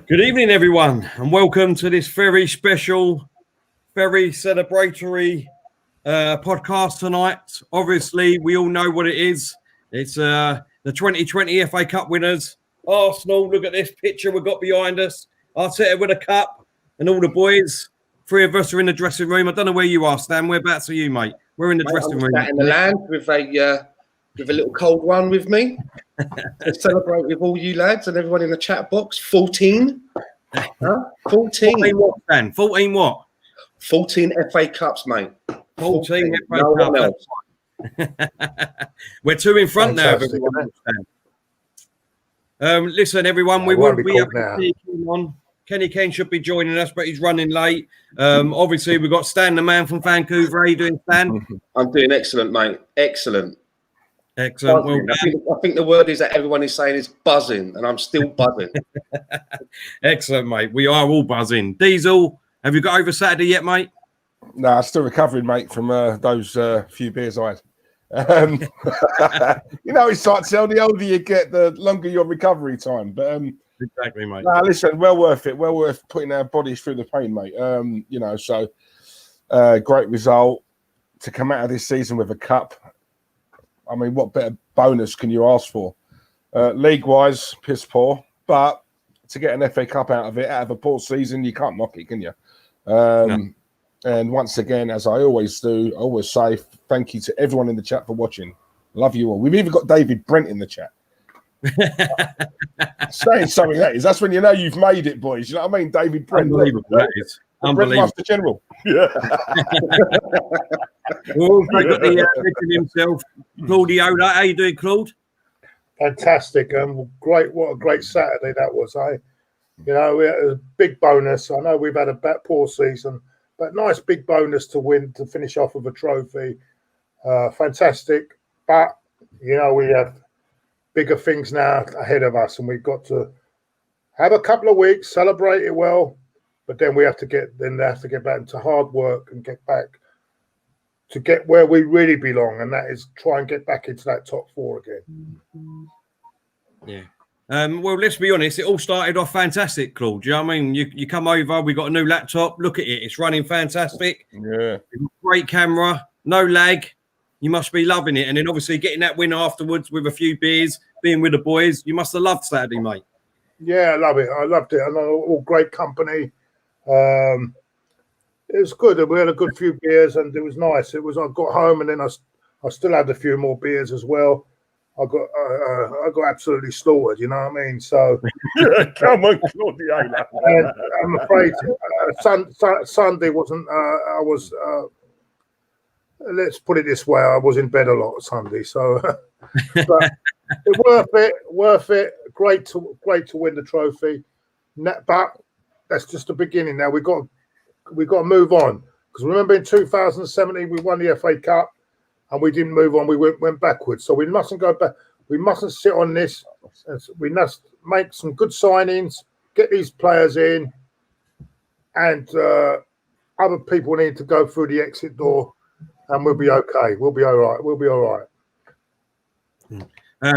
Good evening, everyone, and welcome to this very special, very celebratory podcast tonight. Obviously, we all know what it is. It's the 2020 FA Cup winners, Arsenal. Look at this picture we've got behind us. Arteta with a cup and all the boys. Three of us are in the dressing room. I don't know where you are, Stan. Whereabouts are you, mate? We're in the dressing room. Sat in the land with a little cold one with me to celebrate with all you lads and everyone in the chat box. 14. 14 what, Stan? 14 what? 14 FA Cups, mate. 14 FA Cups. We're two in front now. Listen, everyone, we will be up on. Kenny Kane should be joining us, but he's running late. Obviously, we've got Stan, the man from Vancouver. How you doing, Stan? I'm doing excellent, mate. Excellent. Excellent. Well, I think the word is that everyone is saying is buzzing, and I'm still buzzing. Excellent, mate. We are all buzzing. Diesel, have you got over Saturday yet, mate? No, I'm still recovering, mate, from those few beers I had. It's like the older you get, the longer your recovery time. But exactly, mate. Nah, listen, well worth it. Well worth putting our bodies through the pain, mate. Great result to come out of this season with a cup. I mean, what better bonus can you ask for? League-wise, piss poor, but to get an FA Cup out of a poor season, you can't knock it, can you? No. And once again, as I always do, I always say thank you to everyone in the chat for watching. Love you all. We've even got David Brent in the chat. Saying something that's when you know you've made it, boys. You know what I mean? David Brent. Unbelievable. That is unbelievable. Master General. Yeah. We've also got the legend himself, Claude. How you doing, Claude? Fantastic. Great. What a great Saturday that was, eh? You know, we had a big bonus. I know we've had a poor season, but nice big bonus to win, to finish off with a trophy. Fantastic. But, you know, we have bigger things now ahead of us, and we've got to have a couple of weeks, celebrate it well, but then we have to get back into hard work and get back to get where we really belong, and that is try and get back into that top four again. Yeah. Well, let's be honest, it all started off fantastic, Claude. Do you know what I mean? You come over, we got a new laptop, look at it, it's running fantastic. Yeah. Great camera, no lag. You must be loving it. And then obviously getting that win afterwards with a few beers, being with the boys, you must have loved Saturday, mate. Yeah, I love it. I loved it. And all great company. It was good. We had a good few beers, and it was nice. I got home, and then I still had a few more beers as well. I got absolutely slaughtered. You know what I mean? So come on, Claudia. And I'm afraid Sunday wasn't. I was. Let's put it this way: I was in bed a lot Sunday. So, but worth it. Great to win the trophy. But that's just the beginning. Now we've got to move on, because remember in 2017 we won the FA Cup and we didn't move on. We went backwards. So we mustn't go back. We mustn't sit on this. We must make some good signings, get these players in, and other people need to go through the exit door, and we'll be okay. We'll be all right. We'll be all right.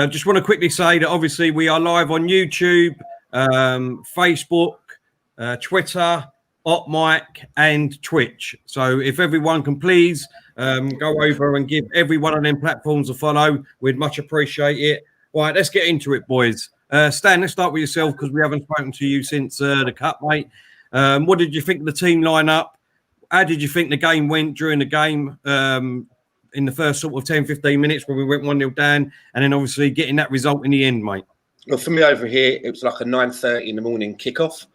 Just want to quickly say that obviously we are live on YouTube, Facebook, Twitter, Mic, and Twitch. So if everyone can please go over and give every one of them platforms a follow, we'd much appreciate it. All right, let's get into it, boys. Stan, let's start with yourself, because we haven't spoken to you since the Cup, mate. What did you think of the team lineup? How did you think the game went during the game in the first sort of 10, 15 minutes where we went 1-0 down, and then obviously getting that result in the end, mate? Well, for me over here, it was like a 9:30 in the morning kickoff.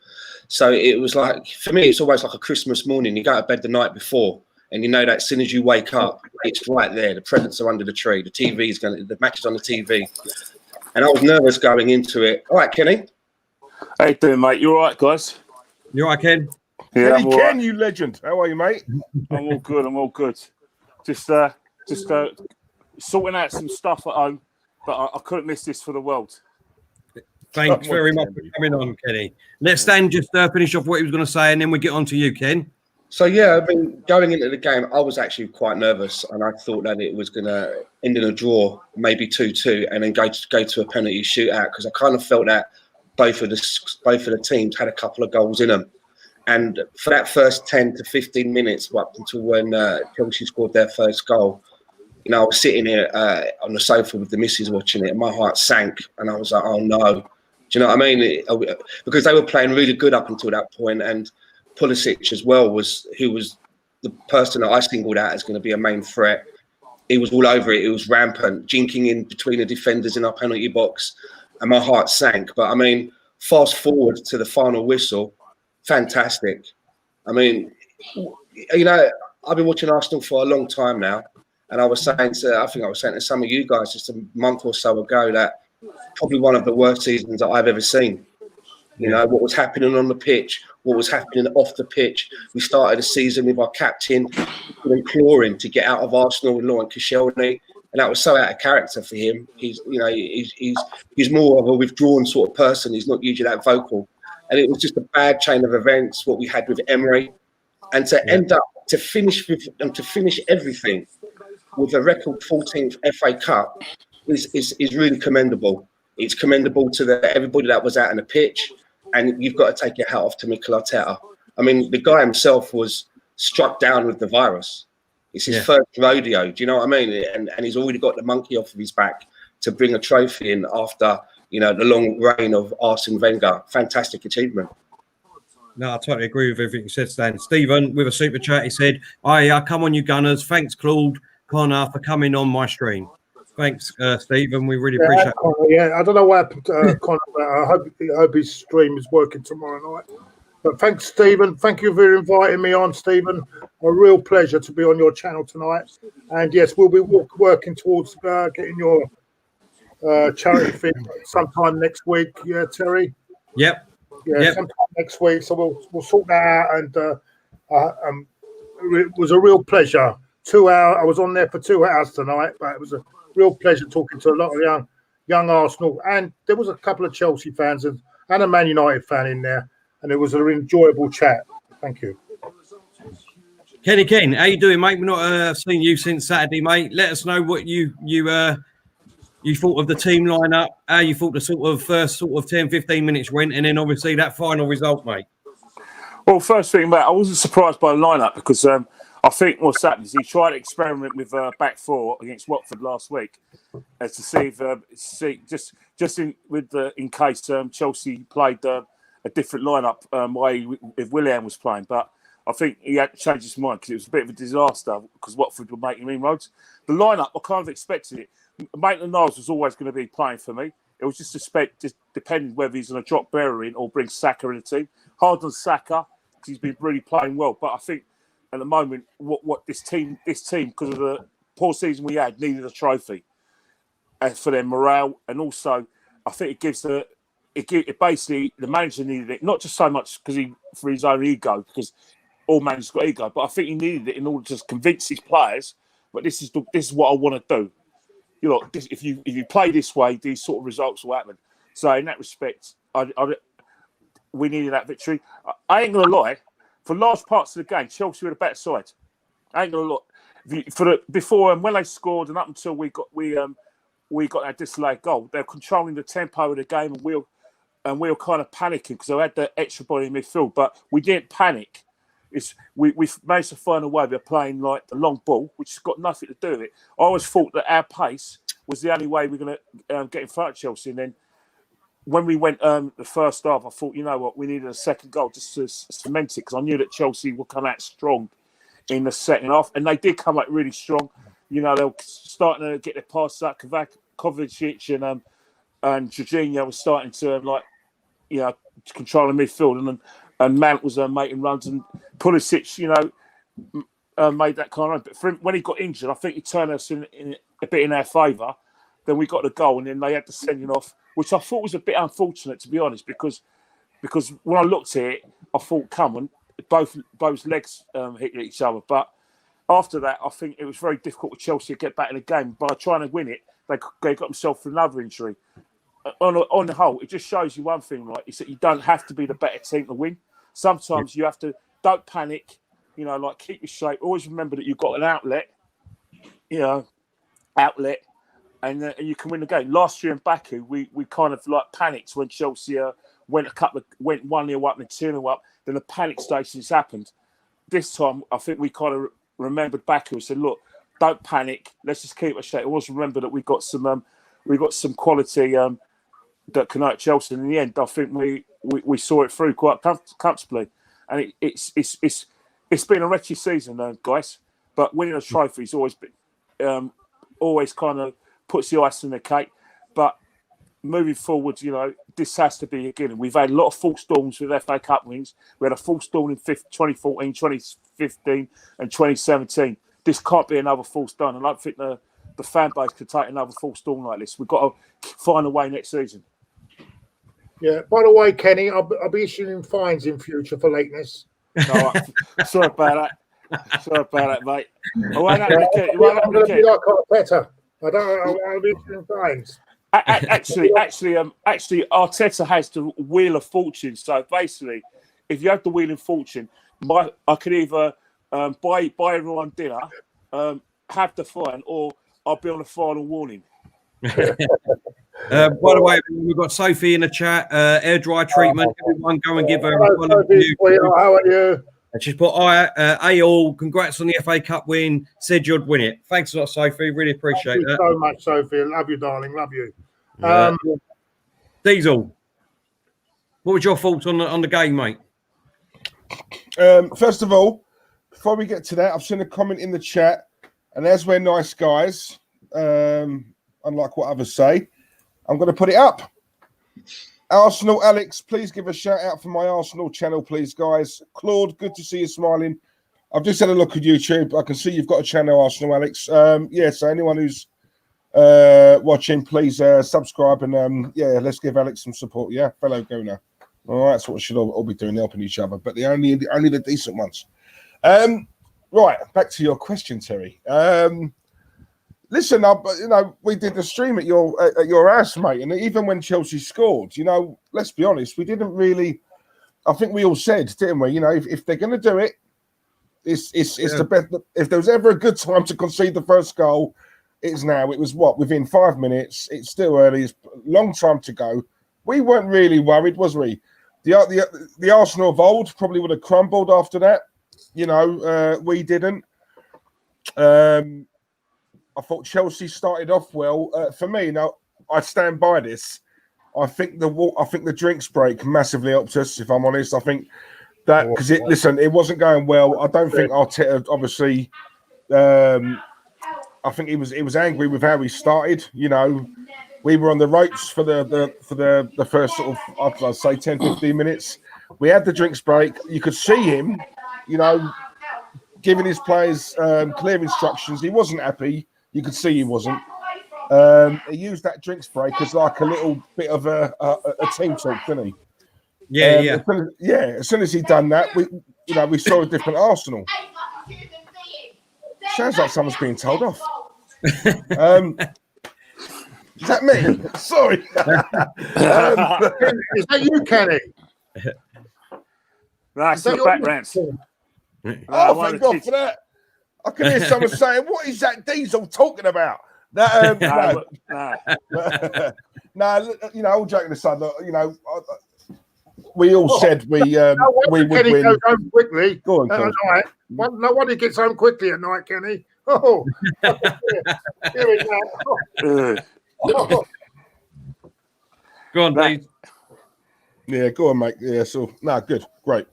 So it was like, for me, it's always like a Christmas morning. You go to bed the night before, and you know that as soon as you wake up, it's right there. The presents are under the tree. The match is on the TV. And I was nervous going into it. All right, Kenny. How you doing, mate? You all right, guys? You all right, Ken? Yeah, Kenny Ken, you legend. How are you, mate? I'm all good. Just sorting out some stuff at home, but I couldn't miss this for the world. Thanks very much for coming on, Kenny. Let's Stan just finish off what he was going to say, and then we get on to you, Ken. So, yeah, I mean, going into the game, I was actually quite nervous, and I thought that it was going to end in a draw, maybe 2-2, and then go to a penalty shootout, because I kind of felt that both of the teams had a couple of goals in them. And for that first 10 to 15 minutes, up until when Chelsea scored their first goal, you know, I was sitting here on the sofa with the missus watching it, and my heart sank. And I was like, oh no. Do you know what I mean? Because they were playing really good up until that point, and Pulisic as well who was the person that I singled out as going to be a main threat. He was all over it. It was rampant, jinking in between the defenders in our penalty box, and my heart sank. But I mean, fast forward to the final whistle, fantastic. I mean, you know, I've been watching Arsenal for a long time now, and I think I was saying to some of you guys just a month or so ago that probably one of the worst seasons that I've ever seen. You know, what was happening on the pitch, what was happening off the pitch. We started the season with our captain imploring to get out of Arsenal with Laurent Koscielny, and that was so out of character for him. He's more of a withdrawn sort of person. He's not usually that vocal. And it was just a bad chain of events, what we had with Emery. And to end up, to finish everything with a record 14th FA Cup is really commendable. It's commendable to everybody that was out on the pitch. And you've got to take your hat off to Mikel Arteta. I mean, the guy himself was struck down with the virus. It's his first rodeo. Do you know what I mean? And he's already got the monkey off of his back to bring a trophy in after, you know, the long reign of Arsene Wenger. Fantastic achievement. No, I totally agree with everything you said, Stan. Stephen, with a super chat, he said, "Hi, come on, you Gunners. Thanks, Claude, Connor, for coming on my stream." Thanks, Stephen. We really appreciate it. Connor, I don't know what happened to Connor. I hope his stream is working tomorrow night. But thanks, Stephen. Thank you for inviting me on, Stephen. A real pleasure to be on your channel tonight. And yes, we'll be working towards getting your charity thing sometime next week. Yeah, Terry? Yep. Yeah, sometime next week. So we'll sort that out. And it was a real pleasure. 2 hours. I was on there for 2 hours tonight, but it was a real pleasure talking to a lot of young Arsenal. And there was a couple of Chelsea fans and a Man United fan in there. And it was an enjoyable chat. Thank you. Kenny Ken, how you doing, mate? We've not seen you since Saturday, mate. Let us know what you thought of the team lineup, how you thought the first 10, 15 minutes went, and then obviously that final result, mate. Well, first thing, mate, I wasn't surprised by the lineup because I think what's happened is he tried to experiment with back four against Watford last week to see if in case Chelsea played a different lineup way if Willian was playing, but I think he had to change his mind because it was a bit of a disaster because Watford were making inroads. The lineup, I kind of expected it. Maitland-Niles was always going to be playing for me. It was just depending whether he's going to drop Berra in or bring Saka in the team. Hard on Saka because he's been really playing well, but I think at the moment what this team because of the poor season we had needed a trophy for their morale, and also I think it gives it basically the manager needed it not just so much for his own ego because all managers got ego, but I think he needed it in order to convince his players. But this is what I want to do. You know, if you play this way, these sort of results will happen. So in that respect, we needed that victory. I ain't gonna lie. For large parts of the game, Chelsea were the better side. I ain't gonna lie. Before when they scored and up until we got that disallowed goal, they were controlling the tempo of the game, and we were kind of panicking because they had the extra body in midfield. But we didn't panic. We managed to find a way of playing like the long ball, which has got nothing to do with it. I always thought that our pace was the only way we're going to get in front of Chelsea. And then when we went the first half, I thought, you know what, we needed a second goal just to cement it because I knew that Chelsea would come out strong in the second half. And they did come out really strong. You know, they were starting to get their passes out. Kovacic and Jorginho was starting to, control the midfield. And Mount was making runs, and Pulisic, made that kind of run. But for him, when he got injured, I think he turned us in a bit in our favour. Then we got the goal, and then they had the sending off, which I thought was a bit unfortunate, to be honest, because when I looked at it, I thought, come on, both legs hit each other. But after that, I think it was very difficult for Chelsea to get back in the game. By trying to win it, they got themselves for another injury. On the whole, it just shows you one thing, right? Is that you don't have to be the better team to win. Sometimes you have to, don't panic, keep your shape. Always remember that you've got an outlet, and you can win the game. Last year in Baku, we kind of panicked when Chelsea went 1-0 up and 2-0 up. Then the panic stations happened. This time, I think we kind of remembered back and said, "Look, don't panic. Let's just keep a shape." I always remember that we got some quality that can hurt Chelsea. And in the end, I think we saw it through quite comfortably. And it's been a wretched season, guys. But winning a trophy has always been always kind of puts the ice on the cake. But moving forward, this has to be again. We've had a lot of false storms with FA Cup wins. We had a false storm in 2014, 2015, and 2017. This can't be another false dawn. I don't think the fan base could take another false storm like this. We've got to find a way next season. Yeah. By the way, Kenny, I'll be issuing fines in future for lateness. No, sorry about that. Sorry about that, mate. I'm going to be like Arteta. I'll be issuing fines. Actually, Arteta has the wheel of fortune. So basically, if you have the wheel of fortune, I could either buy everyone dinner, have the fine, or I'll be on a final warning. By the way, we've got Sophie in the chat. Air dry treatment. Everyone, go and give her a follow. How are you? And she's put, "Hey all, congrats on the FA Cup win. Said you'd win it." Thanks a lot, Sophie. Really appreciate that. Thank you so much, Sophie. Love you, darling. Love you. Diesel, what was your thoughts on the game, mate? First of all, before we get to that, I've seen a comment in the chat, and as we're nice guys, unlike what others say, I'm going to put it up. Arsenal, Alex, please give a shout out for my Arsenal channel, please, guys. Claude, good to see you smiling. I've just had a look at YouTube. I can see you've got a channel, Arsenal, Alex. So anyone who's watching, please subscribe and let's give Alex some support. Yeah, fellow Gooner. All right, that's what we should all be doing, helping each other. But only the decent ones. Right, back to your question, Terry. Listen, we did the stream at your house, mate, and even when Chelsea scored, let's be honest, we didn't really. I think we all said, didn't we? If they're going to do it, it's the best. If there was ever a good time to concede the first goal, it's now. It was within 5 minutes. It's still early. It's a long time to go. We weren't really worried, was we? The Arsenal of old probably would have crumbled after that. We didn't. I thought Chelsea started off well. For me, now I stand by this. I think the drinks break massively helped us. If I'm honest, I think that because it wasn't going well. I don't think Arteta obviously. I think he was angry with how he started. We were on the ropes for the first sort of I'd say 10, 15 minutes. We had the drinks break. You could see him, giving his players clear instructions. He wasn't happy. You could see he wasn't. He used that drinks break as like a little bit of a team talk, didn't he? Yeah. As soon as he'd done that, we saw a different Arsenal. Sounds like someone's being told off. Is that me? Sorry. Is that you, Kenny? Right, so background. Oh, thank God for that. I can hear someone saying, "What is that Diesel talking about?" No. All joking aside, we all said we would win. Goes home quickly. Go on, at night. Nobody gets home quickly at night, Kenny. Oh, here we go. Go on, Dave. Yeah, go on, mate. Yeah, good, great,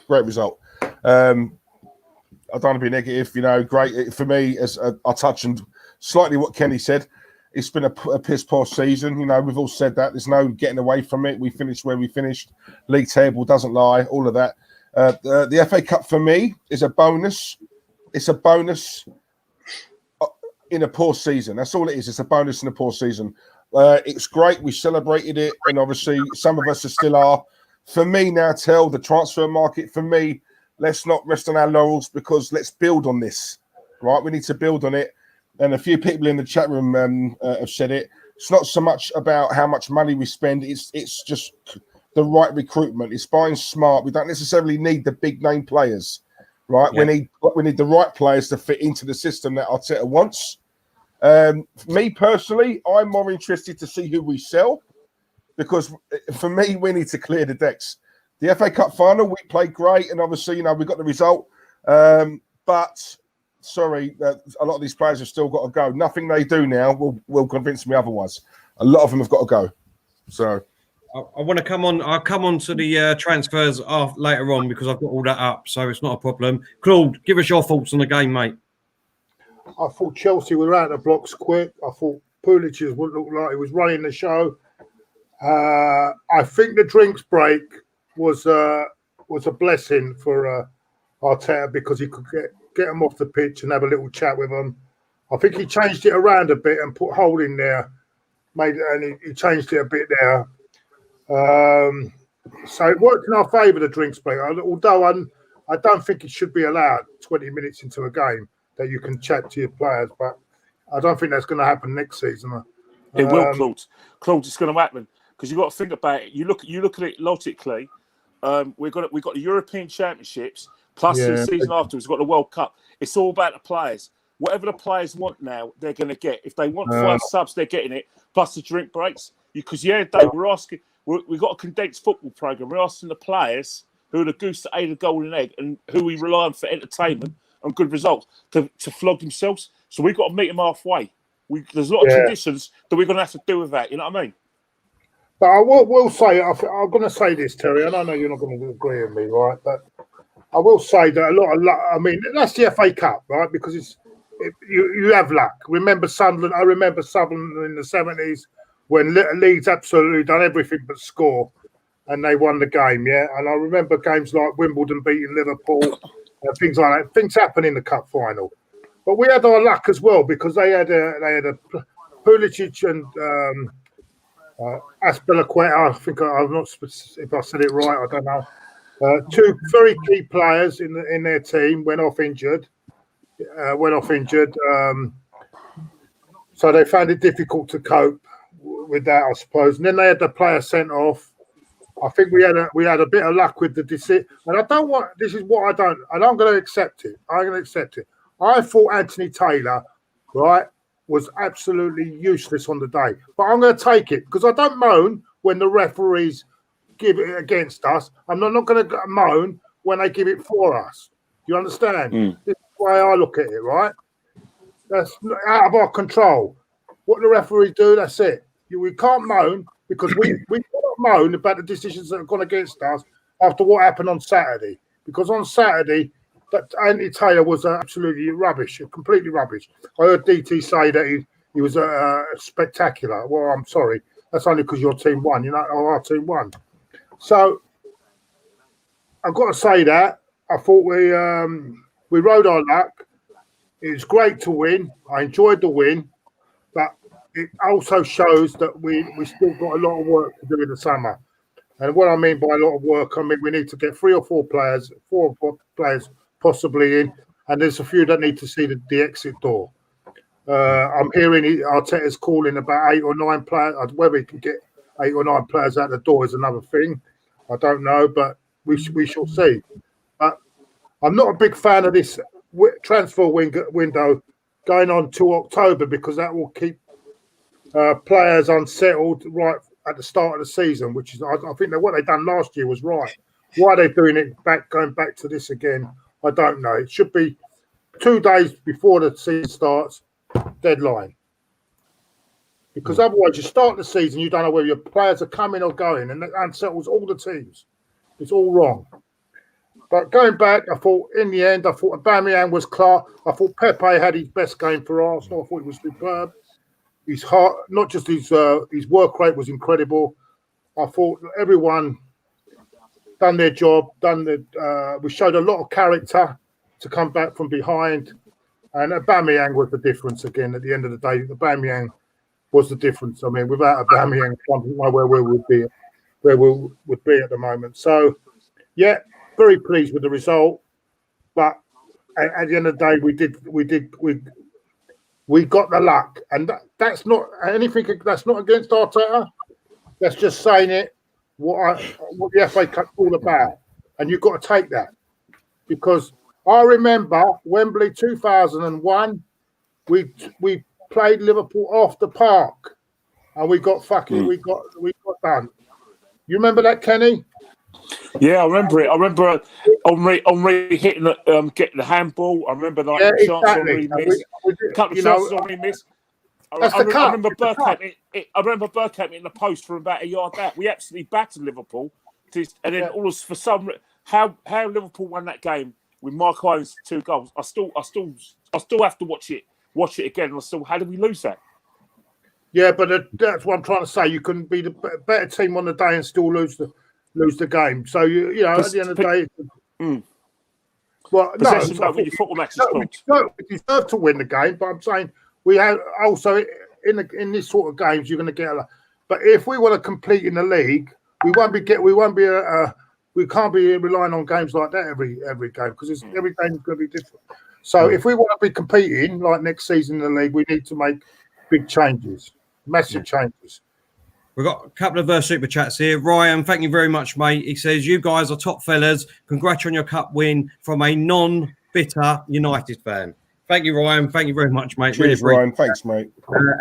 great result. I don't want to be negative, great for me. As I touch on slightly what Kenny said, it's been a piss poor season. We've all said that. There's no getting away from it. We finished where we finished. League table doesn't lie. All of that. The FA Cup for me is a bonus. It's a bonus in a poor season. That's all it is. It's a bonus in a poor season. It's great. We celebrated it, and obviously some of us still are. For me now, the transfer market for me. Let's not rest on our laurels because let's build on this, right? We need to build on it. And a few people in the chat room have said it. It's not so much about how much money we spend. It's just the right recruitment. It's buying smart. We don't necessarily need the big name players, right? Yeah. We need the right players to fit into the system that Arteta wants. Me personally, I'm more interested to see who we sell because for me, we need to clear the decks. The FA Cup final, we played great, and obviously, we got the result. But sorry, a lot of these players have still got to go. Nothing they do now will convince me otherwise. A lot of them have got to go. So I want to come on. I'll come on to the transfers later on because I've got all that up, so it's not a problem. Claude, give us your thoughts on the game, mate. I thought Chelsea were out of the blocks quick. I thought Pulisic would look like he was running the show. I think the drinks break was a blessing for Arteta because he could get them off the pitch and have a little chat with them. I think he changed it around a bit and put Holding there, he changed it a bit there. So it worked in our favour, the drinks break. Although I don't think it should be allowed 20 minutes into a game that you can chat to your players, but I don't think that's going to happen next season. It will, Claude. Claude, it's going to happen because you've got to think about it. You look at it logically. We've got the European Championships plus the season afterwards. We've got the World Cup. It's all about the players. Whatever the players want now, they're going to get. If they want 5 subs, they're getting it. Plus the drink breaks. Because we're asking. We've got a condensed football program. We're asking the players who are the goose that ate the golden egg and who we rely on for entertainment and good results to flog themselves. So we've got to meet them halfway. There's a lot of conditions that we're going to have to do with that. You know what I mean? But I will say, I'm going to say this, Terry, and I know you're not going to agree with me, right? But I will say that a lot of luck. I mean, that's the FA Cup, right? Because you have luck. Remember Sunderland? I remember Sunderland in the 70s when Leeds absolutely done everything but score, and they won the game. Yeah, and I remember games like Wimbledon beating Liverpool and things like that. Things happen in the cup final, but we had our luck as well because they had a Pulisic and Aspilicueta. I think I'm not if I said it right. I don't know. 2 very key players in their team went off injured. So they found it difficult to cope with that, I suppose. And then they had the player sent off. I think we had a bit of luck with the decision. And I'm going to accept it. I'm going to accept it. I thought Anthony Taylor, right, was absolutely useless on the day. But I'm going to take it because I don't moan when the referees give it against us. I'm not going to moan when they give it for us. Do you understand? This is the way I look at it, right? That's out of our control. What the referees do, that's it. We can't moan because we cannot moan about the decisions that have gone against us after what happened on Saturday. Because on Saturday, that Anthony Taylor was absolutely rubbish, completely rubbish. I heard DT say that he was spectacular. Well, I'm sorry. That's only because your team won, or our team won. So I've got to say that. I thought we rode our luck. It was great to win. I enjoyed the win. But it also shows that we still got a lot of work to do in the summer. And what I mean by a lot of work, I mean we need to get 3 or 4 players, 4 players possibly in, and there's a few that need to see the exit door. I'm hearing Arteta's calling about 8 or 9 players. Whether he can get 8 or 9 players out the door is another thing. I don't know, but we shall see. But I'm not a big fan of this transfer window going on to October because that will keep players unsettled right at the start of the season, which is I think that what they done last year was right. Why they're doing it going back to this again, I don't know. It should be 2 days before the season starts, deadline. Because otherwise you start the season, you don't know whether your players are coming or going, and that unsettles all the teams. It's all wrong. But going back, I thought in the end, Aubameyang was class. I thought Pepe had his best game for Arsenal. I thought it was superb. His heart, not just his work rate was incredible. I thought everyone done their job. We showed a lot of character to come back from behind, and Aubameyang was the difference again. At the end of the day, Aubameyang was the difference. I mean, without Aubameyang, I don't know where we would be at the moment. So, yeah, very pleased with the result. But at the end of the day, we got the luck, and that's not anything. That's not against Arteta. That's just saying it. What the FA Cup's all about, and you've got to take that because I remember Wembley 2001. We played Liverpool off the park, and we got done. You remember that, Kenny? Yeah, I remember it. I remember Henri hitting getting the handball. I remember chance Henri missed. A couple of chances Henri missed. I remember Bergkamp hitting the post from about a yard out. We absolutely battered Liverpool, and then all of for some how Liverpool won that game with Mark Owens 2 goals. I still have to watch it again. How did we lose that? Yeah, but that's what I'm trying to say. You can be the better team on the day and still lose the game. So you know, at the end of the day, well, no, when your football match is we deserve to win the game. But I'm saying we have also in this sort of games you're going to get. But if we want to compete in the league, we can't be relying on games like that every game because every game is going to be different. So if we want to be competing like next season in the league, we need to make big changes, massive changes. We've got a couple of super chats here. Ryan, thank you very much, mate. He says, you guys are top fellas. Congrats on your cup win from a non-bitter United fan. Thank you, Ryan. Thank you very much, mate. Cheers, really Ryan. Thanks, mate.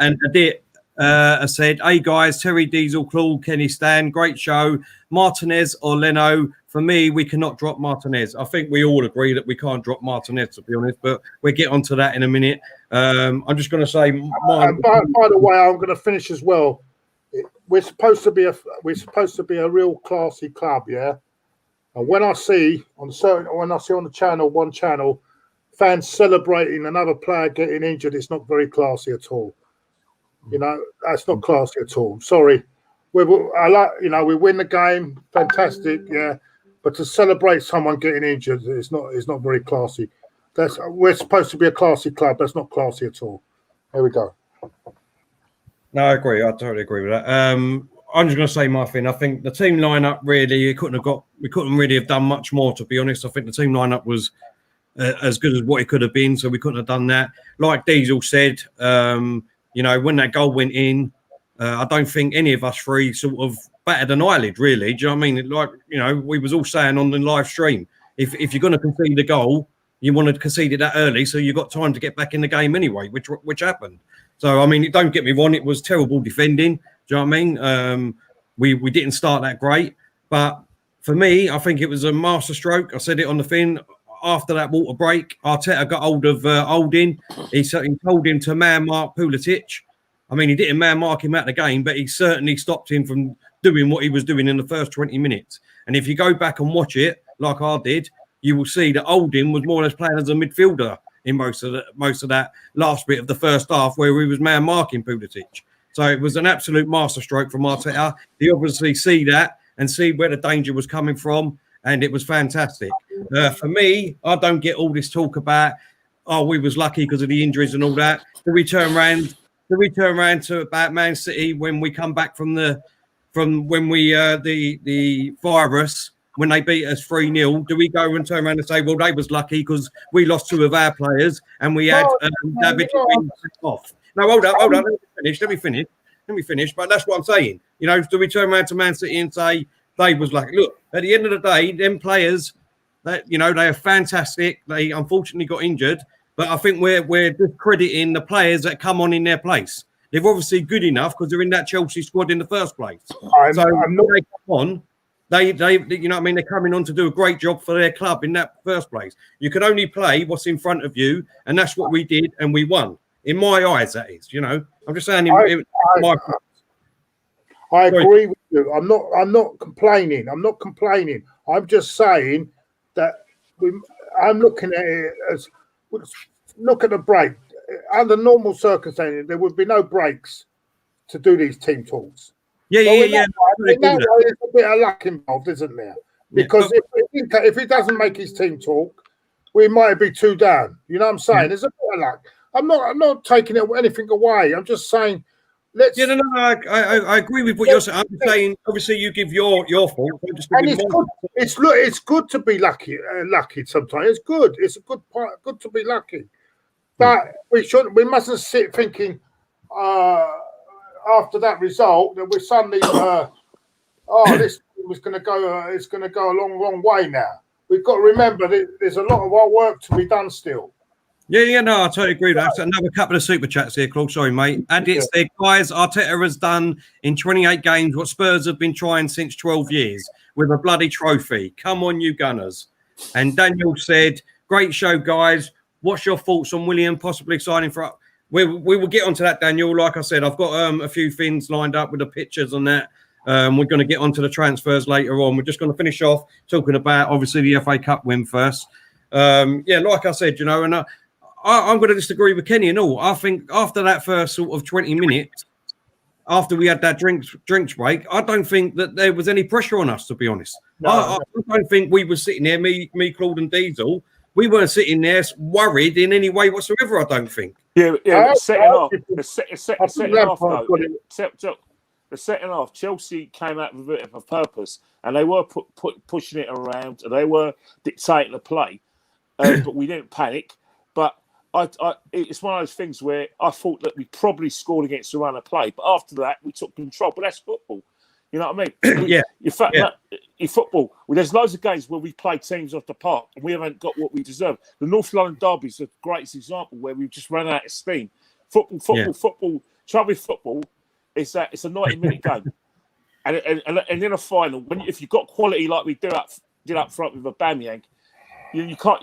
And Adit said, hey, guys, Terry, Diesel, Claude, Kenny, Stan, great show. Martinez or Leno? For me, we cannot drop Martinez. I think we all agree that we can't drop Martinez, to be honest, but we'll get onto that in a minute. I'm just going to say... by the way, I'm going to finish as well. We're supposed to be a real classy club, yeah. And when I see on the channel, one channel, fans celebrating another player getting injured, it's not very classy at all. You know, that's not classy at all. Sorry, we win the game, fantastic, yeah. But to celebrate someone getting injured, it's not very classy. We're supposed to be a classy club. That's not classy at all. There we go. No, I agree. I totally agree with that. I'm just going to say my thing. I think the team lineup really, we couldn't really have done much more, to be honest. I think the team lineup was as good as what it could have been, so we couldn't have done that. Like Diesel said, when that goal went in, I don't think any of us three sort of batted an eyelid, really. Do you know what I mean? We was all saying on the live stream, if you're going to concede a goal, you want to concede it that early, so you've got time to get back in the game anyway, which happened. So, I mean, don't get me wrong, it was terrible defending. Do you know what I mean? We didn't start that great. But for me, I think it was a masterstroke. I said it on the thing. After that water break, Arteta got hold of Holding. He told him to man-mark Pulisic. I mean, he didn't man-mark him at the game, but he certainly stopped him from doing what he was doing in the first 20 minutes. And if you go back and watch it, like I did, you will see that Holding was more or less playing as a midfielder in most of that last bit of the first half where he was man marking Pulisic. So it was an absolute masterstroke from Arteta. He obviously see that and see where the danger was coming from, and it was fantastic. For me, I don't get all this talk about, we was lucky because of the injuries and all that. Do we turn around to about Man City when we come back from the virus? When they beat us 3-0, do we go and turn around and say, well, they was lucky because we lost 2 of our players and we had David off? No, hold up. Let me finish. But that's what I'm saying. Do we turn around to Man City and say they was lucky? Look, at the end of the day, them players, they are fantastic. They unfortunately got injured, but I think we're discrediting the players that come on in their place. They're obviously good enough because they're in that Chelsea squad in the first place. I'm not. They come on. They they're coming on to do a great job for their club in that first place. You can only play what's in front of you, and that's what we did, and we won. In my eyes, that is. I'm just saying. I agree with you. I'm not complaining. I'm just saying that I'm looking at it as look at the break. Under normal circumstances, there would be no breaks to do these team talks. Yeah. In that way, there's a bit of luck involved, isn't there? Because if he doesn't make his team talk, we might be 2 down. You know what I'm saying? There's a bit of luck. I'm not taking anything away. I'm just saying, let's. Yeah, no. I agree with what you're saying. I'm saying, obviously, you give your fault. It's good to be lucky. Lucky sometimes. It's good. It's a good part. Good to be lucky. But we mustn't sit thinking. After that result, that we're suddenly, this was going to go. It's going to go a long way now. We've got to remember that there's a lot of our work to be done still. Yeah, no, I totally agree. That's another couple of super chats here, Claude. Sorry, mate. And it's there, guys. Arteta has done in 28 games what Spurs have been trying since 12 years with a bloody trophy. Come on, you Gunners. And Daniel said, great show, guys. What's your thoughts on William possibly signing for... We will get onto that, Daniel. Like I said, I've got a few things lined up with the pictures on that. We're going to get onto the transfers later on. We're just going to finish off talking about, obviously, the FA Cup win first. Like I said, and I'm going to disagree with Kenny and all. I think after that first sort of 20 minutes, after we had that drinks break, I don't think that there was any pressure on us, to be honest. I don't think we were sitting there, me, Claude and Diesel. We weren't sitting there worried in any way whatsoever, I don't think. The second half, Chelsea came out with a bit of a purpose, and they were pushing it around, and they were dictating the play, but we didn't panic. But it's one of those things where I thought that we probably scored against the run of play, but after that we took control. But that's football, you know what I mean? In football, there's loads of games where we play teams off the park and we haven't got what we deserve. The North London Derby is the greatest example where we've just run out of steam. Football. Trouble with football is that it's a 90-minute game, and in a final, if you've got quality like we did up front with Aubameyang, you can't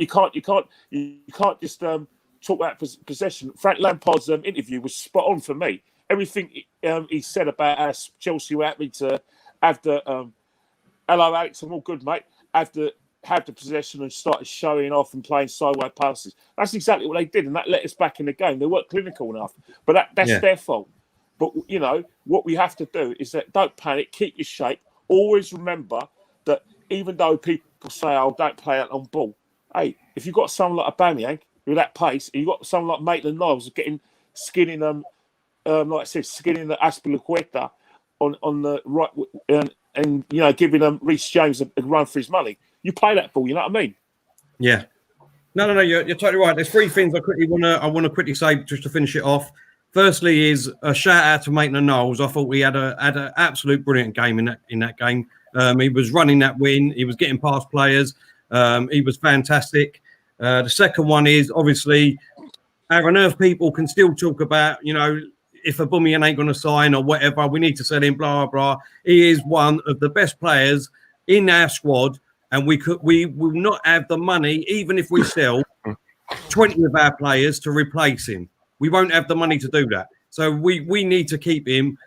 just talk about possession. Frank Lampard's interview was spot on for me. Everything he said about us, Chelsea were happy to have the hello Alex, I'm all good, mate. Have the possession and started showing off and playing sideways passes. That's exactly what they did, and that let us back in the game. They weren't clinical enough, but that's their fault. But what we have to do is that don't panic, keep your shape. Always remember that even though people say, "Oh, don't play out on ball," hey, if you've got someone like Aubameyang with that pace, and you've got someone like Maitland-Niles skinning the Aspilicueta on the right, and giving them Reece James a run for his money, you play that ball. You know what I mean? Yeah. No. You're totally right. There's three things I want to quickly say just to finish it off. Firstly, is a shout out to Maitland-Niles. I thought we had an absolute brilliant game in that game. He was running that win. He was getting past players. He was fantastic. The second one is obviously our nerve people can still talk about, if Aubameyang ain't going to sign or whatever, we need to sell him, blah, blah. He is one of the best players in our squad, and we will not have the money, even if we sell 20 of our players to replace him. We won't have the money to do that. So we need to keep him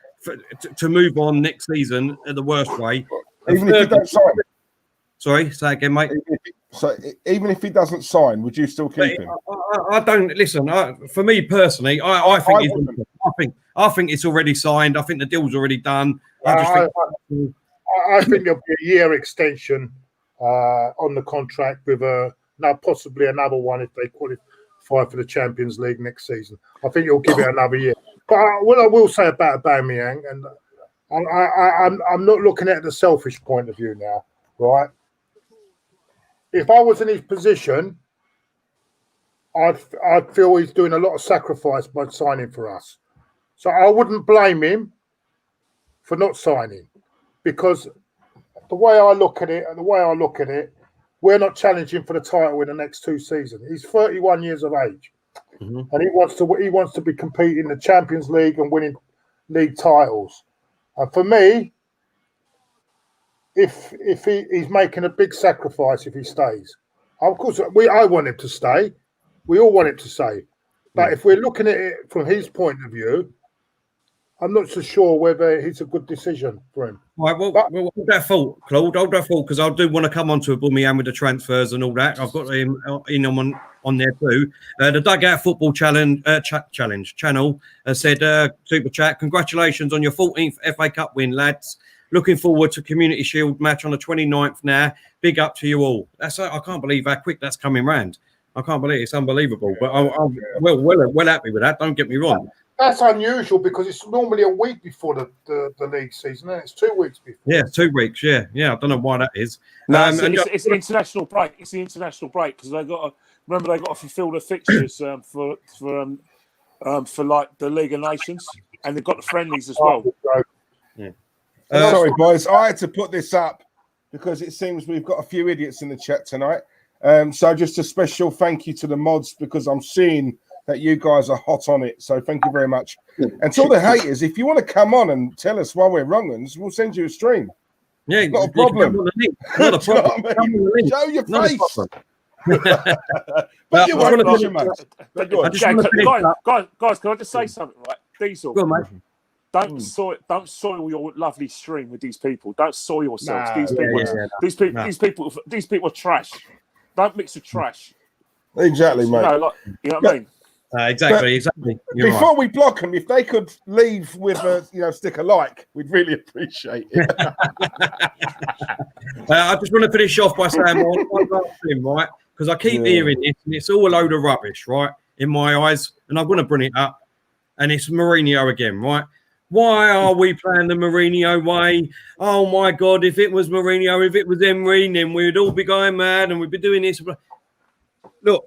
to move on next season in the worst way. Even if he don't sign. Sorry, say again, mate. So even if he doesn't sign, would you still keep him? I don't listen. For me personally, I think it's already signed. I think the deal's already done. I think there'll be a year extension on the contract with possibly another one if they qualify for the Champions League next season. I think it'll give it another year. But what I will say about Aubameyang, and I'm not looking at the selfish point of view now, right? If I was in his position, I'd feel he's doing a lot of sacrifice by signing for us. So I wouldn't blame him for not signing, because the way I look at it, we're not challenging for the title in the next 2 seasons. He's 31 years of age, and he wants to be competing in the Champions League and winning league titles. And for me, if he's making a big sacrifice if he stays, of course I want him to stay. We all want him to stay, but if we're looking at it from his point of view, I'm not so sure whether it's a good decision for him. Right, well, hold that thought, Claude. Hold that thought, because I do want to come on to Aubameyang with the transfers and all that. I've got him on there too. The Dugout Football Challenge channel said, super chat, congratulations on your 14th FA Cup win, lads. Looking forward to Community Shield match on the 29th now. Big up to you all. I can't believe how quick that's coming round. I can't believe it's unbelievable. But I'm well happy with that. Don't get me wrong. That's unusual because it's normally a week before the league season. And it's 2 weeks before. Yeah, 2 weeks. Yeah. I don't know why that is. No, it's the international break. It's the international break because they got to fulfil the fixtures for like the League of Nations, and they've got the friendlies as well. Yeah. Sorry, boys. I had to put this up because it seems we've got a few idiots in the chat tonight. So just a special thank you to the mods, because I'm seeing that you guys are hot on it. So thank you very much. And to all the haters, if you want to come on and tell us why we're wrong uns, we'll send you a stream. Yeah, Not a problem. Not a problem. Do you know what I mean? Show your Not a face. problem. But you won't, I mate. But go on. Guys, can I just say something, right? Diesel, Go on, mate. don't soil your lovely stream with these people. Don't soil yourselves. Nah, These people are trash. Don't mix with trash. Exactly, mate. You know what I mean? Exactly. You're Before right. we block them, if they could leave with a stick a like, we'd really appreciate it. I just want to finish off by saying one last thing, right? Because I keep hearing this, and it's all a load of rubbish, right? In my eyes, and I'm going to bring it up, and it's Mourinho again, right? Why are we playing the Mourinho way? Oh my God! If it was Mourinho, if it was Emery, then we'd all be going mad, and we'd be doing this. Look.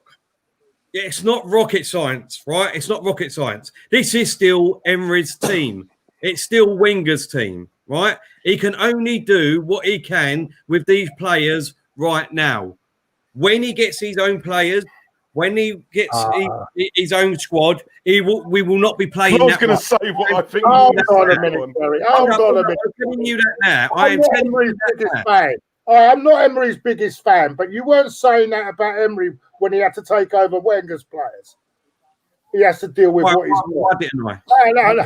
It's not rocket science, right? It's not rocket science. This is still Emery's team. It's still Wenger's team, right? He can only do what he can with these players right now. When he gets his own players, when he gets his own squad, we will not be playing. I was going to say what I think. Hold on a minute, Terry. Hold on a minute. I'm telling you that now. I am I'm not telling you Emery's that biggest now. fan. I'm not Emery's biggest fan, but you weren't saying that about Emery when he had to take over Wenger's players. He has to deal with what he's Why got. didn't I? No.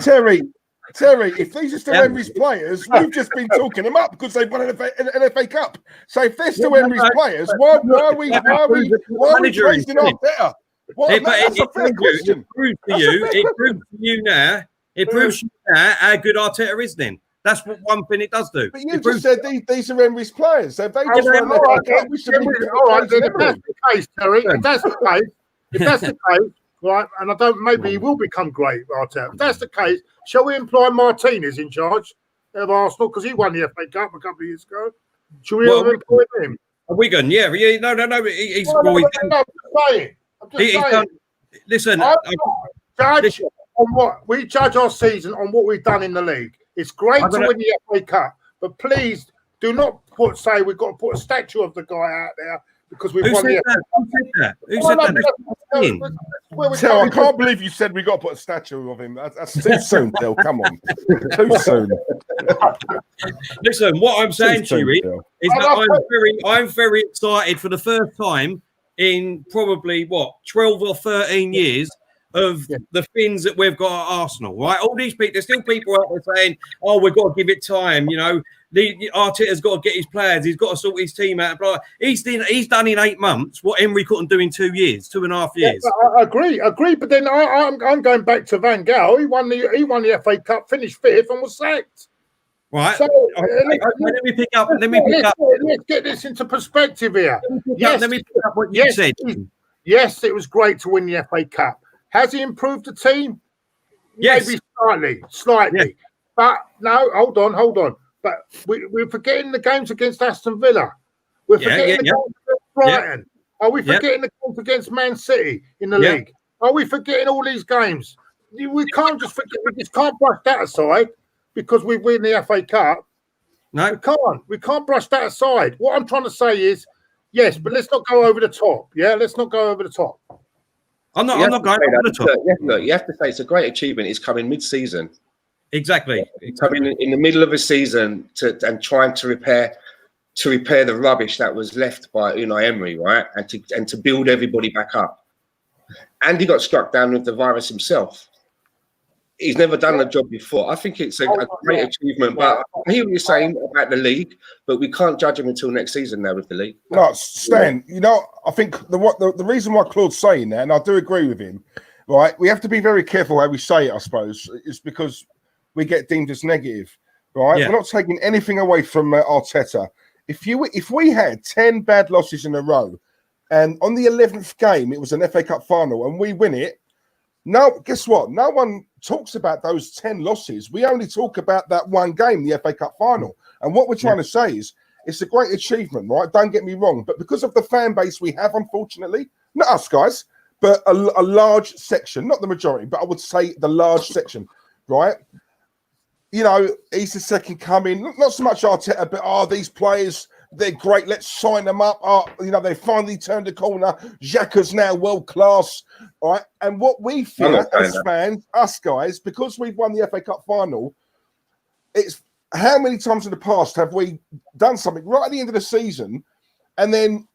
Terry, if these are still Emery's players, we've just been talking them up because they've won an FA Cup. So if they're still Emery's players, why are we praising Arteta? That's a fair question. It proves to you now how good Arteta is then. That's what one thing it does do. But you just said these are Emery's players. So if they just won the FA Cup, we should be all right, then if that's the case, Terry, if that's the case, right, and I don't, maybe he will become great, Arteta. If that's the case, shall we employ Martinez in charge of Arsenal because he won the FA Cup a couple of years ago? Shall we employ him? Wigan, yeah, no. He's I'm just saying. Listen, Judge on what we judge our season on what we've done in the league. It's great to win the FA Cup, but please do not say we've got to put a statue of the guy out there because we've won the FA Cup. Who said that? Tel, I can't believe you said we got to put a statue of him. That's too soon, Tel. Come on. Too soon. Listen, what I'm saying to you is that I'm very excited for the first time in probably 12 or 13 years of the things that we've got at Arsenal, right? All these people, there's still people out there saying, "Oh, we've got to give it time." You know, Arteta's got to get his players. He's got to sort his team out. Blah. He's done in 8 months what Emery couldn't do in 2 years, 2.5 years. Yeah, I agree. But then I'm going back to Van Gaal. He won the FA Cup, finished 5th, and was sacked. Right. So let me pick up. Let's get this into perspective here. Let me pick up what you said. Yes, it was great to win the FA Cup. Has he improved the team? Yes. Maybe slightly. Yes. But no, hold on. But we're forgetting the games against Aston Villa. We're forgetting the games against Brighton. Are we forgetting the games against Man City in the league? Are we forgetting all these games? We can't just forget. We just can't brush that aside because we win the FA Cup. No, we can't brush that aside. What I'm trying to say is, yes, but let's not go over the top. Yeah, let's not go over the top. I'm not going over the top. Look, you have to say it's a great achievement. It's coming mid-season. Exactly. It's coming in the middle of a season and trying to repair the rubbish that was left by Unai Emery, right? And to build everybody back up. And he got struck down with the virus himself. He's never done a job before. I think it's a great achievement. But I hear what you're saying about the league, but we can't judge him until next season now with the league. No, Stan, I think the reason why Claude's saying that, and I do agree with him, right? We have to be very careful how we say it, I suppose, is because we get deemed as negative, right? Yeah. We're not taking anything away from Arteta. If we had 10 bad losses in a row, and on the 11th game, it was an FA Cup final, and we win it, now, guess what? No one talks about those 10 losses. We only talk about that one game, the FA Cup final. And what we're trying to say is it's a great achievement, right? Don't get me wrong. But because of the fan base we have, unfortunately, not us guys, but a large section, not the majority, but I would say the large section, right? You know, he's the second coming. Not so much Arteta, but these players, they're great. Let's sign them up. They finally turned the corner. Xhaka's now world class, all right? And what we fear as fans, us guys, because we've won the FA Cup final, it's how many times in the past have we done something right at the end of the season, and then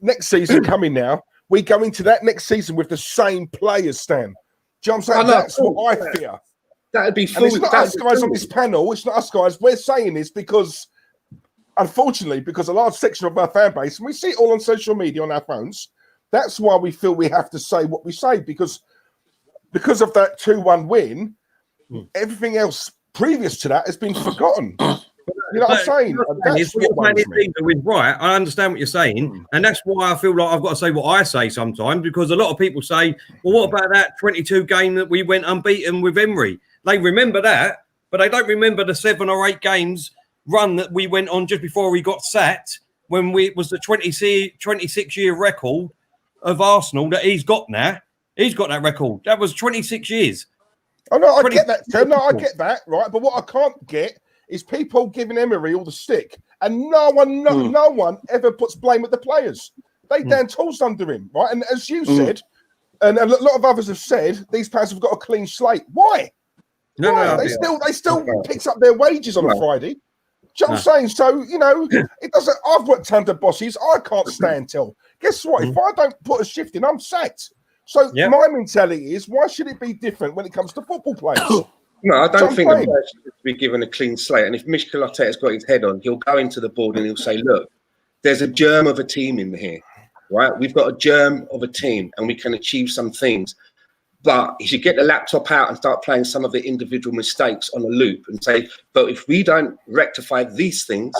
next season coming now, we go into that next season with the same players, Stan. Do you know what I'm saying? That's what I fear. That'd be foolish. It's not us guys on this panel. It's not us guys. We're saying this because, unfortunately, because a large section of our fan base, and we see it all on social media on our phones, that's why we feel we have to say what we say, because of that 2-1 win, everything else previous to that has been forgotten. You know what I'm saying? That's what worries me. Right, I understand what you're saying, and that's why I feel like I've got to say what I say sometimes, because a lot of people say, well, what about that 22 game that we went unbeaten with Emery? They remember that, but they don't remember the 7 or 8 games run that we went on just before we got sacked, when it was the 26-year record of Arsenal that he's got now. He's got that record. That was 26 years. Oh, no, I get that, Tim. No, I get that, right? But what I can't get is people giving Emery all the stick, and no one ever puts blame at the players. They down tools under him, right? And as you said, and a lot of others have said, these players have got a clean slate. Why? No, they still picks up their wages on a Friday. Do you know what I'm saying? So, it doesn't. I've worked under bosses. I can't stand till. Guess what? If I don't put a shift in, I'm sacked. So my mentality is, why should it be different when it comes to football players? No, I don't think the players should be given a clean slate. And if Mikel Arteta's got his head on, he'll go into the board and he'll say, look, there's a germ of a team in here, right? We've got a germ of a team and we can achieve some things. But he should get the laptop out and start playing some of the individual mistakes on a loop and say, but if we don't rectify these things,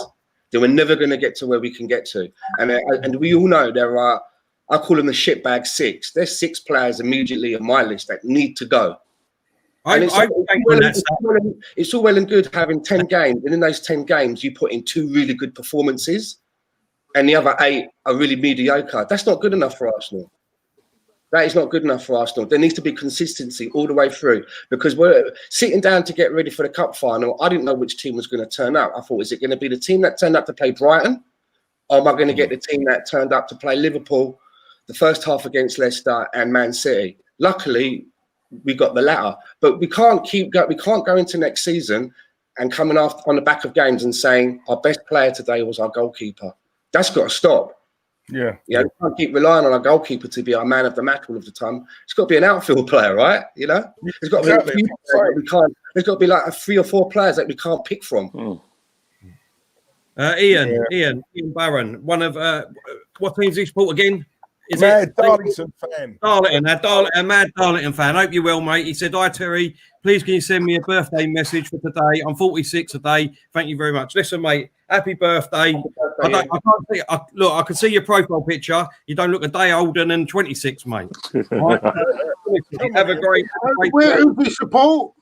then we're never going to get to where we can get to. And we all know there are, I call them the shitbag 6. There's 6 players immediately on my list that need to go. And it's all well and good having 10 games, and in those 10 games, you put in 2 really good performances, and the other 8 are really mediocre. That's not good enough for Arsenal. That is not good enough for Arsenal. There needs to be consistency all the way through, because we're sitting down to get ready for the cup final. I didn't know which team was going to turn up. I thought, is it going to be the team that turned up to play Brighton, or am I going to get the team that turned up to play Liverpool, the first half against Leicester and Man City? Luckily, we got the latter, but we can't go into next season and coming off on the back of games and saying our best player today was our goalkeeper. That's got to stop. Yeah, we can't keep relying on our goalkeeper to be our man of the match all of the time. It's got to be an outfield player, right? There's got to be there's got to be like 3 or 4 players that we can't pick from. Ian Barron, one of what teams he support again? Is Mad Darlington fan. A Mad Darlington fan. Hope you're well, mate. He said, hi, Terry. Please, can you send me a birthday message for today? I'm 46 today. Thank you very much. Listen, mate, happy birthday. I can't see. Look, I can see your profile picture. You don't look a day older than 26, mate. Right? Have a great Who do you support?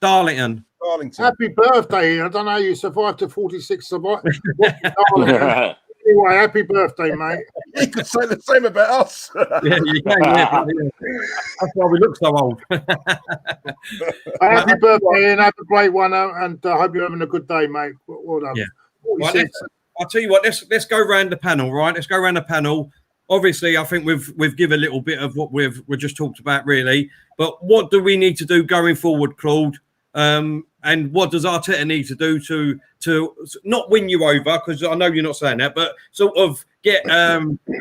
Darlington. Happy birthday. I don't know how you survived to 46. Anyway, happy birthday, mate. You could say the same about us. Yeah, you can. That's why we look so old. Happy birthday and have a great one, and I hope you're having a good day, mate. Well done. Yeah. Right, I'll tell you what. Let's go around the panel, right? Let's go around the panel. Obviously, I think we've given a little bit of what we've just talked about, really. But what do we need to do going forward, Claude? And what does Arteta need to do to not win you over? Because I know you're not saying that, but sort of get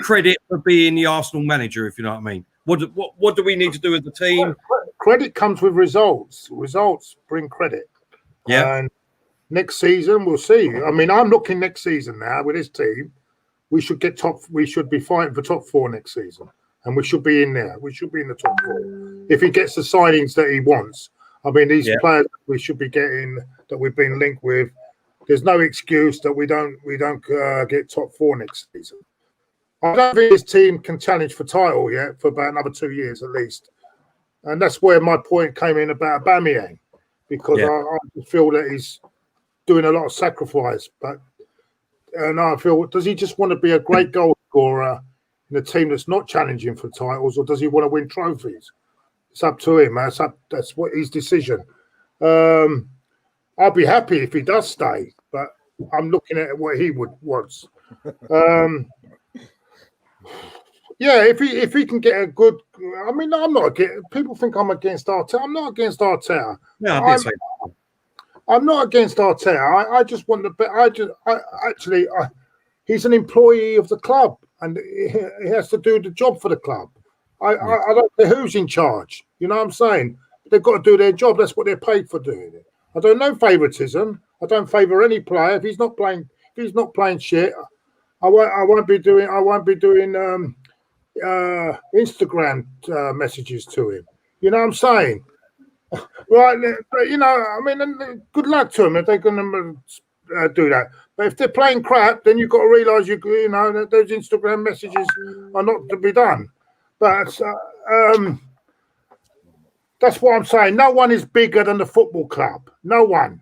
credit for being the Arsenal manager, if you know what I mean. What do we need to do as a team? Credit comes with results. Results bring credit. Yeah. And next season we'll see. I mean, I'm looking next season now with this team. We should be fighting for top 4 next season, and we should be in there. We should be in the top 4 if he gets the signings that he wants. I mean, these players we should be getting that we've been linked with. There's no excuse that we don't get top 4 next season. I don't think this team can challenge for title yet for about another 2 years at least, and that's where my point came in about Aubameyang, because I feel that he's doing a lot of sacrifice. And I feel, does he just want to be a great goal scorer in a team that's not challenging for titles, or does he want to win trophies? It's up to him. That's what his decision. I'll be happy if he does stay, but I'm looking at what he wants. Yeah, if he can get a good, I mean, I'm not against. People think I'm against Arteta. I'm not against Arteta. No, I did say. I'm not against Arteta. I just want the. He's an employee of the club, and he has to do the job for the club. I don't care who's in charge. You know what I'm saying? They've got to do their job. That's what they're paid for doing it. I don't know favoritism. I don't favour any player. If he's not playing shit, I won't be doing Instagram messages to him. You know what I'm saying? Right, you know, I mean, good luck to them if they're going to do that. But if they're playing crap, then you've got to realise you know that those Instagram messages are not to be done. But that's what I'm saying. No one is bigger than the football club. No one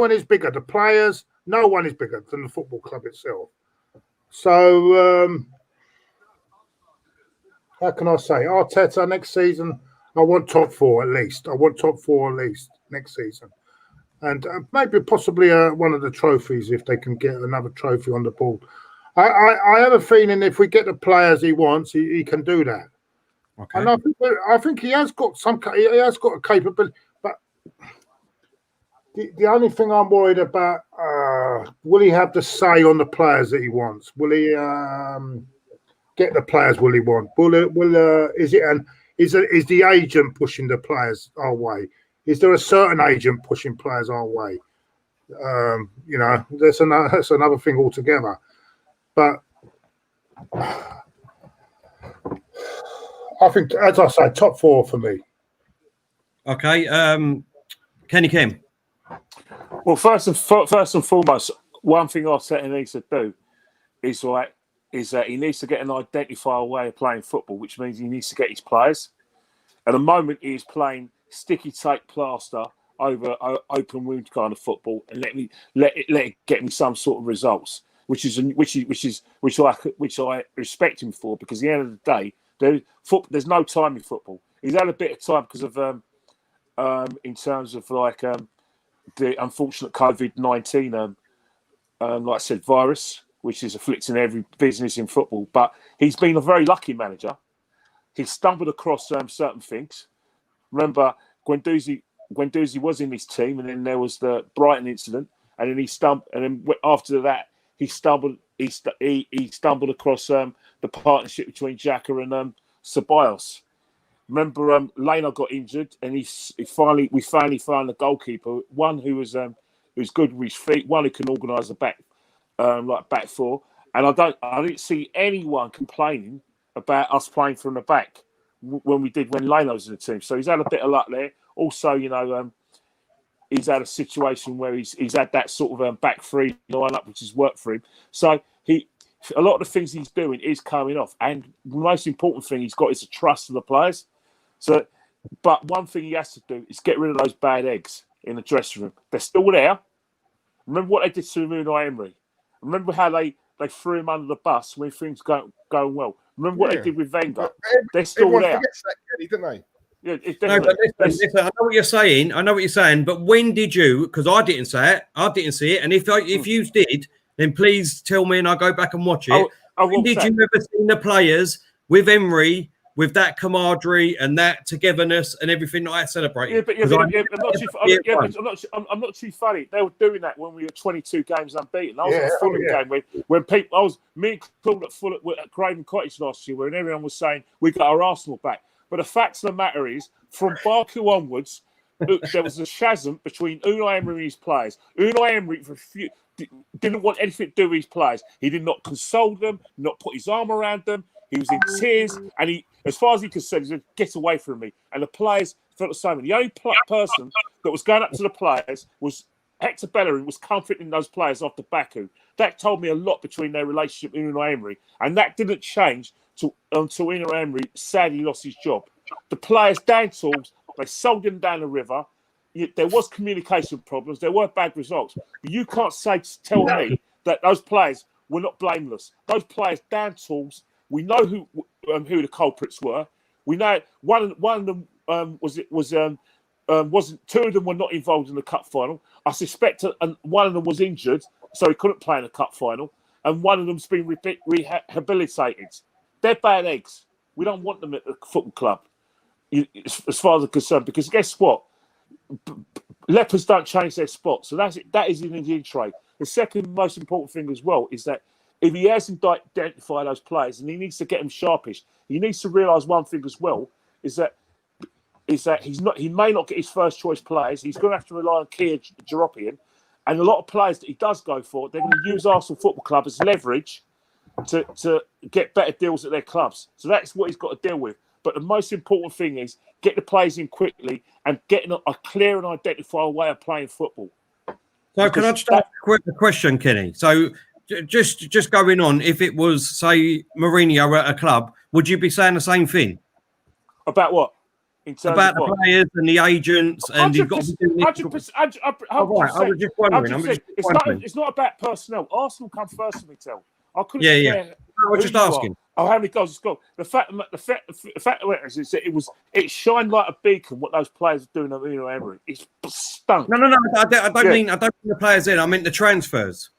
is bigger. The players, no one is bigger than the football club itself. So how can I say? Arteta next season, I want top four at least. Next season. And maybe possibly one of the trophies if they can get another trophy on the board. I have a feeling if we get the players he wants, he can do that. Okay. And I think he has got a capability. But the only thing I'm worried about, will he have the say on the players that he wants? Will he get the players will he want? Is the agent pushing the players our way? Is there a certain agent pushing players our way? You know, that's another thing altogether. But I think, as I say, top four for me. Okay, Kenny Kim. Well, first and foremost, one thing Arteta needs to do is that he needs to get an identifiable way of playing football, which means he needs to get his players. At the moment, he is playing sticky tape plaster over open wound kind of football, and let it get me some sort of results, which I respect him for, because at the end of the day, there's no time in football. He's had a bit of time because of in terms of the unfortunate COVID-19 like I said, virus, which is afflicting every business in football. But he's been a very lucky manager. He's stumbled across certain things. Remember, Guendouzi was in his team, and then there was the Brighton incident, and then after that, he stumbled across the partnership between Xhaka and Ceballos. Remember, Leno got injured, and we finally found a goalkeeper, one who's good with his feet, one who can organise a back four. And I didn't see anyone complaining about us playing from the back when Leno was in the team. So he's had a bit of luck there. Also, you know, he's had a situation where he's had that sort of back three lineup, which has worked for him. So a lot of the things he's doing is coming off. And the most important thing he's got is the trust of the players. So, but one thing he has to do is get rid of those bad eggs in the dressing room. They're still there. Remember what they did to Unai Emery. Remember how they threw him under the bus when things going well. Remember what they did with Wenger. They're still there. Forgets that, Kenny, don't they? Yeah, it's no, but listen, I know what you're saying. But when did you? Because I didn't say it. I didn't see it. And if you did, then please tell me, and I'll go back and watch it. When did you ever see the players with Emery, with that camaraderie and that togetherness and everything that I celebrated? I'm not too funny. They were doing that when we were 22 games unbeaten. I was at a Fulham game when people. Me and Claude at Craven Cottage last year, where everyone was saying we got our Arsenal back. But the fact of the matter is, from Baku onwards, there was a chasm between Unai Emery and his players. Unai Emery didn't want anything to do with his players. He did not console them, not put his arm around them. He was in tears, and he, as far as he could say, he said, "Get away from me." And the players felt the same. The only person that was going up to the players was Hector Bellerin, was comforting those players after Baku. That told me a lot between their relationship with Unai Emery, and that didn't change until Unai Emery sadly lost his job. The players down tools, they sold him down the river. There was communication problems. There were bad results. But you can't tell me that those players were not blameless. Those players down tools. We know who the culprits were. We know one of them was wasn't. Two of them were not involved in the cup final. I suspect one of them was injured, so he couldn't play in the cup final, and one of them's been rehabilitated. They're bad eggs. We don't want them at the football club, as far as I'm concerned. Because guess what? Lepers don't change their spot, so that is in the Indian trade. The second most important thing as well is that if he hasn't identified those players, and he needs to get them sharpish, he needs to realise one thing as well is that he may not get his first choice players. He's going to have to rely on Kia Jaropian, and a lot of players that he does go for, they're going to use Arsenal Football Club as leverage to get better deals at their clubs. So that's what he's got to deal with. But the most important thing is get the players in quickly and getting a clear and identifiable way of playing football. So can I just ask a question, Kenny? So just going on, if it was, say, Mourinho at a club, would you be saying the same thing? About what? In terms about of the players and the agents, and you've got to be doing 100%. I was just wondering. It's not about personnel. Arsenal come first for me, Tel. I couldn't care. I was just asking. Oh, how many goals it's got? The fact is that it shined like a beacon what those players are doing at Emery. It's stunk. No. I don't mean the players in. I mean the transfers.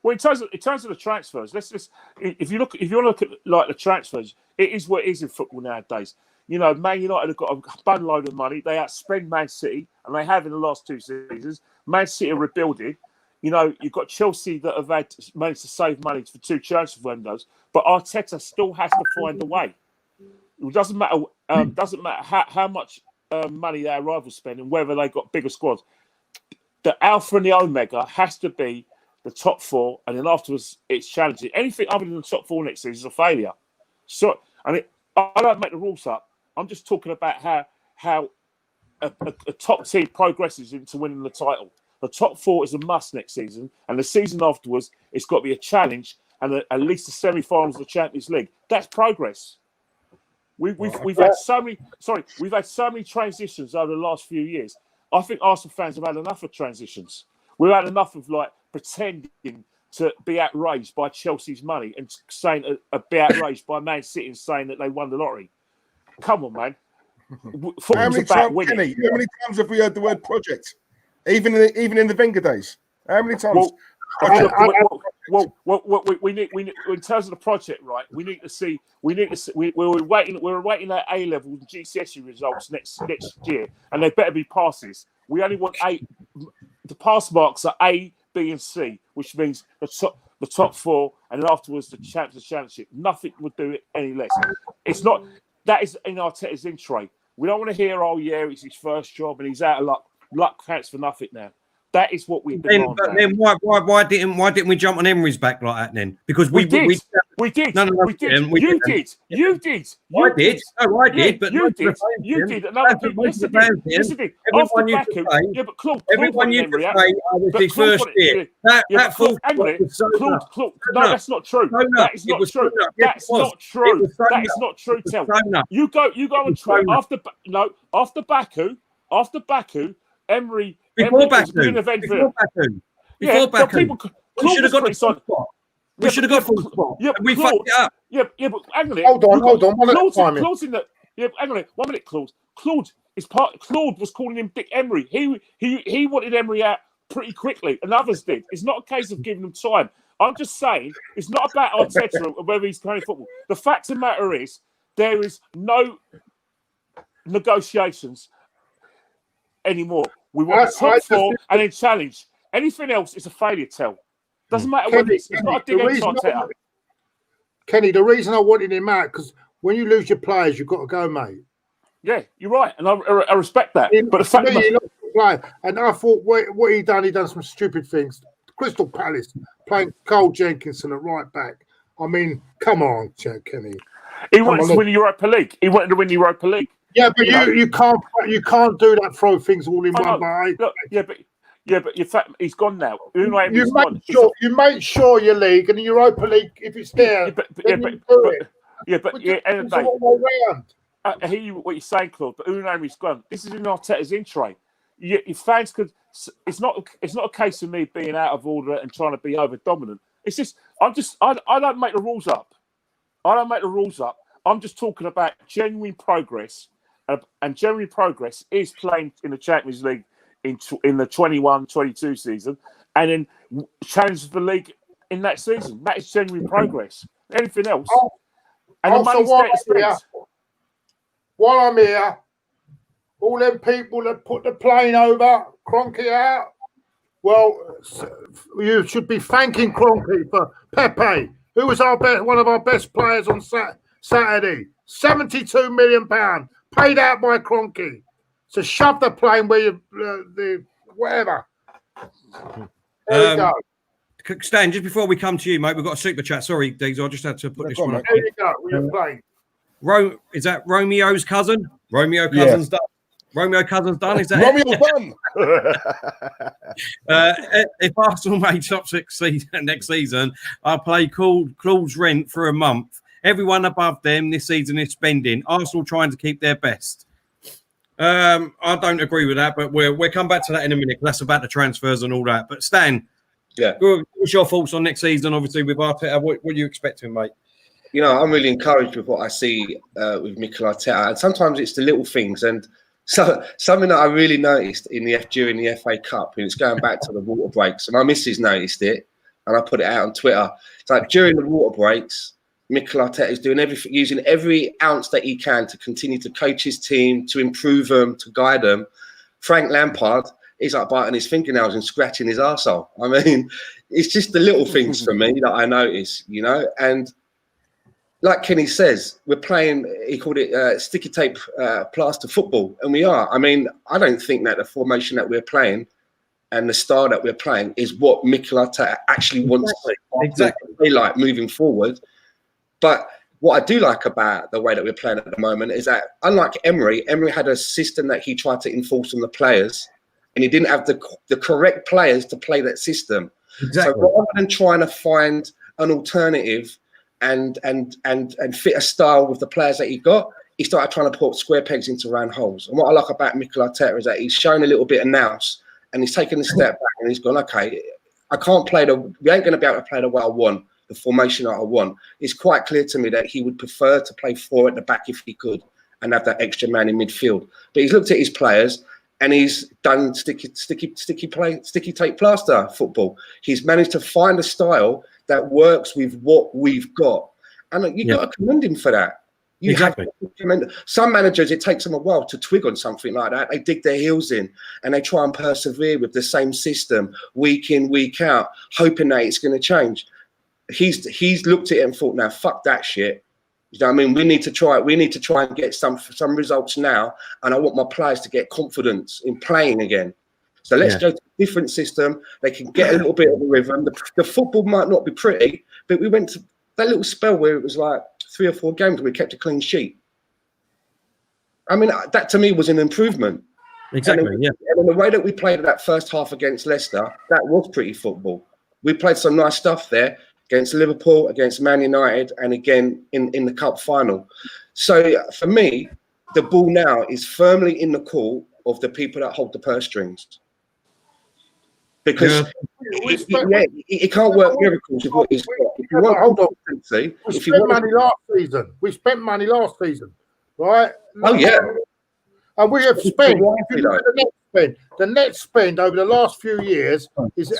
Well, in terms of the transfers, let's just if you want to look at like the transfers, it is what it is in football nowadays. You know, Man United have got a bunload of money. They outspend Man City, and they have in the last 2 seasons. Man City are rebuilding. You know, you've got Chelsea that have managed to save money for 2 transfer windows, but Arteta still has to find a way. It doesn't matter. How much money their rivals spend and whether they got bigger squads. The alpha and the omega has to be the top 4, and then afterwards it's challenging. Anything other than the top 4 next season is a failure. So, I don't make the rules up. I'm just talking about how a top team progresses into winning the title. The top 4 is a must next season, and the season afterwards, it's got to be a challenge and at least the semi-finals of the Champions League. That's progress. We've had so many transitions over the last few years. I think Arsenal fans have had enough of transitions. We've had enough of pretending to be outraged by Chelsea's money and saying be outraged by Man City and saying that they won the lottery. Come on, man. How many times have we heard the word project? Even in the Wenger days. How many times? We need in terms of the project, right? We need to see. We're waiting at A level GCSE results next year, and they better be passes. We only want A. The pass marks are A, B, and C, which means the top 4, and then afterwards the championship. Nothing would do it any less. It's not. That is in Arteta's in trade. We don't want to hear, oh yeah, it's his first job and he's out of luck. Luck counts for nothing now. That is what we demand. Then why didn't we jump on Emery's back like that then? Because we did. No, we did. You did. You did. I did. No, I did. But you did. You did. Another people. Listen, after Baku, yeah, but Claude. Everyone used to say I was his first year. That full. Claude. No, that's not true. That is not true. That's not true. That is not true. Tell you go and try after Baku. Emery before Baku. Before Baku. We should have got the spot. We should have got full spot. Yeah, we fucked it up. Yeah, but hang on. Hold on. Claude's in the. Yeah, hang on. 1 minute, Claude. Claude was calling him Dick Emery. He wanted Emery out pretty quickly, and others did. It's not a case of giving them time. I'm just saying it's not about Arteta or whether he's playing football. The fact of the matter is there is no negotiations anymore. We want the top 4 and then challenge. Anything else is a failure, Tell. Doesn't matter whether it's not a dig against Arteta. Kenny, the reason I wanted him out, because when you lose your players, you've got to go, mate. Yeah, you're right. And I respect that. But the fact he lost the player. And I thought what he done some stupid things. Crystal Palace playing Cole Jenkinson at right back. I mean, come on, Kenny. He wanted to win the Europa League. He wanted to win the Europa League. Yeah, but you can't do that. Throw things all in one by. But in fact, he's gone now. You make sure your league and the Europa League, if it's there, but end of the day, I hear you what you're saying, Claude. But Unai's gone. This is in Arteta's in trade. Your fans could. It's not a case of me being out of order and trying to be over dominant. It's just I don't make the rules up. I'm just talking about genuine progress and genuine progress is playing in the Champions League in the 21-22 season, and then challenge the league in that season. That is genuine progress. Anything else? And the money's there to spend. While I'm here, all them people that put the plane over, Kroenke out, well, you should be thanking Kroenke for Pepe, who was one of our best players on Saturday. £72 million paid out by Kroenke. So shove the plane where you, whatever. There you go. Stan, just before we come to you, mate, we've got a super chat. Sorry, Deegs, I just had to put this one up. There you go, with your plane. Is that Romeo's cousin? Romeo Cousins done. Romeo Cousins done. Is that Romeo done? If Arsenal made top 6 next season, I'll play Claude's rent for a month. Everyone above them this season is spending. Arsenal trying to keep their best. I don't agree with that, but we'll come back to that in a minute. That's about the transfers and all that. But Stan, what's your thoughts on next season? Obviously, with Arteta, what are you expecting, mate? You know, I'm really encouraged with what I see with Mikel Arteta, and sometimes it's the little things. And so something that I really noticed during the FA Cup, and it's going back to the water breaks, and my missus noticed it, and I put it out on Twitter. It's like during the water breaks, Mikel Arteta is doing everything, using every ounce that he can to continue to coach his team, to improve them, to guide them. Frank Lampard, he's like biting his fingernails and scratching his arsehole. I mean, it's just the little things for me that I notice, you know. And like Kenny says, we're playing, he called it sticky tape plaster football, and we are. I mean, I don't think that the formation that we're playing and the style that we're playing is what Mikel Arteta actually wants to play like moving forward. But what I do like about the way that we're playing at the moment is that, unlike Emery had a system that he tried to enforce on the players, and he didn't have the correct players to play that system. Exactly. So rather than trying to find an alternative and fit a style with the players that he got, he started trying to put square pegs into round holes. And what I like about Mikel Arteta is that he's shown a little bit of nous, and he's taken a step back, and he's gone, okay, we ain't going to be able to play the way I want, the formation that I want. It's quite clear to me that he would prefer to play 4 at the back if he could and have that extra man in midfield. But he's looked at his players and he's done sticky tape plaster football. He's managed to find a style that works with what we've got. And you've got to commend him for that. Some managers, it takes them a while to twig on something like that. They dig their heels in and they try and persevere with the same system week in, week out, hoping that it's going to change. He's looked at it and thought, now fuck that shit. You know what I mean? We need to try and get some results now, and I want my players to get confidence in playing again. So let's go to a different system. They can get a little bit of a rhythm. The football might not be pretty, but we went to that little spell where it was like 3 or 4 games where we kept a clean sheet. I mean, that to me was an improvement. Exactly, and in the way that we played that first half against Leicester, that was pretty football. We played some nice stuff there against Liverpool, against Man United, and again in the cup final. So for me, the ball now is firmly in the court of the people that hold the purse strings. Because it can't work miracles with what he's got. If you want consistency, we spent money last season, right? Oh yeah. And we have spent the net spend over the last few years is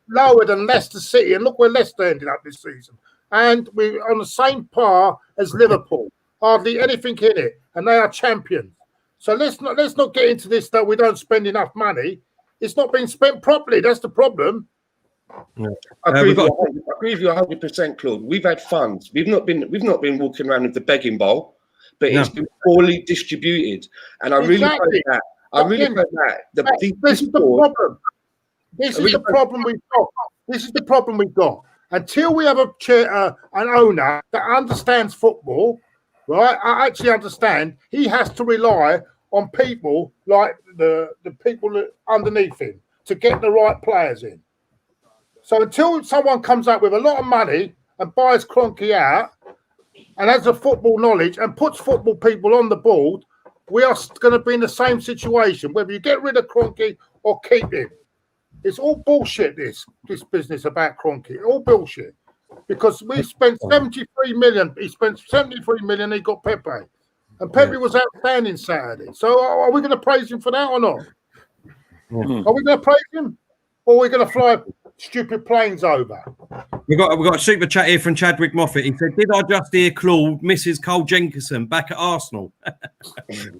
lower than Leicester City, and look where Leicester ended up this season. And we're on the same par as Liverpool, hardly anything in it, and they are champions. So let's not get into this that we don't spend enough money. It's not being spent properly. That's the problem. Yeah. I agree with you 100%, Claude. We've had funds. We've not been walking around with the begging bowl, but it's been poorly distributed. And I really hope that. This is the problem. This is the problem we've got. This is the problem we've got. Until we have an owner that understands football, right? I actually understand. He has to rely on people like the people that underneath him to get the right players in. So until someone comes up with a lot of money and buys Kroenke out and has the football knowledge and puts football people on the board, we are going to be in the same situation, whether you get rid of Kroenke or keep him. It's all bullshit, this business about Kroenke. All bullshit. Because we spent 73 million. He spent 73 million, he got Pepe. And Pepe was outstanding Saturday. So are we going to praise him for that or not? Are we going to praise him? Or are we going to fly stupid planes over? We've got a super chat here from Chadwick Moffat. He said, "Did I just hear Claude misses Cole Jenkinson back at Arsenal?" It's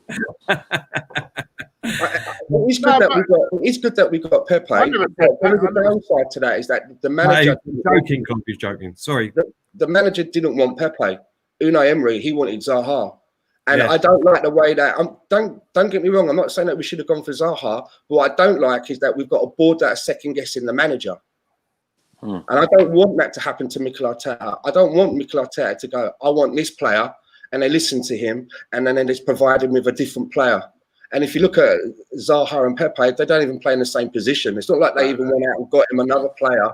good that we got Pepe. The downside to that is that the manager. He's joking. Sorry. The manager didn't want Pepe. Unai Emery, he wanted Zaha. And I don't like the way that don't get me wrong. I'm not saying that we should have gone for Zaha. What I don't like is that we've got a board that are second guessing the manager. And I don't want that to happen to Mikel Arteta. I don't want Mikel Arteta to go, I want this player, and they listen to him, and then they just provide him with a different player. And if you look at Zaha and Pepe, they don't even play in the same position. It's not like they even went out and got him another player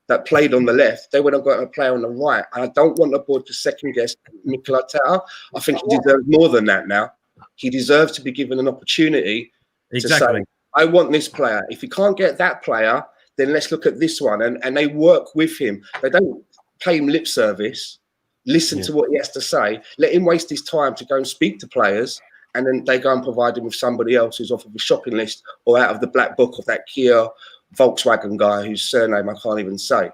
that played on the left. They went and got a player on the right. And I don't want the board to second guess Mikel Arteta. I think he deserves more than that now. He deserves to be given an opportunity to say, I want this player. If you can't get that player, then let's look at this one. And they work with him. They don't pay him lip service. Listen to what he has to say. Let him waste his time to go and speak to players. And then they go and provide him with somebody else who's off of the shopping list or out of the black book of that Kia Volkswagen guy whose surname I can't even say.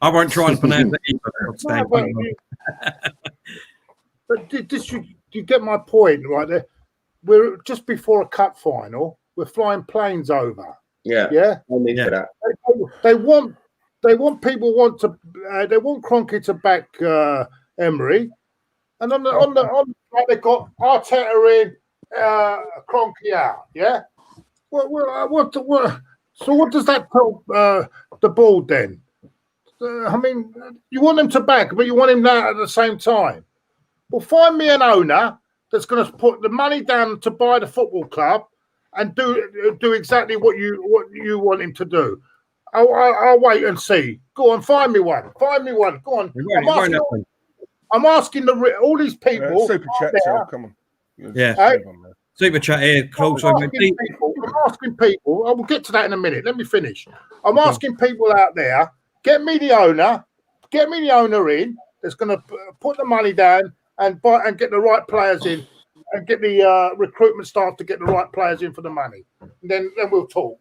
I won't try and pronounce it either. But you get my point, right? There, we're just before a cup final. We're flying planes over. Yeah. No need for that. They want Kroenke to back Emery, and they've got Arteta in, Kroenke out. Yeah. So what does that tell the board then? I mean, you want him to back, but you want him now at the same time. Well, find me an owner that's going to put the money down to buy the football club and do exactly what you want him to do. I'll wait and see. Go on, find me one. Go on. I'm asking all these people. Super chat, come on. Super chat here, Claude. I'm asking people. I will get to that in a minute. Let me finish. I'm asking people out there. Get me the owner in that's going to put the money down and buy and get the right players in, and get the recruitment staff to get the right players in for the money. And then we'll talk.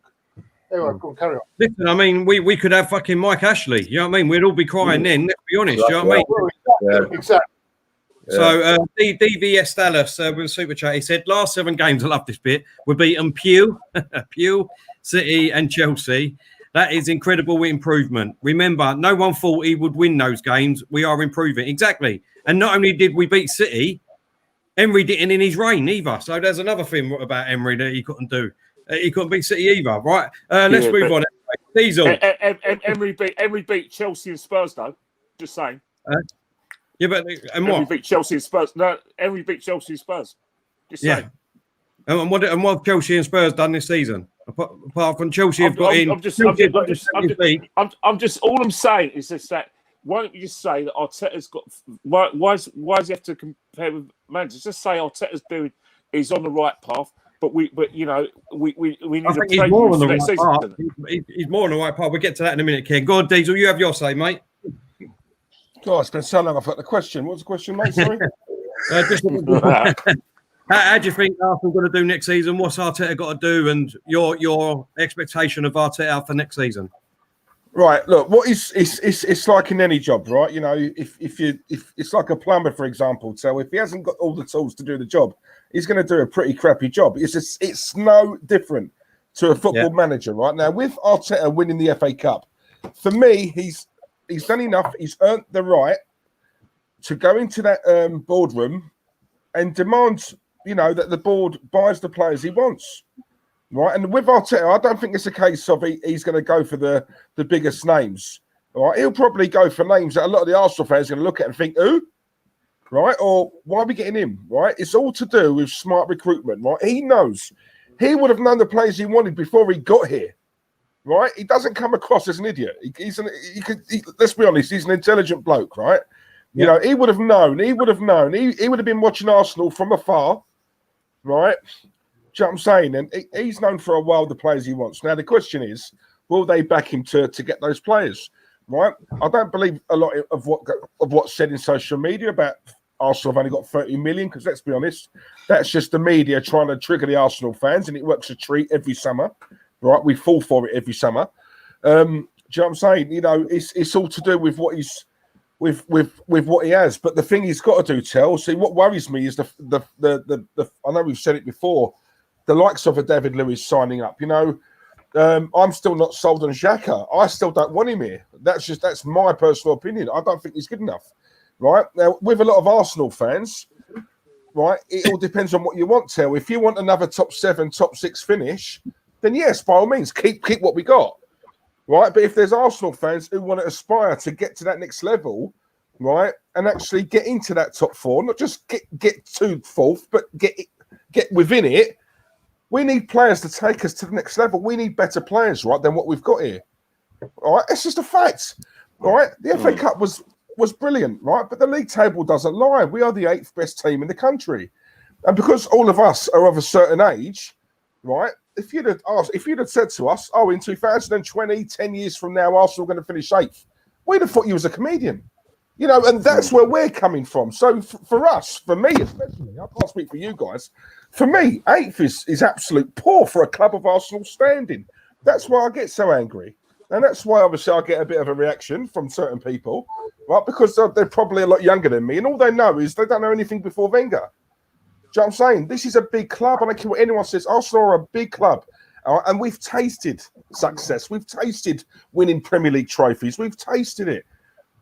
Anyway, go on, carry on. Listen, I mean, we could have fucking Mike Ashley. You know what I mean? We'd all be crying then. Let's be honest. You know what I mean? Exactly. So DVS Dallas with a super chat, he said last 7 games, I love this bit, we're beaten Pew, City and Chelsea. That is incredible improvement. Remember, no one thought he would win those games. We are improving. Exactly. And not only did we beat City, Emery didn't in his reign either. So there's another thing about Emery that he couldn't do. He couldn't beat City either, right? Let's move on. Diesel. Emery beat Chelsea and Spurs, though. Just saying. Yeah, but and what? Emery beat Chelsea and Spurs. No, Emery beat Chelsea and Spurs. Just saying. And what have Chelsea and Spurs done this season? Apart from Chelsea have got in. All I'm saying is just that. Why don't you just say that Arteta's got? Why does he have to compare with managers? Just say Arteta's he's on the right path. But we need to he's more on the right path. He's more on the right path. We'll get to that in a minute, Ken. Go on, Diesel. You have your say, mate. God, it's been so long. I forgot the question. What's the question, mate? Sorry. How do you think Arsenal going to do next season? What's Arteta got to do, and your expectation of Arteta for next season? Right. Look, it's like in any job, right? You know, if it's like a plumber, for example. So if he hasn't got all the tools to do the job, he's going to do a pretty crappy job. It's no different to a football manager, right? Now, with Arteta winning the FA Cup, for me, he's done enough. He's earned the right to go into that boardroom and demand, that the board buys the players he wants, right? And with Arteta, I don't think it's a case of he's going to go for the biggest names, right? He'll probably go for names that a lot of the Arsenal fans are going to look at and think, who? Right? Or why are we getting him? Right? It's all to do with smart recruitment, right? He knows. He would have known the players he wanted before he got here, right? He doesn't come across as an idiot. Let's be honest, he's an intelligent bloke, right? Yeah. He would have known. He would have known. He would have been watching Arsenal from afar, right? Do you know what I'm saying? And he's known for a while the players he wants. Now, the question is, will they back him to get those players, right? I don't believe a lot of what's said in social media about Arsenal have only got 30 million, because let's be honest, that's just the media trying to trigger the Arsenal fans, and it works a treat every summer, right? We fall for it every summer. Do you know what I'm saying? You know, it's all to do with what he's with what he has. But the thing he's got to do, see, what worries me is the I know we've said it before, the likes of a David Luiz signing up. You know, I'm still not sold on Xhaka. I still don't want him here. That's my personal opinion. I don't think he's good enough. Right now, with a lot of Arsenal fans, right, it all depends on what you want. Tel, if you want another top 7, top 6 finish, then yes, by all means, keep what we got. Right, but if there's Arsenal fans who want to aspire to get to that next level, right, and actually get into that top 4, not just get to 4th, but get within it, we need players to take us to the next level. We need better players, right, than what we've got here. All right, it's just a fact. All right, the FA Cup was brilliant, right? But the league table doesn't lie. We are the 8th best team in the country, and because all of us are of a certain age, right? If you'd have said to us, "Oh, in 2020, 10 years from now, Arsenal are going to finish 8th," we'd have thought you was a comedian, you know. And that's where we're coming from. So for us, for me especially, I can't speak for you guys. For me, 8th is absolute poor for a club of Arsenal standing. That's why I get so angry. And that's why, obviously, I get a bit of a reaction from certain people, right? Because they're probably a lot younger than me, and all they know is they don't know anything before Wenger. Do you know what I'm saying? This is a big club. I don't care what anyone says. Arsenal are a big club, and we've tasted success. We've tasted winning Premier League trophies. We've tasted it,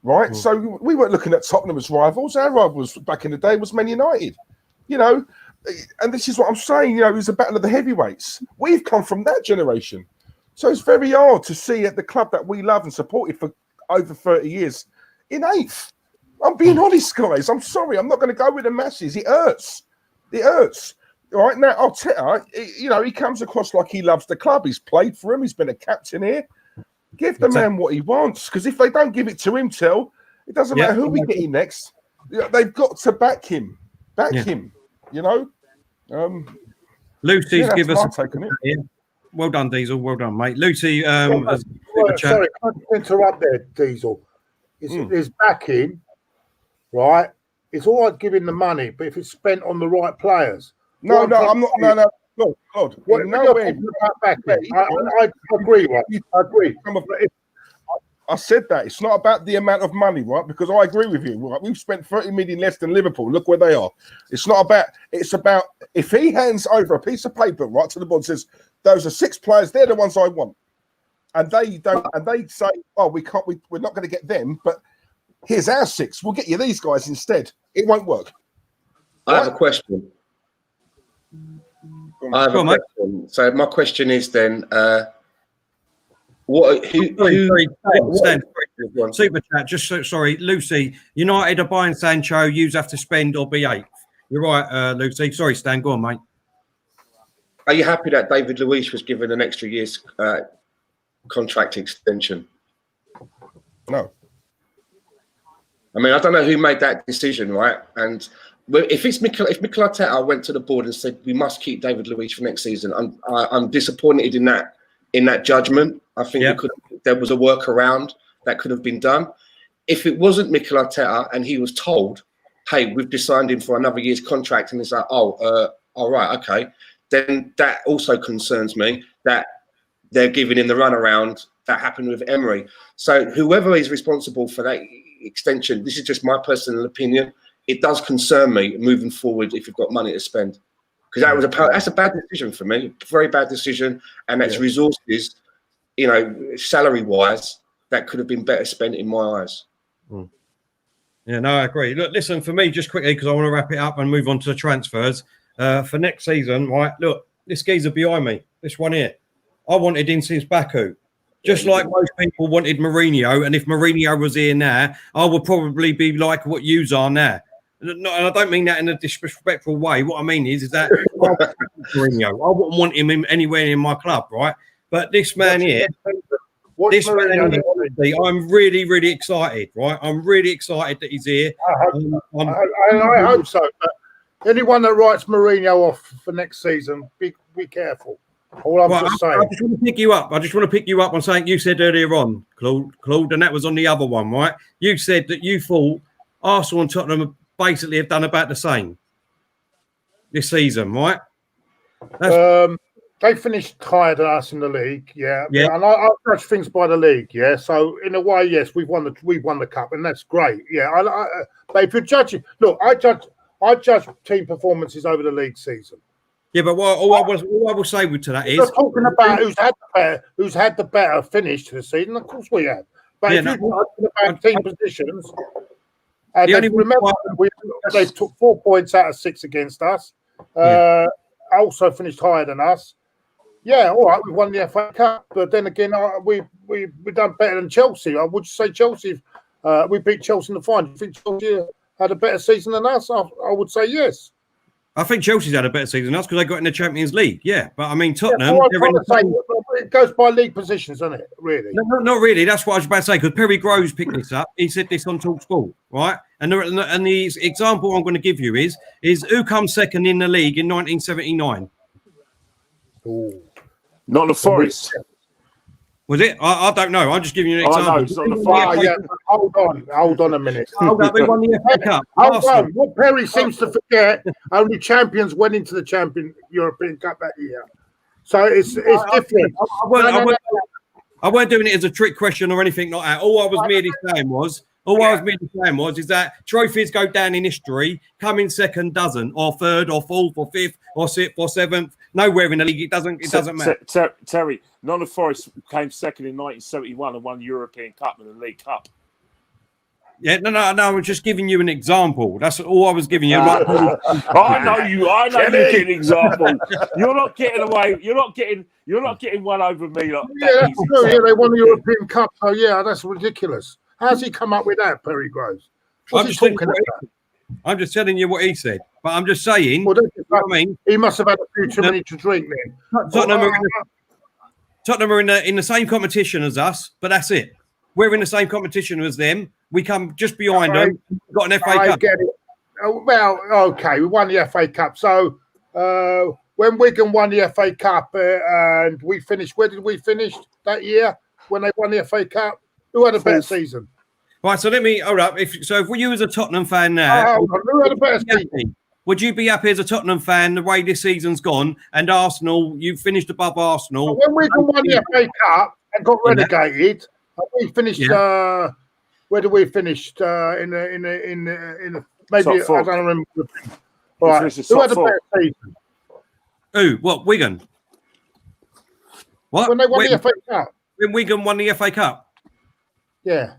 right? So we weren't looking at Tottenham as rivals. Our rivals back in the day was Man United, you know. And this is what I'm saying. You know, it was a battle of the heavyweights. We've come from that generation. So it's very hard to see at the club that we love and supported for over 30 years in 8th. I'm being honest, guys. I'm sorry. I'm not going to go with the masses. It hurts. It hurts. All right. Now, Arteta, you know, he comes across like he loves the club. He's played for him. He's been a captain here. Give the man what he wants. Because if they don't give it to him, it doesn't matter who we get in next. They've got to back him. Back him, you know. Lucy's give us a take on it. Well done, Diesel. Well done, mate. Lucy, sorry, can't interrupt there, Diesel. It's backing, right? It's all right giving the money, but if it's spent on the right players. No, I'm not. No. Look, I agree, right? I agree. I said that it's not about the amount of money, right? Because I agree with you. Right? We've spent 30 million less than Liverpool. Look where they are. It's not about. It's about if he hands over a piece of paper right to the board and says, "Those are 6 players. They're the ones I want," and they don't, and they say, "Oh, we're not going to get them, but here's our 6. We'll get you these guys instead." It won't work. I have a question. So my question is then, Super chat. Just sorry, Lucy. United are buying Sancho. You have to spend or be 8th. You're right, Lucy. Sorry, Stan. Go on, mate. Are you happy that David Luiz was given an extra year's contract extension? No. I mean, I don't know who made that decision, right? And if Mikel Arteta went to the board and said we must keep David Luiz for next season, I'm disappointed in that judgment. I think there was a workaround that could have been done. If it wasn't Mikel Arteta and he was told, "Hey, we've designed him for another year's contract," and it's like, "Oh, all right, okay," then that also concerns me that they're giving him the runaround that happened with Emery. So whoever is responsible for that extension, this is just my personal opinion, it does concern me moving forward if you've got money to spend. Because that's a bad decision for me, very bad decision, and that's resources, you know, salary-wise, that could have been better spent in my eyes. Yeah, no, I agree. Look, listen, for me, just quickly, because I want to wrap it up and move on to the transfers. For next season, right, look, this geezer behind me, this one here, I wanted him since Baku. Just like most people wanted Mourinho, and if Mourinho was here now, I would probably be like what yous are now. And I don't mean that in a disrespectful way. What I mean is that Mourinho, I wouldn't want him anywhere in my club, right? But this man here, I'm really, really excited, right? I'm really excited that he's here. I hope so. But anyone that writes Mourinho off for next season, be careful. All I'm just saying. I just want to pick you up. I just want to pick you up on something you said earlier on, Claude, and that was on the other one, right? You said that you thought Arsenal and Tottenham are basically have done about the same this season, right? They finished higher than us in the league, Yeah. And I judge things by the league, yeah. So in a way, yes, we've won the cup, and that's great, yeah. But if you're judging, look, I judge team performances over the league season. Yeah, but all I will say to that is, you're talking about who's had the better finish to the season. Of course, we have. But if you're talking about team positions, and remember they took 4 points out of 6 against us. Also finished higher than us. Yeah, all right, we won the FA Cup, but then again, we done better than Chelsea. I would say Chelsea. We beat Chelsea in the final. Do you think Chelsea had a better season than us? I would say yes. I think Chelsea's had a better season than us because they got in the Champions League. Yeah, but I mean Tottenham. It goes by league positions, doesn't it? Really? No, not really. That's what I was about to say. Because Perry Groves picked this up. He said this on TalkSport, right? And the example I'm going to give you is who comes second in the league in 1979? Not the Forest. Was it? I don't know. I'm just giving you an example. I know, it's not the Forest. Hold on a minute. Hold on, we won the FA Cup. Hold on. What Perry seems to forget, only champions went into the European Cup that year. So it's different. I weren't doing it as a trick question or anything like that. All I was merely saying was is that trophies go down in history, coming second doesn't, or third, or fourth, or fifth, or sixth, or seventh. Nowhere in the league it doesn't matter. Terry, Nottingham Forest came second in 1971 and won the European Cup and the League Cup. Yeah, no. I'm just giving you an example. That's all I was giving you. I know you get an example. You're not getting away. You're not getting one over me. Like that's true. Yeah, they won the European Cup. Oh yeah, that's ridiculous. How's he come up with that, Perry Groves? I'm just telling you what he said. But I'm just saying. Well, I mean, he must have had a few too many to drink then. Tottenham are in the same competition as us, but that's it. We're in the same competition as them. We come just behind them. We've got an FA Cup. I get it. Well, okay, we won the FA Cup. So when Wigan won the FA Cup and we finished, where did we finish that year when they won the FA Cup? Who had a better season? Right, so let me hold up. If you as a Tottenham fan now, who had a better season? Would you be happy as a Tottenham fan the way this season's gone and Arsenal, you finished above Arsenal? When Wigan won the FA Cup and got relegated, we finished. Where did we finish? In the maybe I don't remember. All right, who had a better season? Who? What? Wigan. What? When they won the FA Cup. When Wigan won the FA Cup. Yeah.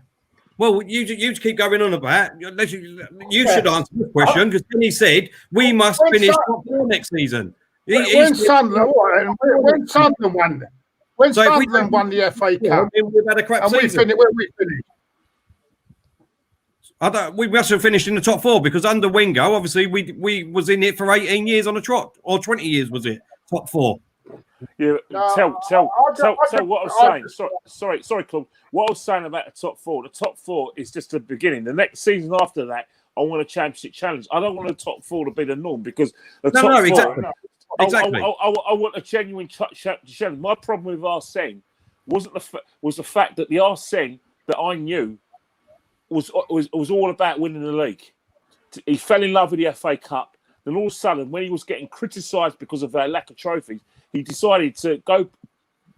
Well, you keep going on about. You should answer the question because then he said we must finish top 4 next season. When Sunderland won the FA Cup, we've had a crap season. Where we finished. We must have finished in the top 4 because under Wingo, obviously, we was in it for 18 years on a trot, or 20 years was it? Top 4. Yeah, tell what I was saying. Sorry, Claude. What I was saying about the top 4. The top 4 is just the beginning. The next season after that, I want a championship challenge. I don't want the top 4 to be the norm because the top 4. Exactly. I want a genuine challenge. My problem with Arsene was the fact that the Arsene that I knew was all about winning the league. He fell in love with the FA Cup. Then all of a sudden, when he was getting criticised because of their lack of trophies, he decided to go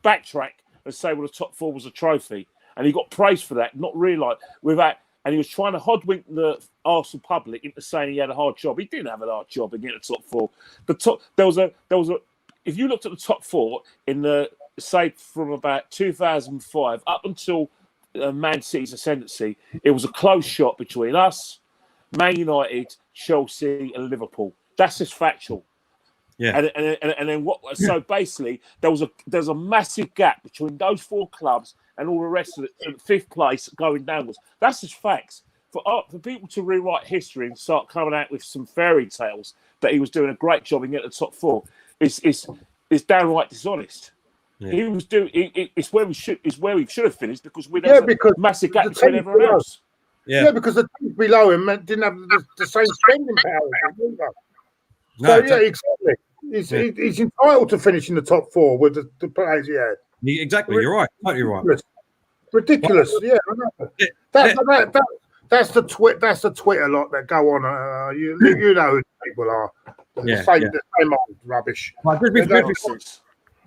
backtrack and say, well, the top 4 was a trophy. And he got praised for that, not realise and he was trying to hoodwink the Arsenal public into saying he had a hard job. He didn't have a hard job in getting the top 4. There was a if you looked at the top 4 in the say from about 2005 up until Man City's ascendancy, it was a close shot between us, Man United, Chelsea, and Liverpool. That's just factual. Yeah. And then what? So basically, there's a massive gap between those 4 clubs and all the rest of it, 5th place going downwards. That's just facts. For people to rewrite history and start coming out with some fairy tales that he was doing a great job in getting the top 4 is downright dishonest. Yeah. He was doing. It's where we should have finished because we had a massive gap between everyone else. Yeah, because the teams below him didn't have the same spending power. So exactly. He's entitled to finish in the top 4 with the players he had. Exactly, you're right. Totally right. Ridiculous. Yeah, I know. That's the Twitter lot that go on. You know who people are. The same old rubbish. Right,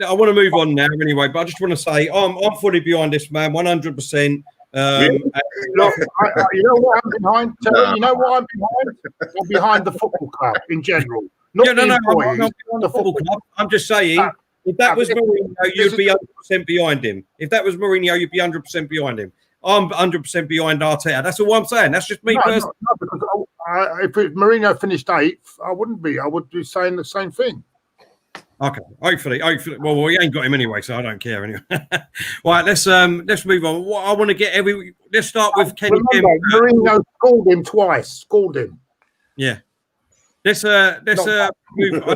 I want to move on now anyway, but I just want to say I'm fully behind this man, 100%. Look, you know what I'm behind, Terry? You know what I'm behind? I'm behind the football club in general. I'm not behind the football club. I'm just saying, if that was Mourinho, you'd be 100% behind him. If that was Mourinho, you'd be 100% behind him. I'm 100% behind Arteta. That's all I'm saying. That's just me personally. No, because if Mourinho finished 8th, I wouldn't be. I would be saying the same thing. Okay, hopefully. Well, we ain't got him anyway, so I don't care anyway. Right, let's move on. What I want to get let's start with Kenny. Mourinho scored him twice. Scored him. Yeah. Let's move. I just want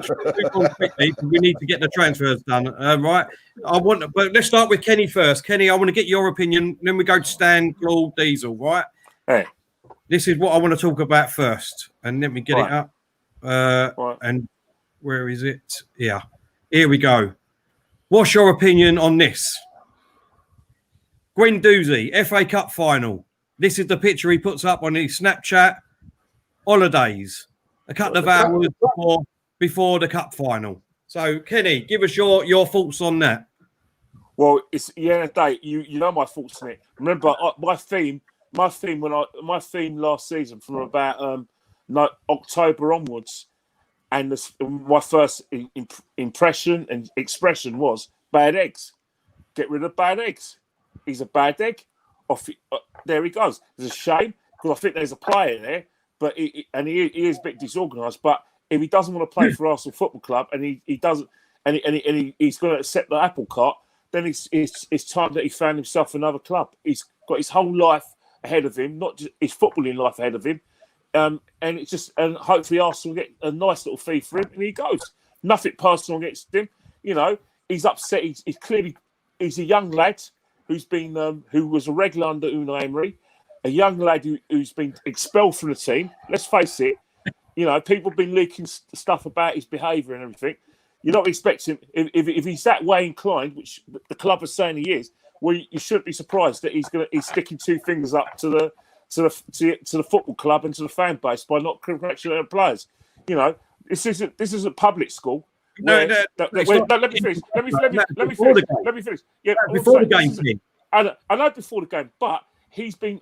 to move on quickly because we need to get the transfers done. Right. But let's start with Kenny first. Kenny, I want to get your opinion. Then we go to Stan, Claude, Diesel. Right. Hey. This is what I want to talk about first, and let me get it up. And where is it? Yeah. Here we go. What's your opinion on this? Guendouzi, FA Cup final. This is the picture he puts up on his Snapchat. Holidays. A couple of hours before the cup final. So, Kenny, give us your thoughts on that. Well, it's day. You know my thoughts on it. Remember, my theme last season from about October onwards, and my first impression and expression was bad eggs. Get rid of bad eggs. He's a bad egg. There he goes. It's a shame because I think there's a player there. But he is a bit disorganised. But if he doesn't want to play for Arsenal Football Club and he doesn't, and he's going to accept the apple cart, then it's time that he found himself another club. He's got his whole life ahead of him, not just his footballing life ahead of him. And hopefully Arsenal get a nice little fee for him, and he goes. Nothing personal against him. You know, he's upset. He's a young lad who was a regular under Unai Emery. A young lad who's been expelled from the team. Let's face it, you know, people have been leaking stuff about his behaviour and everything. You're not expecting if he's that way inclined, which the club is saying he is. Well, you shouldn't be surprised that he's sticking two fingers up to the football club and to the fan base by not congratulating players. You know, this isn't public school. Let me finish. Yeah, before the game. I know before the game, but. He's been,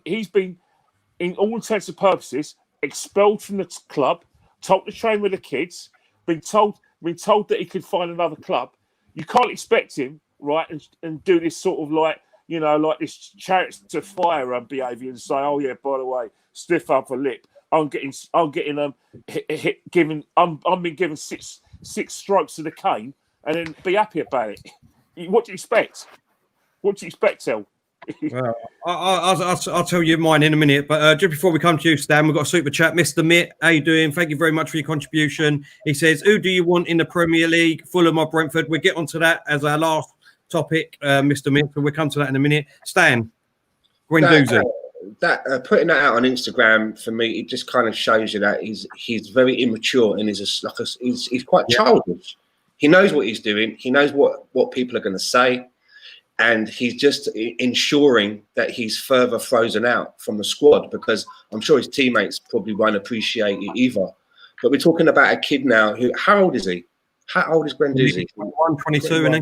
in all intents and purposes, expelled from the club, told to train with the kids, been told that he could find another club. You can't expect him, right, and do this sort of like this chariots to fire behaviour and say, oh yeah, by the way, stiff upper lip. I'm being given six strokes of the cane, and then be happy about it. What do you expect? El? Well, I'll tell you mine in a minute, but just before we come to you, Stan, we've got a super chat. Mr. Mitt, how you doing? Thank you very much for your contribution. He says, who do you want in the Premier League? Fulham or Brentford? We'll get onto that as our last topic, Mr. Mitt, but we'll come to that in a minute. Stan, Guendouzi. That putting that out on Instagram, for me, it just kind of shows you that he's very immature and he's quite childish. He knows what he's doing. He knows what people are going to say. And he's just ensuring that he's further frozen out from the squad, because I'm sure his teammates probably won't appreciate it either. But we're talking about a kid now who, how old is he? How old is Guendouzi? 22, isn't he?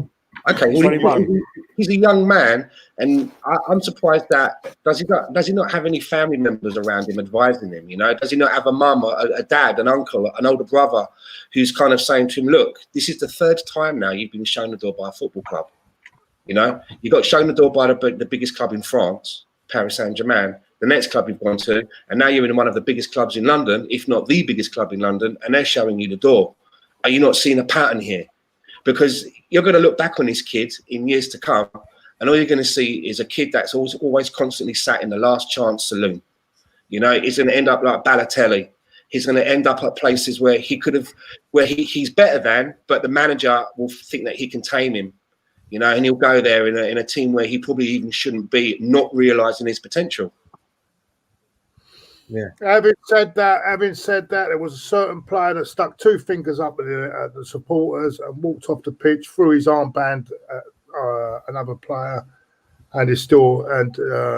Okay, well, he's a young man, and I'm surprised that does he not have any family members around him advising him? You know, does he not have a mum, a dad, an uncle, an older brother who's kind of saying to him, look, this is the 3rd time now you've been shown the door by a football club. You know, you got shown the door by the biggest club in France, Paris Saint-Germain, the next club you've gone to, and now you're in one of the biggest clubs in London, if not the biggest club in London, and they're showing you the door. Are you not seeing a pattern here? Because you're going to look back on this kid in years to come, and all you're going to see is a kid that's always constantly sat in the last chance saloon. You know, he's going to end up like Balotelli. He's going to end up at places where he's better than, but the manager will think that he can tame him. You know, and he'll go there in a team where he probably even shouldn't be, not realising his potential. Yeah. Having said that, there was a certain player that stuck two fingers up at the supporters and walked off the pitch, threw his armband at another player. and he's still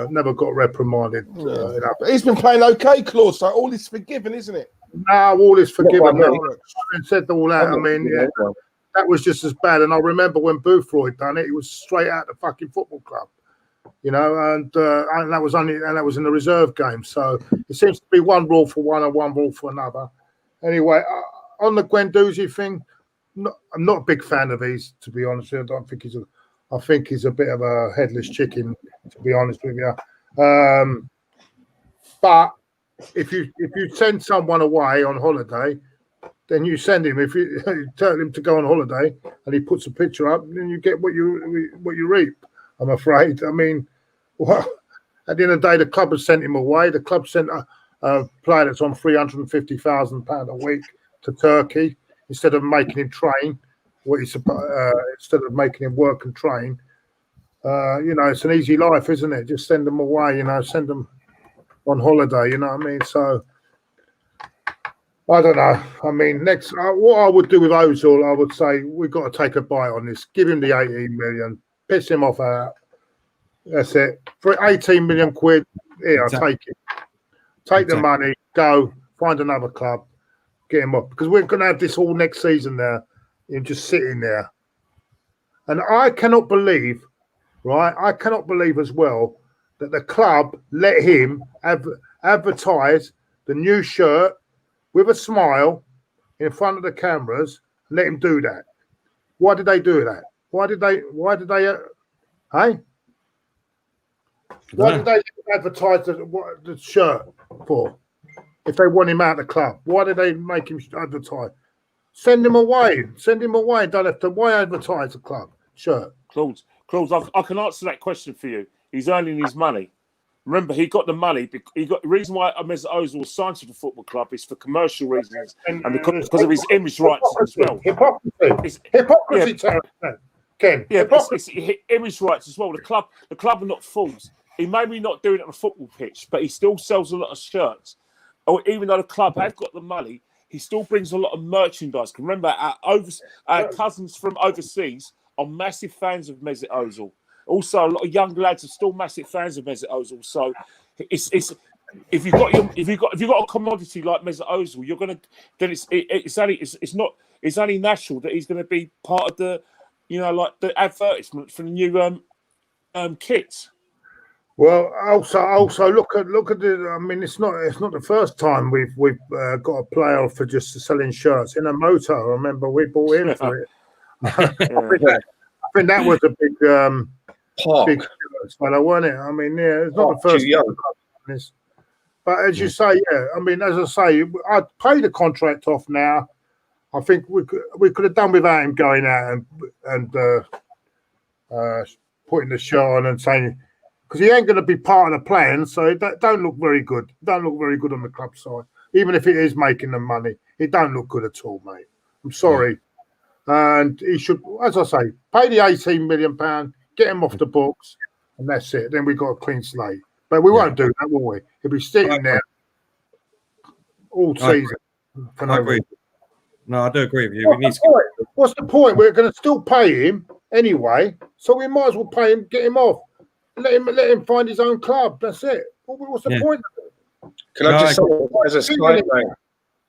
never got reprimanded. But he's been playing okay, Claude. So all is forgiven, isn't it? Now all is forgiven. Not by me. Having said all that, I mean, that was just as bad. And I remember when Boothroyd done it, he was straight out the fucking football club, and that was in the reserve game. So it seems to be one rule for one and one rule for another. Anyway, on the Guendouzi thing, I'm not a big fan of his, to be honest with you. I think he's a bit of a headless chicken, to be honest with you. But if you send someone away on holiday, then you send him. If you tell him to go on holiday and he puts a picture up, then you get what you reap. I'm afraid. I mean, at the end of the day, the club has sent him away. The club sent a player that's on £350,000 a week to Turkey instead of making him train. Instead of making him work and train. It's an easy life, isn't it? Just send them away. Send them on holiday. You know what I mean? So. I don't know. I mean, next, what I would do with Ozil, I would say we've got to take a bite on this. Give him the 18 million, piss him off out. That's it. For 18 million quid, here, I'll take it. Take the money, go, find another club, get him off. Because we're going to have this all next season now, him just sitting there. And I cannot believe, as well, that the club let him advertise the new shirt with a smile in front of the cameras, let him do that. Why did they do that? Why did they advertise the shirt for? If they want him out of the club, why did they make him advertise? Send him away. Don't have to. Why advertise the club shirt? Claude, I can answer that question for you. He's earning his money. Remember, he got the money. The reason why Mesut Ozil was signed to the football club is for commercial reasons and because of his image rights as well. Hypocrisy, Ken. Yeah, it's image rights as well. The club are not fools. He may be not doing it on a football pitch, but he still sells a lot of shirts. Or even though the club have got the money, he still brings a lot of merchandise. Remember, our cousins from overseas are massive fans of Mesut Ozil. Also, a lot of young lads are still massive fans of Mesut Ozil. So, it's if you've got a commodity like Mesut Ozil, you're gonna then it's only natural that he's going to be part of the the advertisement for the new kits. Well, also look at the. I mean, it's not the first time we've got a player for just selling shirts in a motor. I remember we bought him for it. I think that was a big. Big fellow, wasn't it? I mean, yeah, it's not the first time. But as you say, yeah, I mean, as I say, I'd pay the contract off now. I think we could have done without him going out and putting the shirt on and saying, because he ain't going to be part of the plan, so that don't look very good. Don't look very good on the club side. Even if it is making them money, it don't look good at all, mate. I'm sorry. And he should, as I say, pay the £18 million, get him off the books, and that's it. Then we got a clean slate. But we won't do that, will we? He'll be sitting there all season. I agree. No, I do agree with you. What's the point? We're going to still pay him anyway, so we might as well pay him, get him off, let him find his own club. That's it. What's the point? Can I just say, as a side note,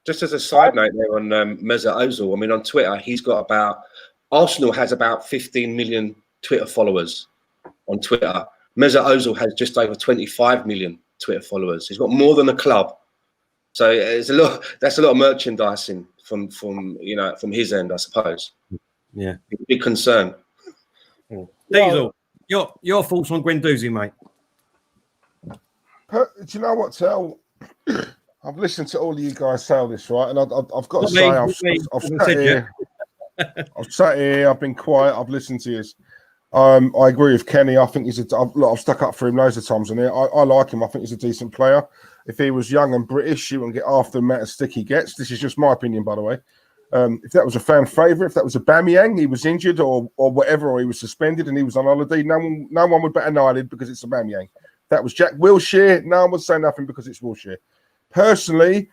just as a side note there on Mesut Ozil, I mean, on Twitter, Arsenal has about 15 million Twitter followers on Twitter. Mesut Ozil has just over 25 million Twitter followers. He's got more than a club. So it's that's a lot of merchandising from his end, I suppose. Yeah. Big concern. Diesel, your thoughts on Guendouzi, mate? Do you know what, Tel? I've listened to all of you guys say all this, right? And I've got to say, I've sat here, I've been quiet, I've listened to you. I agree with Kenny. I think I've stuck up for him loads of times on here. I like him. I think he's a decent player. If he was young and British, he wouldn't get half the amount of stick he gets. This is just my opinion, by the way. If that was a fan favourite, if that was a Bamiyang, he was injured or whatever, or he was suspended and he was on holiday, no one would bat an eyelid because it's a Bamiyang. If that was Jack Wilshere, no one would say nothing because it's Wilshere. Personally,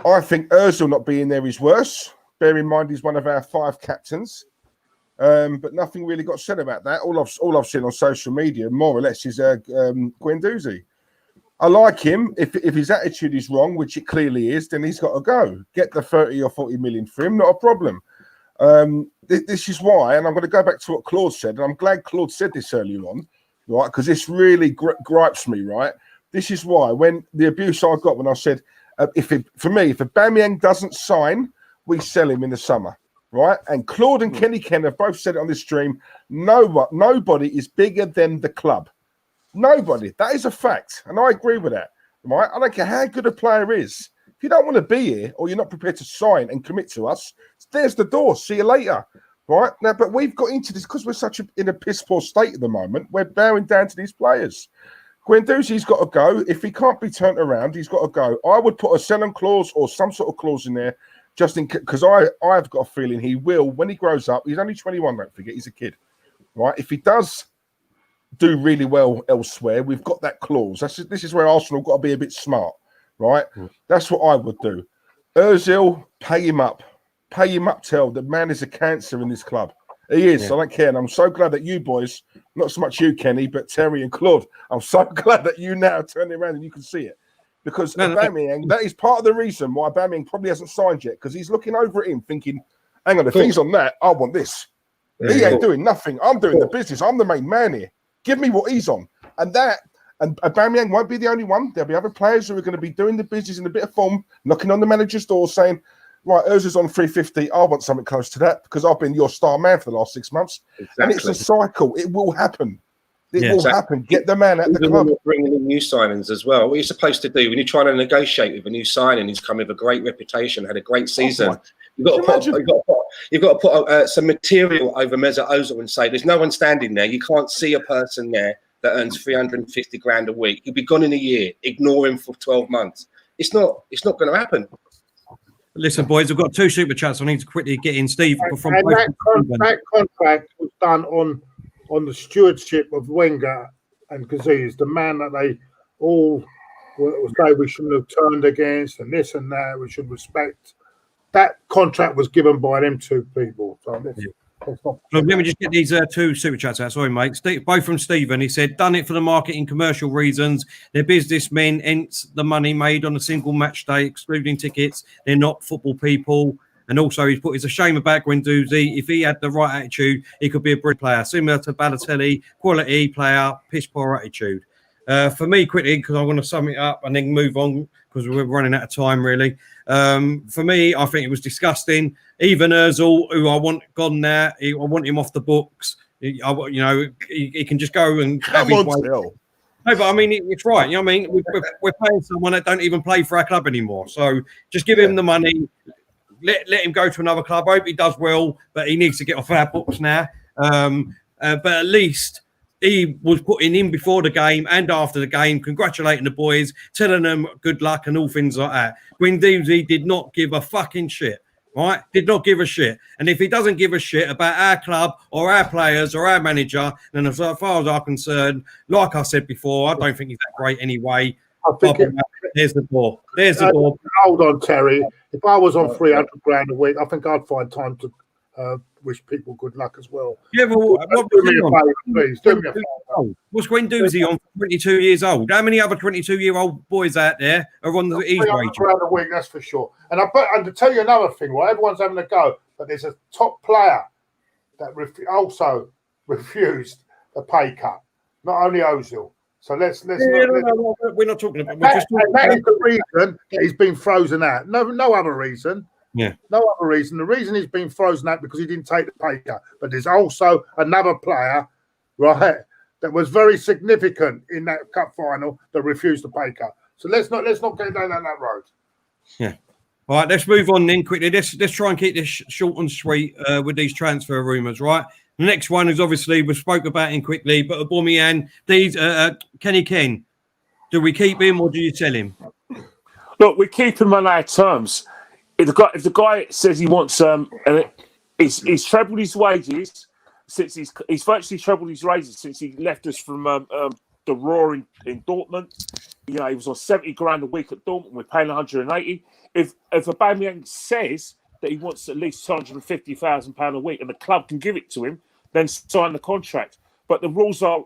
I think Ozil not being there is worse. Bear in mind he's one of our 5 captains. But nothing really got said about that. All I've seen on social media, more or less, is Guendouzi. I like him. If his attitude is wrong, which it clearly is, then he's got to go. Get the 30 or 40 million for him, not a problem. This is why, and I'm going to go back to what Claude said, and I'm glad Claude said this earlier on, right? Because this really gripes me, right? This is why, when the abuse I got when I said, if Aubameyang doesn't sign, we sell him in the summer, right? And Claude and Kenny Ken have both said it on this stream. Nobody is bigger than the club. Nobody. That is a fact, and I agree with that, right? I don't care how good a player is. If you don't want to be here or you're not prepared to sign and commit to us, there's the door. See you later, right? Now, but we've got into this because we're in a piss poor state at the moment. We're bowing down to these players. Guendouzi's got to go. If he can't be turned around, he's got to go. I would put a sell-on clause or some sort of clause in there, just in because I've got a feeling he will when he grows up. He's only 21. Don't forget, he's a kid, right? If he does do really well elsewhere, we've got that clause. This is where Arsenal got to be a bit smart, right? That's what I would do. Ozil, pay him up. Pay him up, Tell. The man is a cancer in this club. He is. I don't care. And I'm so glad that you boys, not so much you, Kenny, but Terry and Claude, I'm so glad that you now turn it around and you can see it. Because Aubameyang, that is part of the reason why Aubameyang probably hasn't signed yet, because he's looking over at him thinking, hang on, if he's on that, I want this. He ain't doing nothing. I'm doing the business. I'm the main man here. Give me what he's on. And Aubameyang won't be the only one. There'll be other players who are going to be doing the business in a bit of form, knocking on the manager's door saying, right, Ozil's on 350. I want something close to that because I've been your star man for the last 6 months. Exactly. And it's a cycle. It will happen. It will happen. Get the man at the club. Bringing in new signings as well. What you're supposed to do when you're trying to negotiate with a new signing, he's come with a great reputation, had a great season. You've got to put some material over Mesut Ozil and say, there's no one standing there. You can't see a person there that earns 350 grand a week. He'll be gone in a year. Ignore him for 12 months. It's not going to happen. Listen, boys, we've got 2 super chats. I need to quickly get in. Steve, that contract was done on the stewardship of Wenger and Gazidis, the man that they all say we shouldn't have turned against and this and that, we should respect. That contract was given by them 2 people. So let me just get these 2 super chats out. Sorry, mate. Both from Stephen. He said, done it for the marketing commercial reasons. They're businessmen, hence the money made on a single match day, excluding tickets. They're not football people. And also, he's put, it's a shame about Guendouzi. If he had the right attitude, he could be a brilliant player. Similar to Balotelli, quality player, piss poor attitude. For me, quickly, because I want to sum it up and then move on because we're running out of time, really. For me, I think it was disgusting. Even Ozil, who I want gone there, I want him off the books. He can just go and have his way. No, but I mean, it's right. You know what I mean? We're paying someone that don't even play for our club anymore. So just give him the money. Let him go to another club. I hope he does well, but he needs to get off our books now. But at least he was putting in before the game and after the game, congratulating the boys, telling them good luck and all things like that. Guendouzi did not give a fucking shit, right? Did not give a shit. And if he doesn't give a shit about our club or our players or our manager, then as far as I'm concerned, like I said before, I don't think he's that great anyway. I think there's the door. There's the door. Hold on, Terry. If I was on 300 grand a week, I think I'd find time to wish people good luck as well. Yeah, but please do me a favor. What's Guendouzi on? 22 years old. How many other 22-year-old boys out there are on his wage? Grand a week, that's for sure. And to tell you another thing, right? Everyone's having a go, but there's a top player that also refused the pay cut. Not only Ozil. So we're not talking about that. That is the reason that he's been frozen out. No other reason. Yeah. No other reason. The reason he's been frozen out because he didn't take the pay cut. But there's also another player, right, that was very significant in that cup final that refused the pay cut. So let's not get down that road. Yeah. All right, let's move on then quickly. Let's try and keep this short and sweet with these transfer rumours, right? The next one is obviously we spoke about him quickly, but Aubameyang, these Kenny Ken, do we keep him or do you sell him? Look, we keep him on our terms. If the guy says he wants he's trebled his wages since he's virtually trebled his wages since he left us from the Roar in Dortmund. You know, he was on 70 grand a week at Dortmund. We're paying 180. If Aubameyang says that he wants at least £250,000 a week, and the club can give it to him, then sign the contract. But the rules are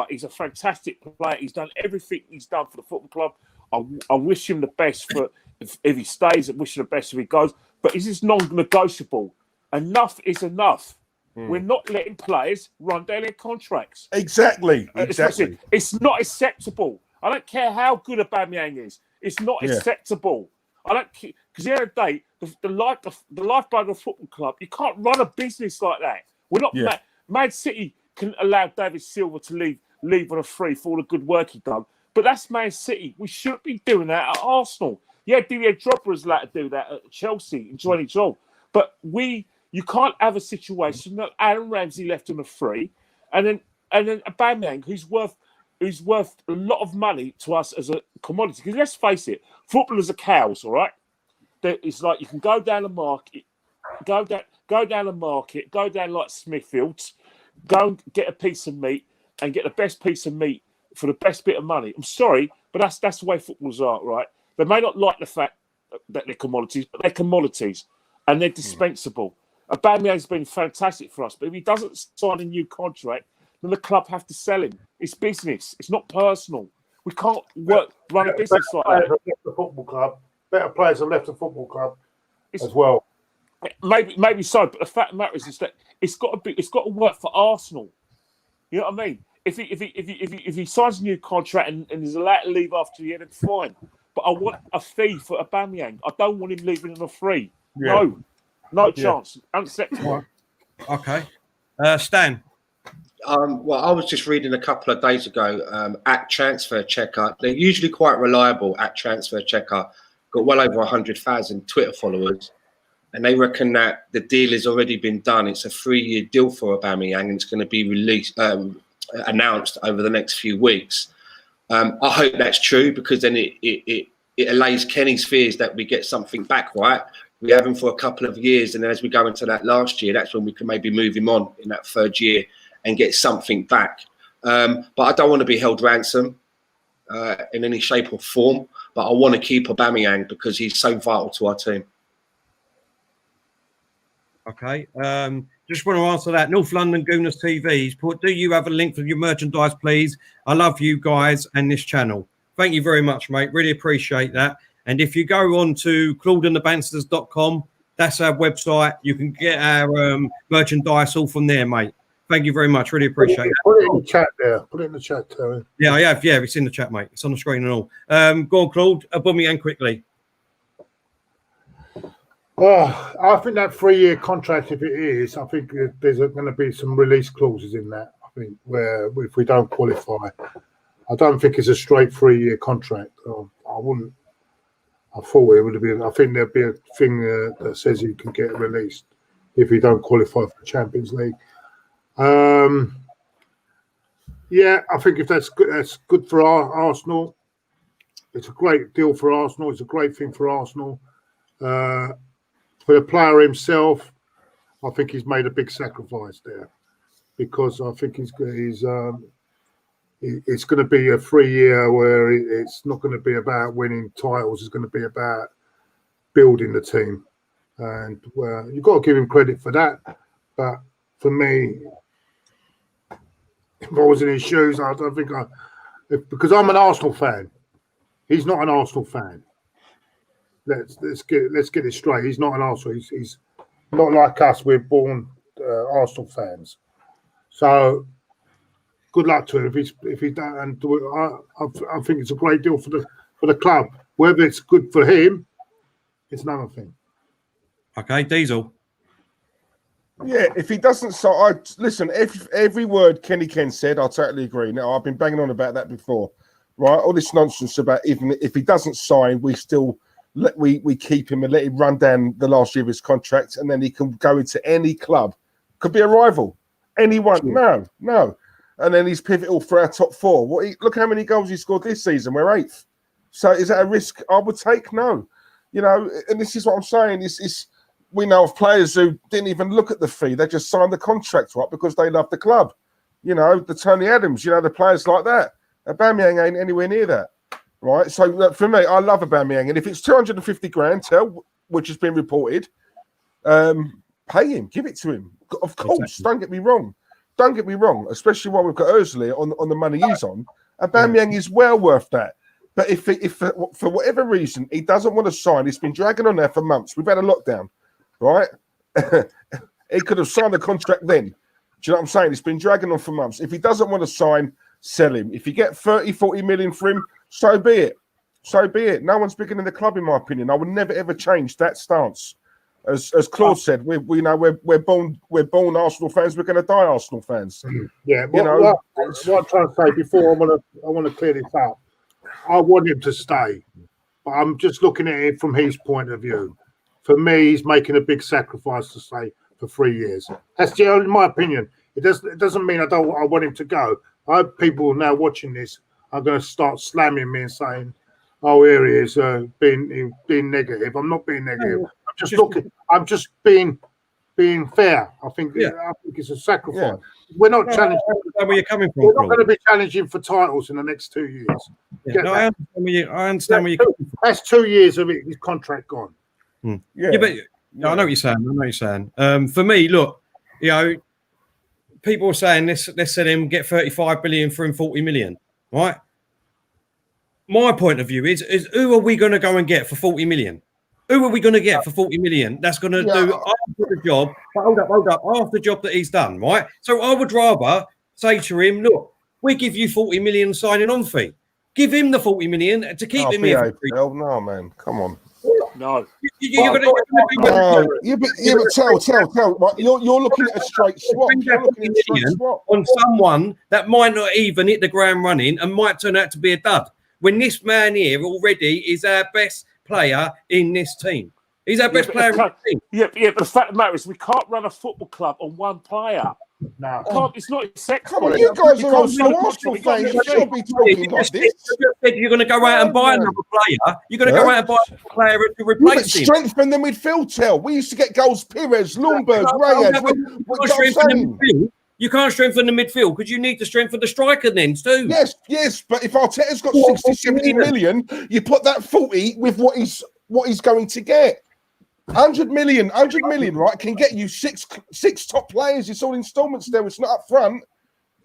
he's a fantastic player. He's done everything he's done for the football club. I wish him the best for if he stays. I wish him the best if he goes. But this is non-negotiable. Enough is enough. We're not letting players run down their contracts. Exactly. It's not acceptable. I don't care how good Aubameyang is. It's not acceptable. I don't care, because the other day, the lifeblood of a football club, you can't run a business like that. We're not Man City can allow David Silva to leave on a free for all the good work he done. But that's Man City. We shouldn't be doing that at Arsenal. Yeah, Didier Drogba is allowed to do that at Chelsea, enjoying his job. But you can't have a situation that Aaron Ramsey left on a free, and then Aubameyang, who's worth a lot of money to us as a commodity. Because let's face it, footballers are cows, all right? It's like you can go down the market, go down like Smithfields, go and get a piece of meat and get the best piece of meat for the best bit of money. I'm sorry, but that's the way footballers are, right? They may not like the fact that they're commodities, but they're commodities and they're dispensable. Aubameyang's been fantastic for us, but if he doesn't sign a new contract, then the club have to sell him. It's business. It's not personal. We can't run a business like that. Left the football club. Better players have left the football club as well. Maybe so, but the fact of the matter is that it's got to work for Arsenal. You know what I mean? If he signs a new contract and is allowed to leave after the end, then fine. But I want a fee for Aubameyang. I don't want him leaving on a free. Yeah. No chance. Unacceptable. Okay. Stan. Well, I was just reading a couple of days ago at Transfer Checker. They're usually quite reliable at Transfer Checker. Got well over 100,000 Twitter followers. And they reckon that the deal has already been done. It's a 3-year deal for Aubameyang, and it's going to be announced over the next few weeks. I hope that's true, because then it allays Kenny's fears that we get something back, right? We have him for a couple of years, and then as we go into that last year, that's when we can maybe move him on in that third year and get something back. But I don't want to be held ransom in any shape or form. But I want to keep Aubameyang because he's so vital to our team. Okay. Just want to answer that. North London Gooners TV's put, do you have a link for your merchandise, please? I love you guys and this channel. Thank you very much, mate. Really appreciate that. And if you go on to claudeandthebansters.com, that's our website. You can get our merchandise all from there, mate. Thank you very much. Really appreciate it. Put it in the chat there. Put it in the chat, Terry. Yeah, I have. Yeah, it's in the chat, mate. It's on the screen and all. Go on, Claude. Aubameyang quickly. Oh, I think that 3-year contract, if it is, I think there's going to be some release clauses in that. I think where if we don't qualify, I don't think it's a straight 3-year contract. I thought it would have been. I think there'd be a thing that says you can get released if you don't qualify for the Champions League. Yeah, I think if that's good for Arsenal. It's a great deal for Arsenal. It's a great thing for Arsenal. For the player himself, I think he's made a big sacrifice there, because I think it's going to be a 3-year where it's not going to be about winning titles. It's going to be about building the team, and you've got to give him credit for that. But for me, if I was in his shoes, I don't think because I'm an Arsenal fan. He's not an Arsenal fan. Let's get it straight. He's not an Arsenal. He's not like us. We're born Arsenal fans. So good luck to him if he don't. And I think it's a great deal for the club. Whether it's good for him, it's another thing. Okay, Diesel. Yeah, if he doesn't, listen. Every word Kenny Ken said, I totally agree. Now I've been banging on about that before, right? All this nonsense about even if he doesn't sign, we still. We keep him and let him run down the last year of his contract, and then he can go into any club. Could be a rival. Anyone. Sure. No. And then he's pivotal for our top 4. Look how many goals he scored this season. We're 8th. So is that a risk I would take? No. You know, and this is what I'm saying. We know of players who didn't even look at the fee. They just signed the contract up because they love the club. You know, the Tony Adams, the players like that. Aubameyang ain't anywhere near that. Right, so for me, I love Aubameyang, and if it's 250 grand, which has been reported, pay him, give it to him. Of course, exactly. Don't get me wrong. Don't get me wrong, especially while we've got Özil on the money he's on. Aubameyang is well worth that. But if for whatever reason he doesn't want to sign, he's been dragging on there for months. We've had a lockdown, right? He could have signed the contract then. Do you know what I'm saying? It's been dragging on for months. If he doesn't want to sign, sell him. If you get 30, 40 million for him, so be it. So be it. No one's bigger than the club, in my opinion. I would never ever change that stance. As Claude said, we're born Arsenal fans. We're going to die Arsenal fans. Yeah. What I'm trying to say before, I want to clear this up. I want him to stay, but I'm just looking at it from his point of view. For me, he's making a big sacrifice to stay for 3 years. That's in my opinion. It doesn't mean I want him to go. I hope people now watching this are going to start slamming me and saying, "Oh, here he is being negative." I'm not being negative. I'm just being fair. I think it's a sacrifice. Yeah. We're not challenging. Where you're coming from? We're not going to be challenging for titles in the next 2 years. Yeah. I understand where you're coming from. That's 2 years of his contract gone. Yeah, but I know what you're saying. For me, look, people are saying let's sell him, get 35 billion for him, 40 million, right? My point of view is who are we going to go and get for 40 million? Who are we going to get for 40 million? That's going to do after the job. Hold up. After the job that he's done, right? So I would rather say to him, look, we give you 40 million signing on fee. Give him the 40 million to keep him here. Hell no, man. Come on. No. You're going to tell. Right? You're looking at a straight swap. On someone that might not even hit the ground running and might turn out to be a dud. When this man here already is our best player in this team. He's our best player in the team. Yeah, but the fact of the matter is we can't run a football club on one player. No, it's not acceptable. Come on, you guys are also Arsenal fans. You shouldn't be talking like this. You're going to go out and buy another player. You're going to go out and buy a player to replace him. Strengthen the midfield, Tel. We used to get goals, Pires, Lundberg, Reyes. You can't strengthen the midfield because you need to strengthen the striker then too. Yes. But if Arteta's got 60, 70 million, you put that 40 with what he's going to get. 100 million, right, can get you six top players. It's all installments there. It's not up front.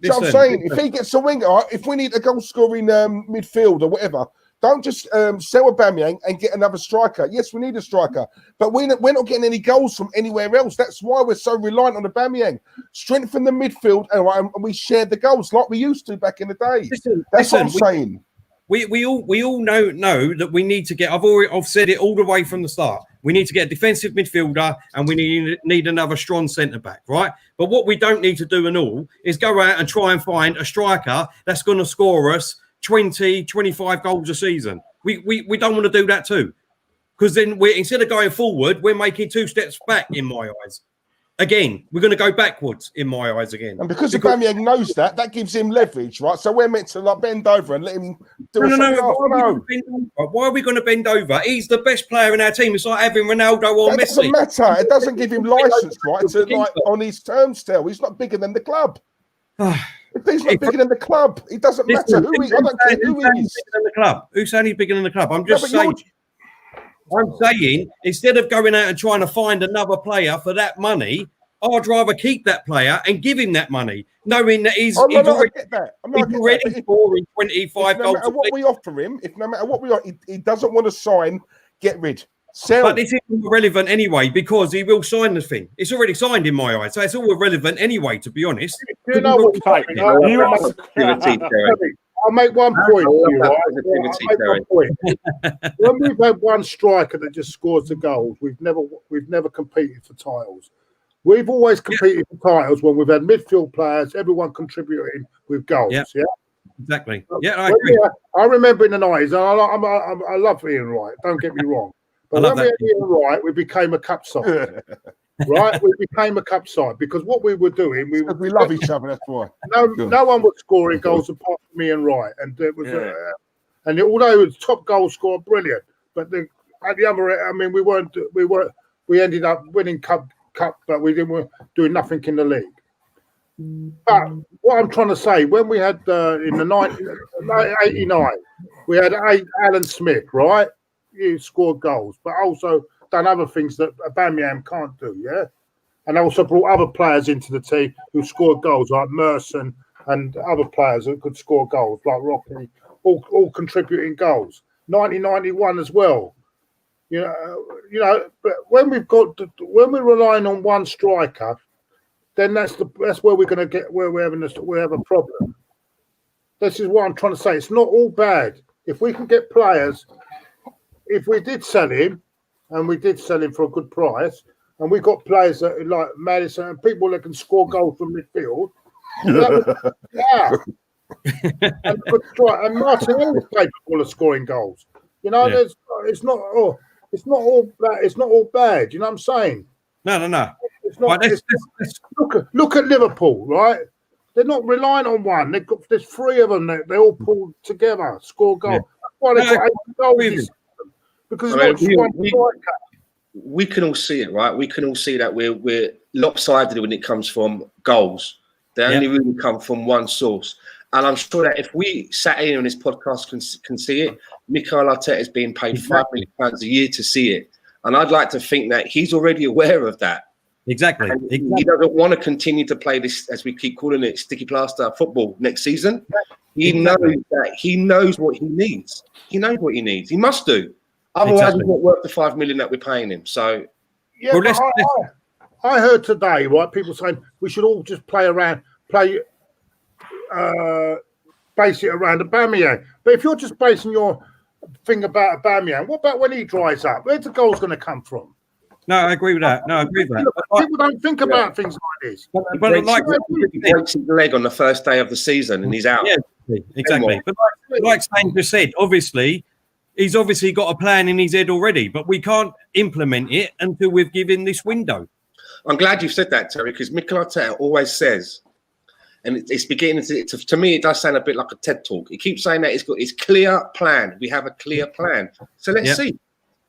So I'm saying, if he gets a winger, right, if we need a goal scoring midfield or whatever, don't just sell Aubameyang and get another striker. Yes, we need a striker, but we're not getting any goals from anywhere else. That's why we're so reliant on Aubameyang. Strengthen the midfield, and we share the goals like we used to back in the day. That's what I'm saying. We all know that we need to get. I've said it all the way from the start. We need to get a defensive midfielder and we need another strong centre back, right? But what we don't need to do and all is go out and try and find a striker that's going to score us 20, 25 goals a season. We don't want to do that too, because then instead of going forward, we're making 2 steps back in my eyes. Again, we're going to go backwards in my eyes again. And because Aubameyang knows that gives him leverage, right? So we're meant to bend over and let him do Why are we going to bend over? He's the best player in our team. It's like having Ronaldo or Messi. It doesn't matter. It doesn't give him license, right? To on his terms still. He's not bigger than the club. If he's not bigger than the club, it doesn't matter who he is. I don't care who he is. Who's saying he's bigger than the club? I'm just saying. I'm saying, instead of going out and trying to find another player for that money, I'd rather keep that player and give him that money, knowing that he's already scoring 25 goals. No matter what we offer him, he doesn't want to sign, get rid. Sell. But this isn't relevant anyway because he will sign the thing. It's already signed in my eyes, so it's all irrelevant anyway, to be honest. You know what? I'll make one point. When we've had one striker that just scores the goals, we've never competed for titles. We've always competed for titles when we've had midfield players, everyone contributing with goals. Yeah, exactly. Yeah, I agree. I remember in the 90s. I love Ian Wright. Don't get me wrong, but when we had Ian Wright, we became a cup side. Right, we became a cup side because what we were doing, we love each other. That's why. No one was scoring goals apart from me and Wright, and it was, although he was top goal scorer, brilliant. But at the other, I mean, we ended up winning cup, but we didn't doing nothing in the league. But what I'm trying to say, when we had in the 1989, we had Alan Smith, right? He scored goals, but also done other things that Aubameyang can't do, yeah? And also brought other players into the team who scored goals, like Merson and other players that could score goals, like Rocky, all contributing goals. 1991 as well. You know, but when we're relying on one striker, then that's where we're going to get we have a problem. This is what I'm trying to say. It's not all bad. If we can get players, if we did sell him, and we did sell him for a good price, and we got players that like Madison and people that can score goals from midfield, and Martinelli is capable of scoring goals. You know, it's not all bad. You know what I'm saying? No. It's not. Look at Liverpool, right? They're not relying on one. There's three of them. They all pull together, score goals. That's why they got 8 goals. Because we can all see it, right? We can all see that we're lopsided when it comes from goals. They only really come from one source. And I'm sure that if we sat in on this podcast can see it, Mikel Arteta is being paid £5 million a year to see it. And I'd like to think that he's already aware of that. Exactly. He doesn't want to continue to play this, as we keep calling it, sticky plaster football next season. He knows that. He knows what he needs. He knows what he needs. He must do. Otherwise, he's not worth the $5 million that we're paying him. So, yeah, I heard today, right? People saying we should all just base it around Aubameyang. But if you're just basing your thing about Aubameyang, what about when he dries up? Where's the goals going to come from? No, I agree with that. People don't think about things like this. He breaks his leg on the first day of the season and he's out. Yeah, exactly. But like Stan just said, obviously, he's obviously got a plan in his head already, but we can't implement it until we've given this window. I'm glad you said that, Terry, because Mikel Arteta always says, and it's beginning to me, it does sound a bit like a TED talk. He keeps saying that he's got his clear plan. We have a clear plan. So let's see.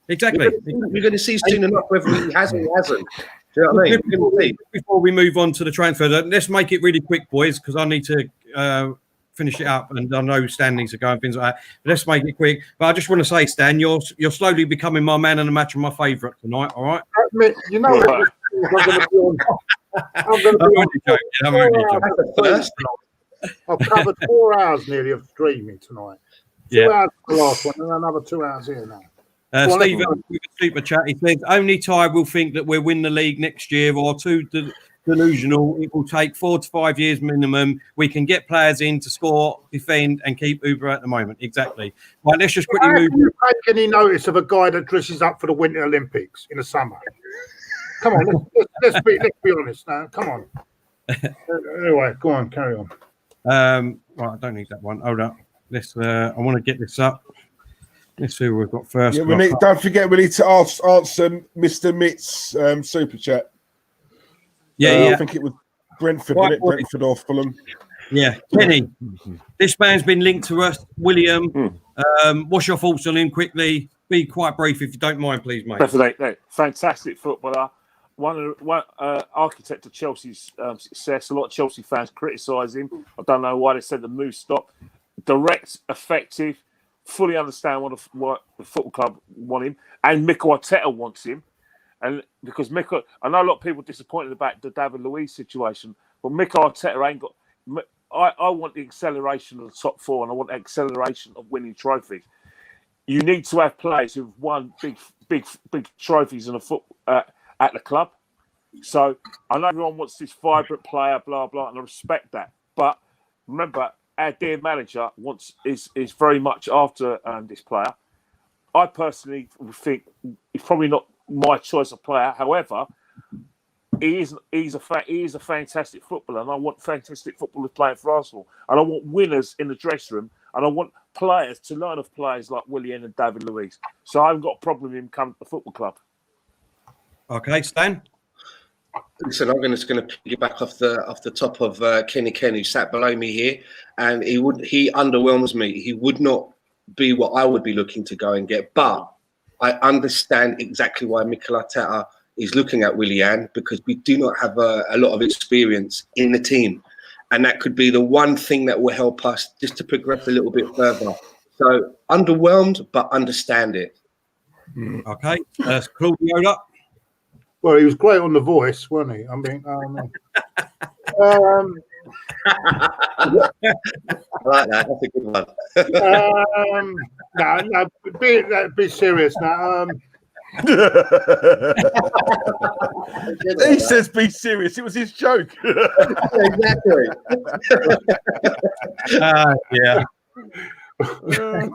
Exactly. We're going to see soon enough whether he has or he hasn't. Do you know what I mean? Before we move on to the transfer, let's make it really quick, boys, because I need to finish it up, and I know Stan needs to go and things like that. But let's make it quick. But I just want to say, Stan, you're slowly becoming my man of the match and my favourite tonight. All right. You know, I'm going to be on. I've covered 4 hours nearly of streaming tonight. 2 hours for the last one, and another 2 hours here now. Stephen, with a super chat, he says only Ty will think that we'll win the league next year, or too delusional. It will take 4 to 5 years minimum. We can get players in to score, defend, and keep Uber at the moment. Exactly. Right, let's just quickly move. You take any notice of a guy that dresses up for the Winter Olympics in the summer? Come on, let's be honest now. Come on. Anyway, go on, carry on. Right, I don't need that one. Hold up. Let's. I want to get this up. Let's see what we've got first. Yeah, don't forget, we need to answer Mr. Mitt's super chat. I think it was Brentford, wasn't it? Brentford or Fulham. Yeah, Kenny. This man's been linked to us. William, what's your thoughts on him quickly? Be quite brief if you don't mind, please, mate. Definitely. Fantastic footballer. One architect of Chelsea's success. A lot of Chelsea fans criticise him. I don't know why they said the move stopped. Direct, effective, fully understand what the football club want him, and Mikel Arteta wants him. And because Mikel, I know a lot of people are disappointed about the David Luiz situation, but Mikel Arteta ain't got. I want the acceleration of the top four, and I want the acceleration of winning trophies. You need to have players who've won big trophies in at the club. So I know everyone wants this vibrant player, blah blah, and I respect that. But remember, our dear manager is very much after this player. I personally think he's probably not my choice of player. However, he is a fantastic footballer, and I want fantastic footballers playing for Arsenal. And I want winners in the dressing room, and I want players to learn of players like Willian and David Luiz. So I haven't got a problem with him coming to the football club. Okay, Stan. Listen, I'm just going to piggyback off the top of Kenny Ken, who sat below me here, and he underwhelms me. He would not be what I would be looking to go and get, but I understand exactly why Mikel Arteta is looking at Willian, because we do not have a lot of experience in the team, and that could be the one thing that will help us just to progress a little bit further. So underwhelmed, but understand it. Okay, Claude. Well, he was great on The Voice, wasn't he? I mean, I like that. That's a good one. no, be serious now. He says, "Be serious." It was his joke. Exactly. Yeah. The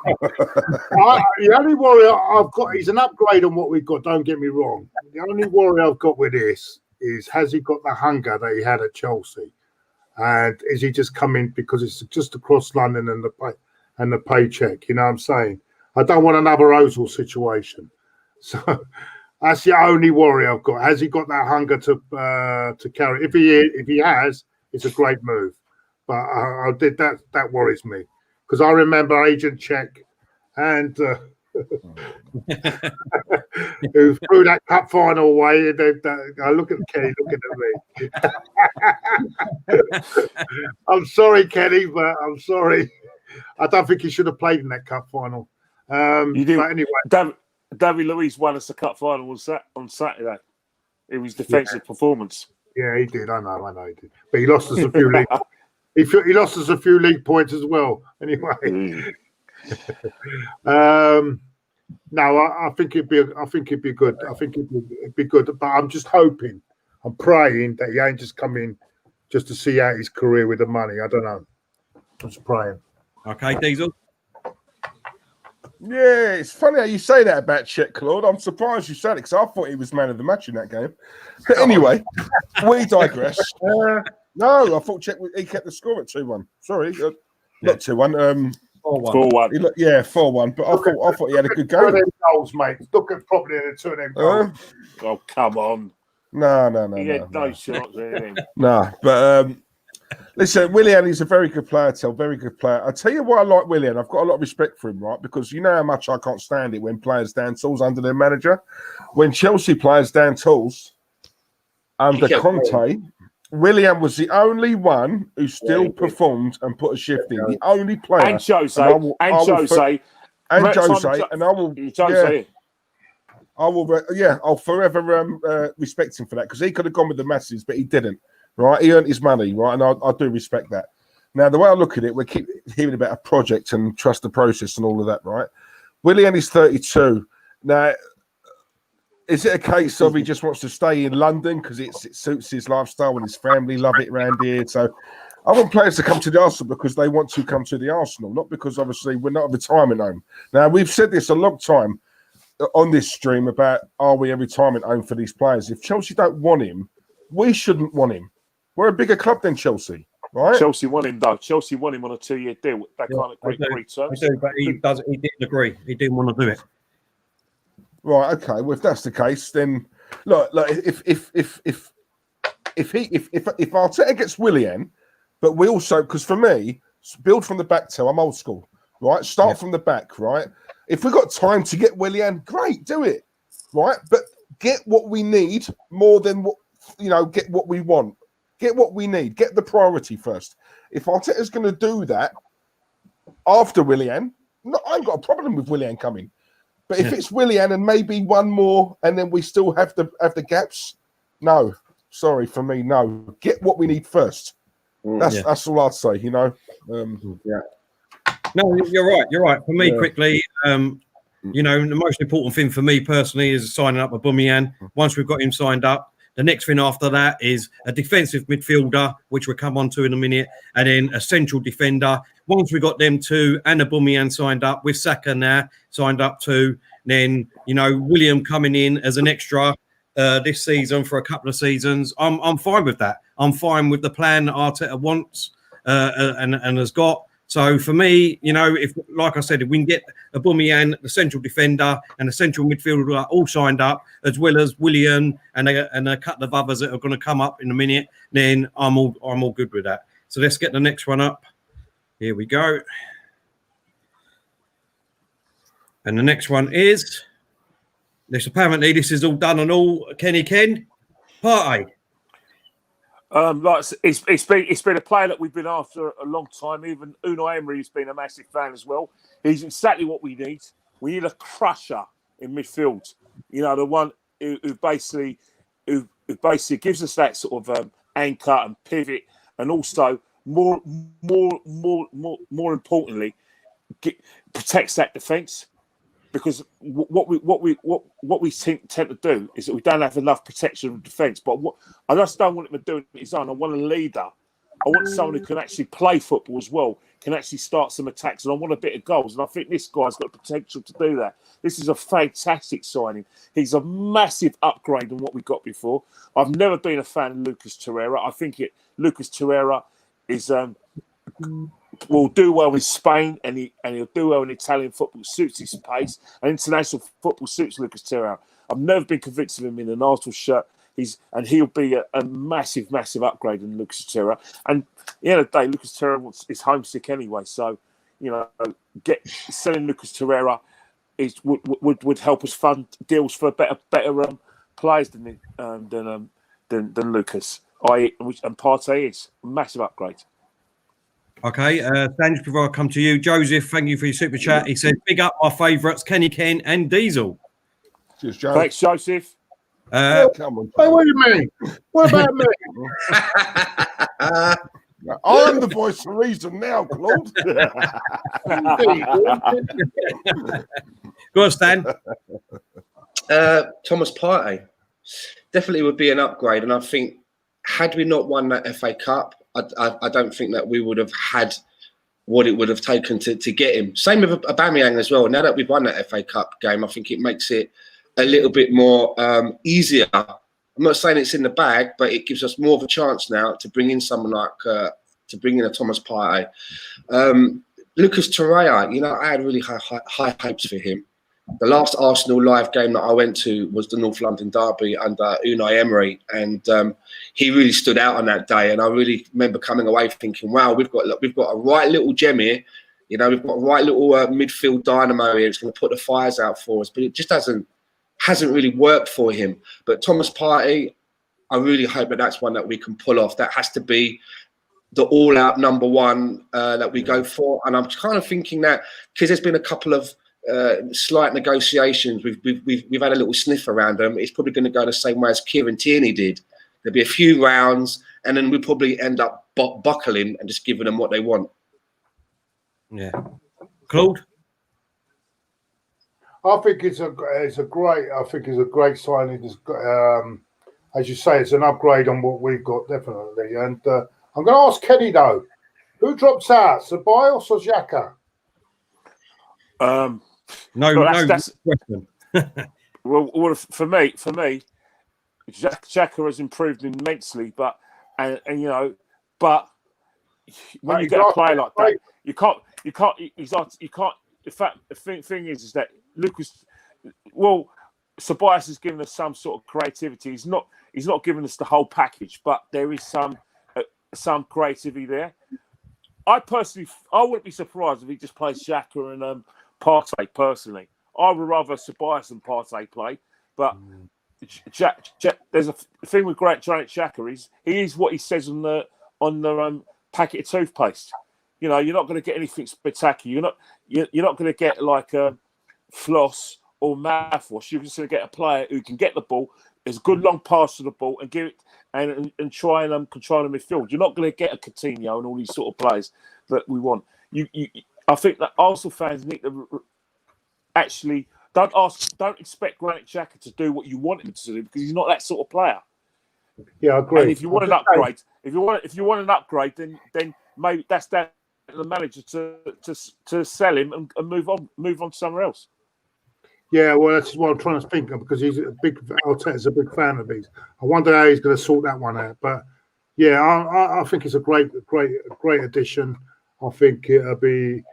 only worry I've got, he's an upgrade on what we've got. Don't get me wrong. The only worry I've got with this is, has he got the hunger that he had at Chelsea, and is he just coming because it's just across London and the paycheck? You know what I'm saying? I don't want another Ozil situation. So that's the only worry I've got. Has he got that hunger to carry? If he has, it's a great move. But I did that worries me, because I remember Agent Check and who threw that cup final away. I look at Kenny looking at me. I'm sorry, Kenny, but I'm sorry. I don't think he should have played in that cup final. You do. But anyway. David Luiz won us the cup final on Saturday. It was defensive performance. Yeah, he did. I know he did. But he lost us a few league. He lost us a few league points as well. Anyway, no, I think it'd be good. I think it'd be good. But I'm just hoping, I'm praying that he ain't just coming just to see out his career with the money. I don't know. I'm just praying. Okay, Diesel. Yeah, it's funny how you say that about Chet, Claude. I'm surprised you said it, because I thought he was man of the match in that game. But anyway, we digress. No, I thought Chet, he kept the score at 2-1. Sorry, not 2-1. 4-1. Yeah, 4-1. But I thought he had a good game. 2 of them goals, mate. Look at probably the 2 of them goals. Oh, come on. No. He had no shots in him. No, but listen, Willian is a very good player, very good player. I'll tell you why I like Willian. I've got a lot of respect for him, right? Because you know how much I can't stand it when players down tools under their manager. When Chelsea players down tools under Conte, Willian was the only one who still performed and put a shift in. The only player. And Jose. I'll forever respect him for that, because he could have gone with the masses, but he didn't. Right, he earned his money, right, and I do respect that. Now, the way I look at it, we keep hearing about a project and trust the process and all of that, right? Willian is 32. Now, is it a case of he just wants to stay in London because it suits his lifestyle and his family love it around here? So I want players to come to the Arsenal because they want to come to the Arsenal, not because obviously we're not a retirement home. Now, we've said this a long time on this stream about, are we a retirement home for these players? If Chelsea don't want him, we shouldn't want him. We're a bigger club than Chelsea, right? Chelsea want him, though. Chelsea want him on a 2-year deal. They can't agree terms. I do, but he didn't agree. He didn't want to do it. Right. Okay. Well, if that's the case, then look. If Arteta gets Willian, but we also, because for me, build from the back till I'm old school, right? Start from the back, right? If we've got time to get Willian, great, do it, right? But get what we need more than what, get what we want. Get what we need. Get the priority first. If Arteta's going to do that after Willian, I ain't got a problem with Willian coming. But if it's Willian and maybe one more, and then we still have the gaps, no. Sorry, for me, no. Get what we need first. That's all I'd say. No, you're right. You're right. For me, quickly, the most important thing for me personally is signing up Aubameyang. Once we've got him signed up, the next thing after that is a defensive midfielder, which we'll come on to in a minute, and then a central defender. Once we got them two and Aubameyang signed up, with Saka now signed up too, then, William coming in as an extra this season for a couple of seasons, I'm fine with that. I'm fine with the plan that Arteta wants and has got. So for me, if, like I said, if we can get Aubameyang, the central defender, and the central midfielder all signed up, as well as Willian and a couple of others that are going to come up in a minute, then I'm all good with that. So let's get the next one up. Here we go. And the next one is apparently this is all done and all Kenny Ken party. It's been a player that we've been after a long time. Even Unai Emery has been a massive fan as well. He's exactly what we need. We need a crusher in midfield. You know, the one who basically gives us that sort of anchor and pivot, and also more importantly, protects that defence. Because what we tend to do is that we don't have enough protection of defence. But I just don't want him to do it on his own. I want a leader. I want someone who can actually play football as well, can actually start some attacks, and I want a bit of goals. And I think this guy's got the potential to do that. This is a fantastic signing. He's a massive upgrade on what we got before. I've never been a fan of Lucas Torreira. I think Lucas Torreira is will do well in Spain, and he'll do well in Italian football. Suits his pace, and international football suits Lucas Torreira. I've never been convinced of him in an Arsenal shirt. He'll be a massive upgrade in Lucas Torreira. And at the end of the day, Lucas Torreira is homesick anyway. So, you know, selling Lucas Torreira would help us fund deals for better players than Lucas. And Partey is a massive upgrade. Okay, Sanj, before I come to you, Joseph, thank you for your super chat. He said, big up our favourites, Kenny Ken and Diesel. Cheers, Joe. Thanks, Joseph. Come on, Hey, what do you mean? What about me? I'm the voice of reason now, Claude. Go on, Stan. Thomas Partey definitely would be an upgrade, and I think had we not won that FA Cup, I don't think that we would have had what it would have taken to get him. Same with Aubameyang as well. Now that we've won that FA Cup game, I think it makes it a little bit more easier. I'm not saying it's in the bag, but it gives us more of a chance now to bring in someone like to bring in a Thomas Partey. Lucas Torreira, you know, I had really high hopes for him. The last Arsenal live game that I went to was the North London derby under Unai Emery, and he really stood out on that day. And I really remember coming away thinking, "Wow, we've got a right little gem here. You know, we've got a right little midfield dynamo here. It's going to put the fires out for us." But it just hasn't really worked for him. But Thomas Partey, I really hope that that's one that we can pull off. That has to be the all-out number one that we go for. And I'm kind of thinking that because there's been a couple of slight negotiations, we've had a little sniff around them. It's probably going to go the same way as Kieran Tierney did. There'll be a few rounds, and then we'll probably end up buckling and just giving them what they want. Yeah, Claude. I think it's a great signing. As you say, it's an upgrade on what we've got, definitely. And I'm going to ask Kenny though, who drops out, Ceballos or Xhaka? No question. well, for me, Xhaka has improved immensely, but when you get a player like that, you can't. In fact, the thing is that Lucas, Ceballos has given us some sort of creativity. He's not giving us the whole package, but there is some creativity there. I wouldn't be surprised if he just plays Xhaka and Partey. Personally, I would rather Ceballos and Partey play. But there's a thing with Granit Xhaka is he is what he says on the packet of toothpaste. You know, you're not going to get anything spectacular. You're not going to get like floss or mouthwash. You're just going to get a player who can get the ball, is a good long pass to the ball, and give it and try and control the midfield. You're not going to get a Coutinho and all these sort of players that we want. I think that Arsenal fans need to actually don't expect Granit Xhaka to do what you want him to do, because he's not that sort of player. Yeah, I agree. And if you want an upgrade, then maybe that's down to the manager to sell him and move on to somewhere else. Yeah, well, that's what I'm trying to think of, because Arteta's a big fan of these. I wonder how he's going to sort that one out. But yeah, I think it's a great addition. I think it'll be.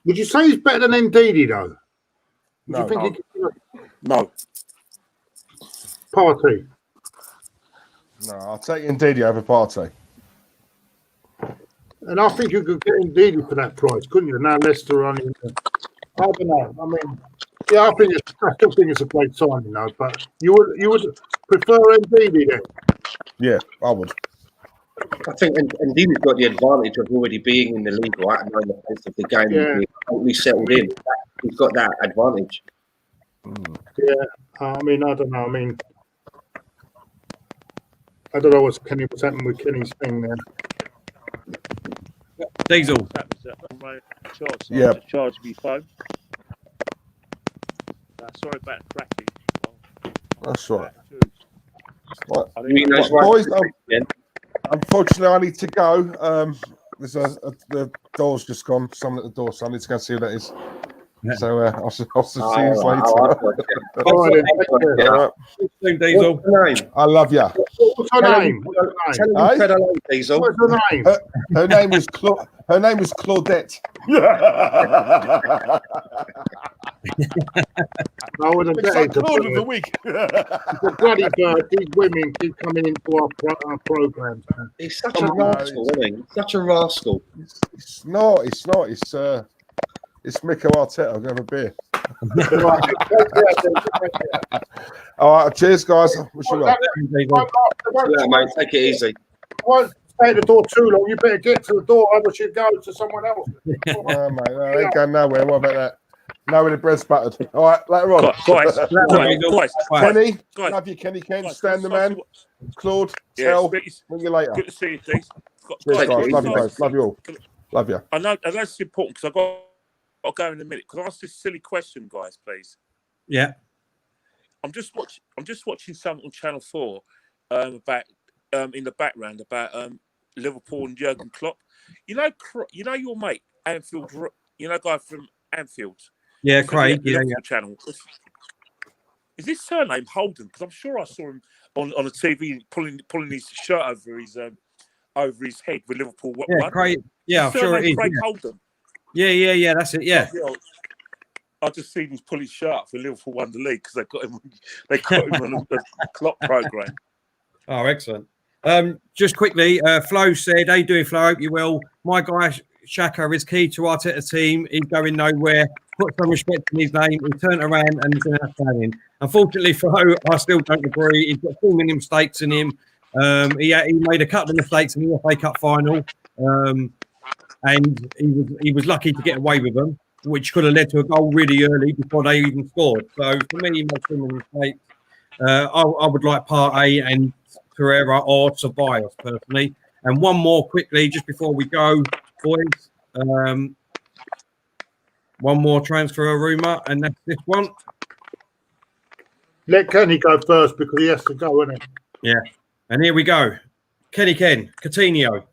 Would you say he's better than Ndidi though? No. No. Partey. No, I'll take Ndidi over Partey. And I think you could get Ndidi for that price, couldn't you? Now Leicester are only. I don't know. I mean, yeah, I still think it's a great signing, though. But you would prefer Ndidi then? Yeah, I would. I think, and Dean's got the advantage of already being in the league, right, and knowing the pace of the game and being totally settled in. He's got that advantage. Yeah, I mean, I don't know. I mean, I don't know what's happening with Kenny's thing there. Diesel. Yeah. To charge me phone. Sorry about cracking. That's right. Boys, unfortunately, I need to go. There's the door's just gone. Someone at the door, so I need to go see who that is. Yeah. So I'll see you later. Diesel. I love you. What's her name? Diesel. What's her name? Her name was Her name was Claudette. I would have It's like Claude of the week. The bloody bird. These women keep coming into our programs. He's such a rascal, isn't he? Such a rascal. It's not. It's Mikel Arteta. I'm going to have a beer. All right, cheers, guys. Wish you well. Yeah, mate, take it easy. Won't stay at the door too long. You better get to the door, otherwise you go to someone else. No, mate, no, I ain't going nowhere. What about that? Now with the bread's buttered. All right, later on. Kenny, love you, Kenny. Ken, Stan the man. Claude, tell. Bring you later. Good to see you, Deez. Cheers, guys. Love you both. Love you all. Love you. I know it's important because I'll go in a minute. Can I ask this silly question, guys, please? Yeah. I'm just watching something on Channel 4 about in the background about Liverpool and Jurgen Klopp. You know your mate Anfield. You know, guy from Anfield. Yeah, Craig. Yeah. Channel. Is his surname Holden? Because I'm sure I saw him on a TV pulling his shirt over his head with Liverpool. Yeah, Craig. Yeah, I'm sure it is. Craig Holden. Yeah. That's it. Yeah. I just seen him pull his shirt up for Liverpool won the league because they got him on a Klopp program. Oh, excellent. Just quickly, Flo said, "How you doing, Flo? Hope you well. My guy Shaka is key to Arteta's team. He's going nowhere. Put some respect in his name. He turned around and he's going to have planning." Unfortunately, Flo, I still don't agree. He's got too many mistakes in him. He made a couple of mistakes in the FA Cup final, and he was lucky to get away with them, which could have led to a goal really early before they even scored. So for me, he made too many mistakes. I would like Partey and Pereira or Ceballos personally. And one more quickly, just before we go, boys. One more transfer rumour, and that's this one. Let Kenny go first because he has to go, isn't he? Yeah. And here we go. Ken, Coutinho.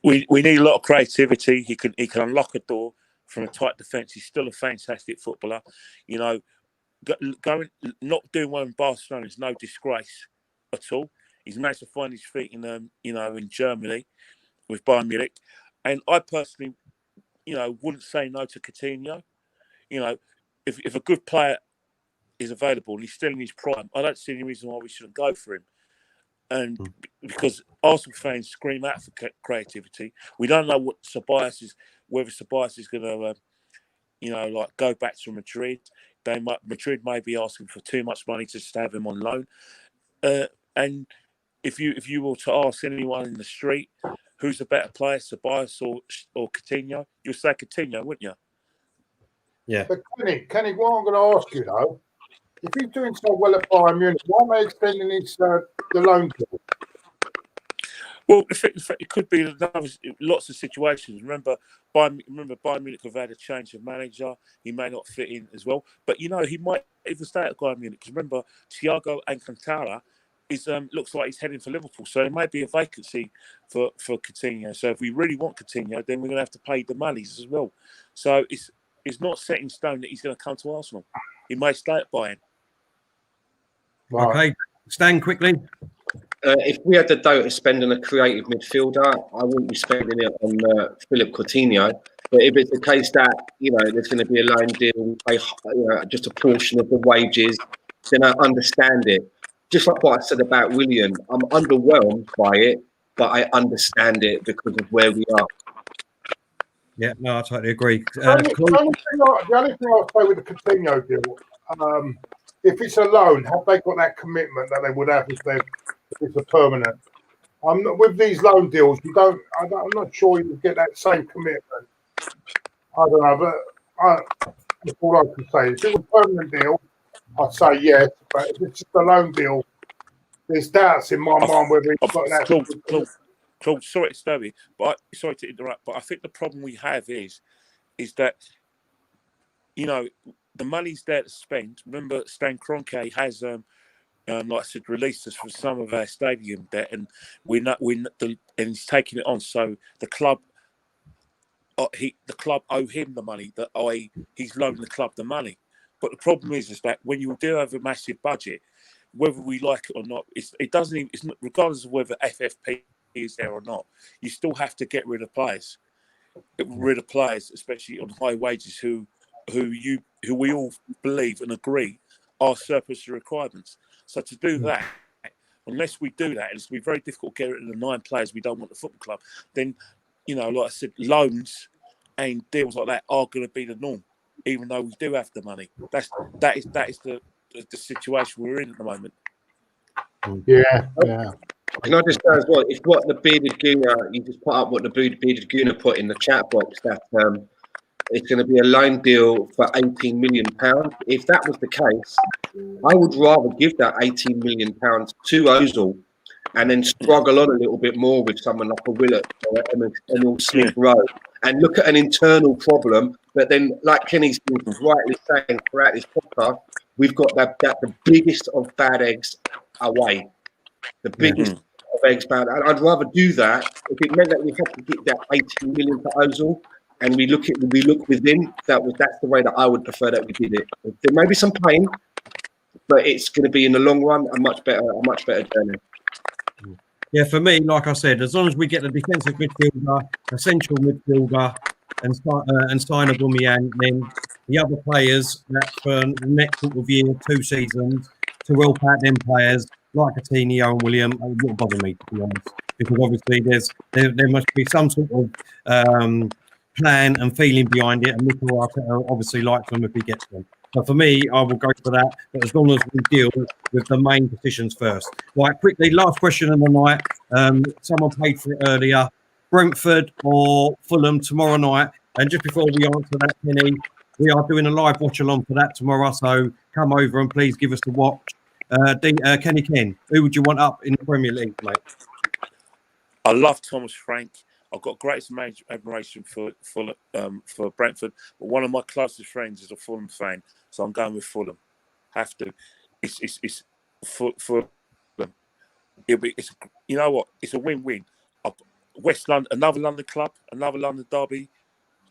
We need a lot of creativity. He can unlock a door from a tight defence. He's still a fantastic footballer. You know, not doing well in Barcelona is no disgrace at all. He's managed to find his feet in in Germany with Bayern Munich, and I personally, wouldn't say no to Coutinho. You know, if a good player is available and he's still in his prime, I don't see any reason why we shouldn't go for him. And because Arsenal fans scream out for creativity, we don't know whether Ceballos is going to, go back to Madrid. Madrid may be asking for too much money to just have him on loan. And if you were to ask anyone in the street who's a better player, Ceballos or Coutinho, you'll say Coutinho, wouldn't you? Yeah. But Kenny, what I'm going to ask you though, if he's doing so well at Bayern Munich, why am I extending his the loan deal? Well, it could be lots of situations. Remember, Bayern Munich have had a change of manager. He may not fit in as well, but he might even stay at Bayern Munich. Because remember, Thiago Alcantara looks like he's heading for Liverpool, so there might be a vacancy for Coutinho. So if we really want Coutinho, then we're going to have to pay the monies as well. So it's not set in stone that he's going to come to Arsenal. He may stay at Bayern. Right. Okay, Stan, quickly. If we had the dough to spend on a creative midfielder, I wouldn't be spending it on Philip Coutinho. But if it's the case that there's going to be a loan deal, we pay just a portion of the wages, then I understand it. Just like what I said about Willian, I'm underwhelmed by it, but I understand it because of where we are. Yeah, no, I totally agree. The only thing I'll say with the Coutinho deal, if it's a loan, have they got that commitment that they would have if it's a permanent? I'm not with these loan deals. I'm not sure you get that same commitment. I don't know, but that's all I can say. If it was a permanent deal, I'd say yes. But if it's just a loan deal, there's doubts in my mind whether it's got that. Claude, sorry to disturb you, sorry to interrupt, but I think the problem we have is that, you know, the money's there to spend. Remember, Stan Kroenke has, like I said, released us from some of our stadium debt, and and he's taking it on. So the club, the club owe him the money. He's loaning the club the money. But the problem is that when you do have a massive budget, whether we like it or not, it's not, regardless of whether FFP is there or not, you still have to get rid of players. Especially on high wages, who we all believe and agree are surplus to requirements. So to do that, unless we do that, it's going to be very difficult to get rid of the 9 players we don't want the football club. Then, you know, like I said, loans and deals like that are going to be the norm, even though we do have the money. That is the situation we're in at the moment. Yeah. Can I just say as well, if what the bearded gooner, you just put up what the bearded gooner put in the chat box, that it's going to be a loan deal for £18 million. If that was the case, I would rather give that £18 million to Ozil and then struggle on a little bit more with someone like a Willett or Emil Smith Rowe and look at an internal problem. But then, like Kenny's been rightly saying throughout this podcast, we've got the biggest of bad eggs away. The biggest of eggs bad. I'd rather do that if it meant that we had to get that 18 million to Ozil and we look within. That's the way that I would prefer that we did it. There may be some pain, but it's going to be in the long run a much better journey. Yeah, for me, like I said, as long as we get the defensive midfielder, essential midfielder, and sign a Aubameyang, then the other players that for the next sort of year, 2 seasons, to help out them players like Coutinho and William, it wouldn't bother me, to be honest, because obviously there must be some sort of plan and feeling behind it, and Mikel Arteta obviously likes them if he gets them. So for me, I will go for that, but as long as we deal with the main positions first. Right, quickly, last question of the night. Someone paid for it earlier. Brentford or Fulham tomorrow night? And just before we answer that, Kenny, we are doing a live watch along for that tomorrow, so come over and please give us the watch. Kenny Ken, who would you want up in the Premier League, mate? I love Thomas Frank. I've got greatest admiration for Brentford, but one of my closest friends is a Fulham fan, so I'm going with Fulham. Have to. It's for them. It's you know what? It's a win-win. West London, another London club, another London derby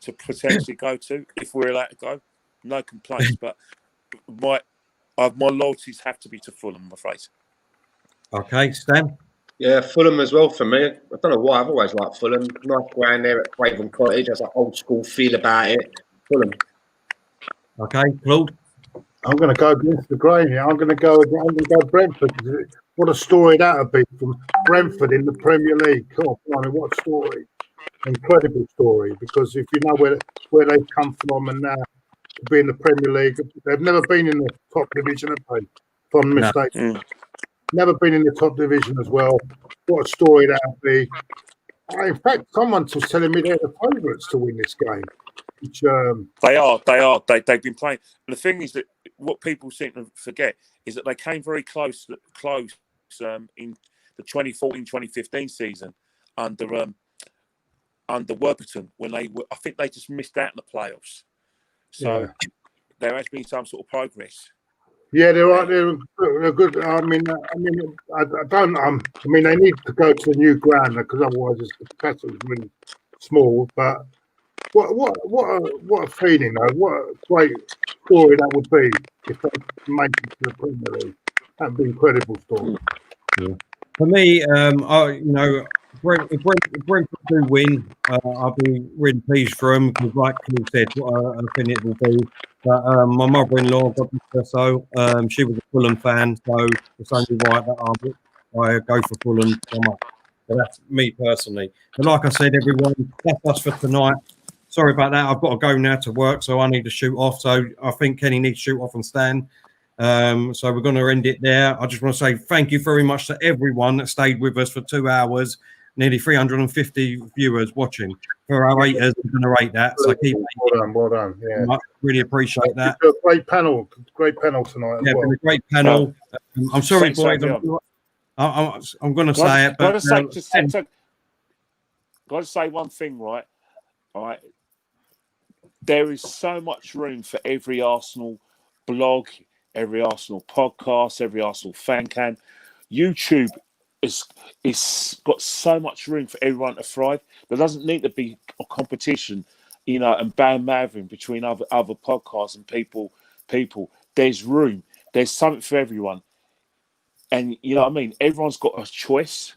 to potentially go to if we're allowed to go. No complaints, but my loyalties have to be to Fulham, I'm afraid. Okay, Stan. Yeah, Fulham as well for me. I don't know why. I've always liked Fulham. Nice ground there at Craven Cottage. There's an old school feel about it. Fulham. Okay, Claude. I'm going to go against the grain here. I'm going to go Brentford. What a story that would be from Brentford in the Premier League. Oh, I mean, what a story. Incredible story. Because if you know where they've come from and now to be in the Premier League, they've never been in the top division, have they? If I'm mistaken. Never been in the top division as well. What a story that would be. In fact, someone was telling me they're the favourites to win this game. Which, They are. They've been playing. And the thing is that what people seem to forget is that they came very close in the 2014-2015 season under Worthington when I think they just missed out in the playoffs. So there has been some sort of progress. Yeah, they're good. I mean, I don't. I mean, they need to go to a new ground because otherwise the capacity is really small. But what a feeling, though! What a great story that would be if they make it to the Premier League. That'd be an incredible story. Yeah. For me, if Brentford do win, I'll be really pleased for them because, like you said, what I think it will be. But my mother-in-law, God bless her soul, she was a Fulham fan, so it's only right that I go for Fulham so much. But that's me personally. But like I said, everyone, that's us for tonight. Sorry about that. I've got to go now to work, so I need to shoot off. So I think Kenny needs to shoot off and stand. So we're going to end it there. I just want to say thank you very much to everyone that stayed with us for 2 hours. Nearly 350 viewers watching. For our haters, we're going to rate that. So keep well done. Yeah, really appreciate that. A great panel tonight. Yeah, as well. been a great panel. I'm sorry, Thanks, boys. I'm going to say it, but got to say one thing, right? All right. There is so much room for every Arsenal blog, every Arsenal podcast, every Arsenal fan cam. YouTube is got so much room for everyone to thrive. There doesn't need to be a competition, and bandmouthing between other podcasts and people. There's room. There's something for everyone. And you know what I mean? Everyone's got a choice.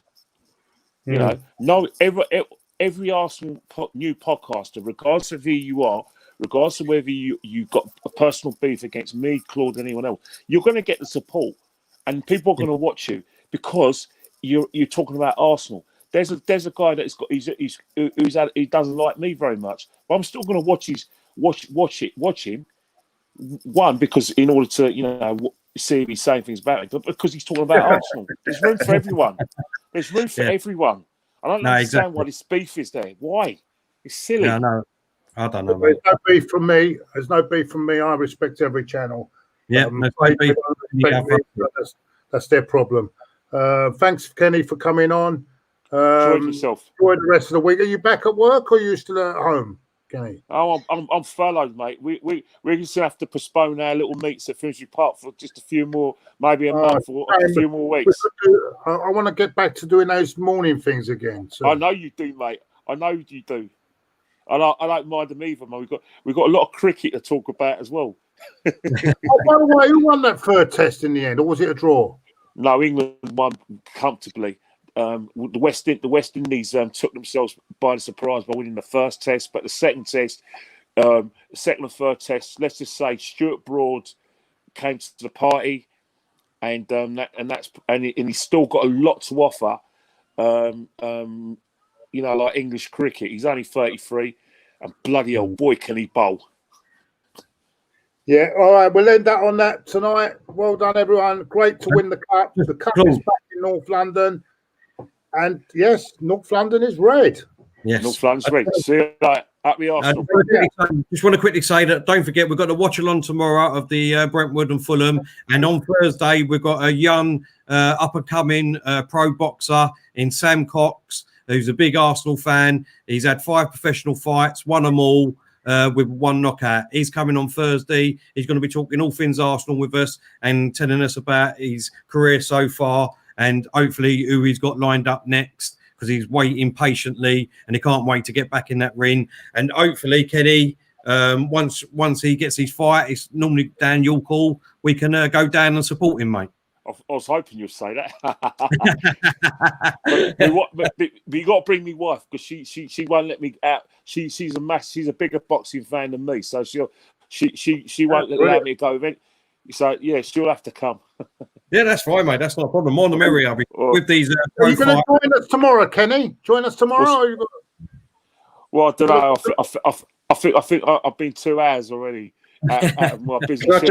Every Arsenal new podcaster, regardless of who you are, regardless of whether you've got a personal beef against me, Claude, anyone else, you're going to get the support, and people are going to watch you because you're talking about Arsenal. There's a guy that's got he doesn't like me very much, but I'm still going to watch him. One, because in order to see if he's saying things about it, but because he's talking about Arsenal. There's room for everyone. There's room for everyone. I don't understand why this beef is there. Why? It's silly. Yeah, no, I don't know. There's no beef from me. There's no beef from me. I respect every channel. Yeah, that's their problem. Thanks, Kenny, for coming on. Enjoy yourself. Enjoy the rest of the week. Are you back at work or are you still at home, Kenny? Oh, I'm furloughed, mate. We're just gonna have to postpone our little meets at Finsbury Park for just a few more, maybe a month or a few more weeks. I want to get back to doing those morning things again. So. I know you do, mate. I know you do. I don't mind them either, mate. We've got a lot of cricket to talk about as well. By the way, who won that third test in the end, or was it a draw? No, England won comfortably. The West Indies took themselves by the surprise by winning the first test, but the second test, second and third test, let's just say Stuart Broad came to the party, and he's still got a lot to offer. Like English cricket. He's only 33, and bloody hell, boy, can he bowl. Yeah, all right, we'll end that on that tonight. Well done, everyone. Great to win the cup. The cup is back in North London. And yes, North London is red. Yes. North London's red. See you later. Happy Arsenal. Just want to quickly say that don't forget we've got the watch along tomorrow of the Brentwood and Fulham, and on Thursday we've got a young up and coming pro boxer in Sam Cox, who's a big Arsenal fan. He's had 5 professional fights, won them all with 1 knockout. He's coming on Thursday. He's going to be talking all things Arsenal with us and telling us about his career so far and hopefully who he's got lined up next, because he's waiting patiently and he can't wait to get back in that ring. And hopefully, Kenny, once he gets his fight, it's normally down your call. We can go down and support him, mate. I was hoping you'd say that. but you got to bring me wife, because she won't let me out. She's a bigger boxing fan than me, so she won't allow me to go with it. So yeah, she'll have to come. Yeah, that's fine, mate. That's not a problem. More than the merrier. With these. Are you going to join us tomorrow, Kenny? Join us tomorrow. Well, I don't know. I think I've been 2 hours already out of my business.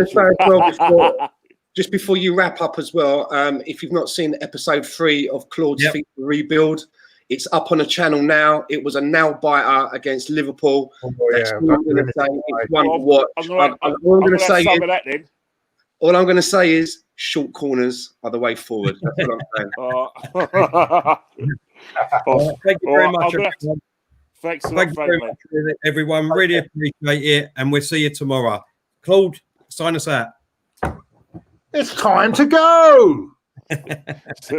Just before you wrap up as well, if you've not seen episode 3 of Claude's Feet Rebuild, it's up on the channel now. It was a nail biter against Liverpool. That's all I'm going to say. It's one to watch. All I'm going to say is short corners are the way forward. That's what I'm saying. Thank you very much. Thanks a lot, very much, everyone. Really appreciate it, and we'll see you tomorrow. Claude, sign us out. It's time to go.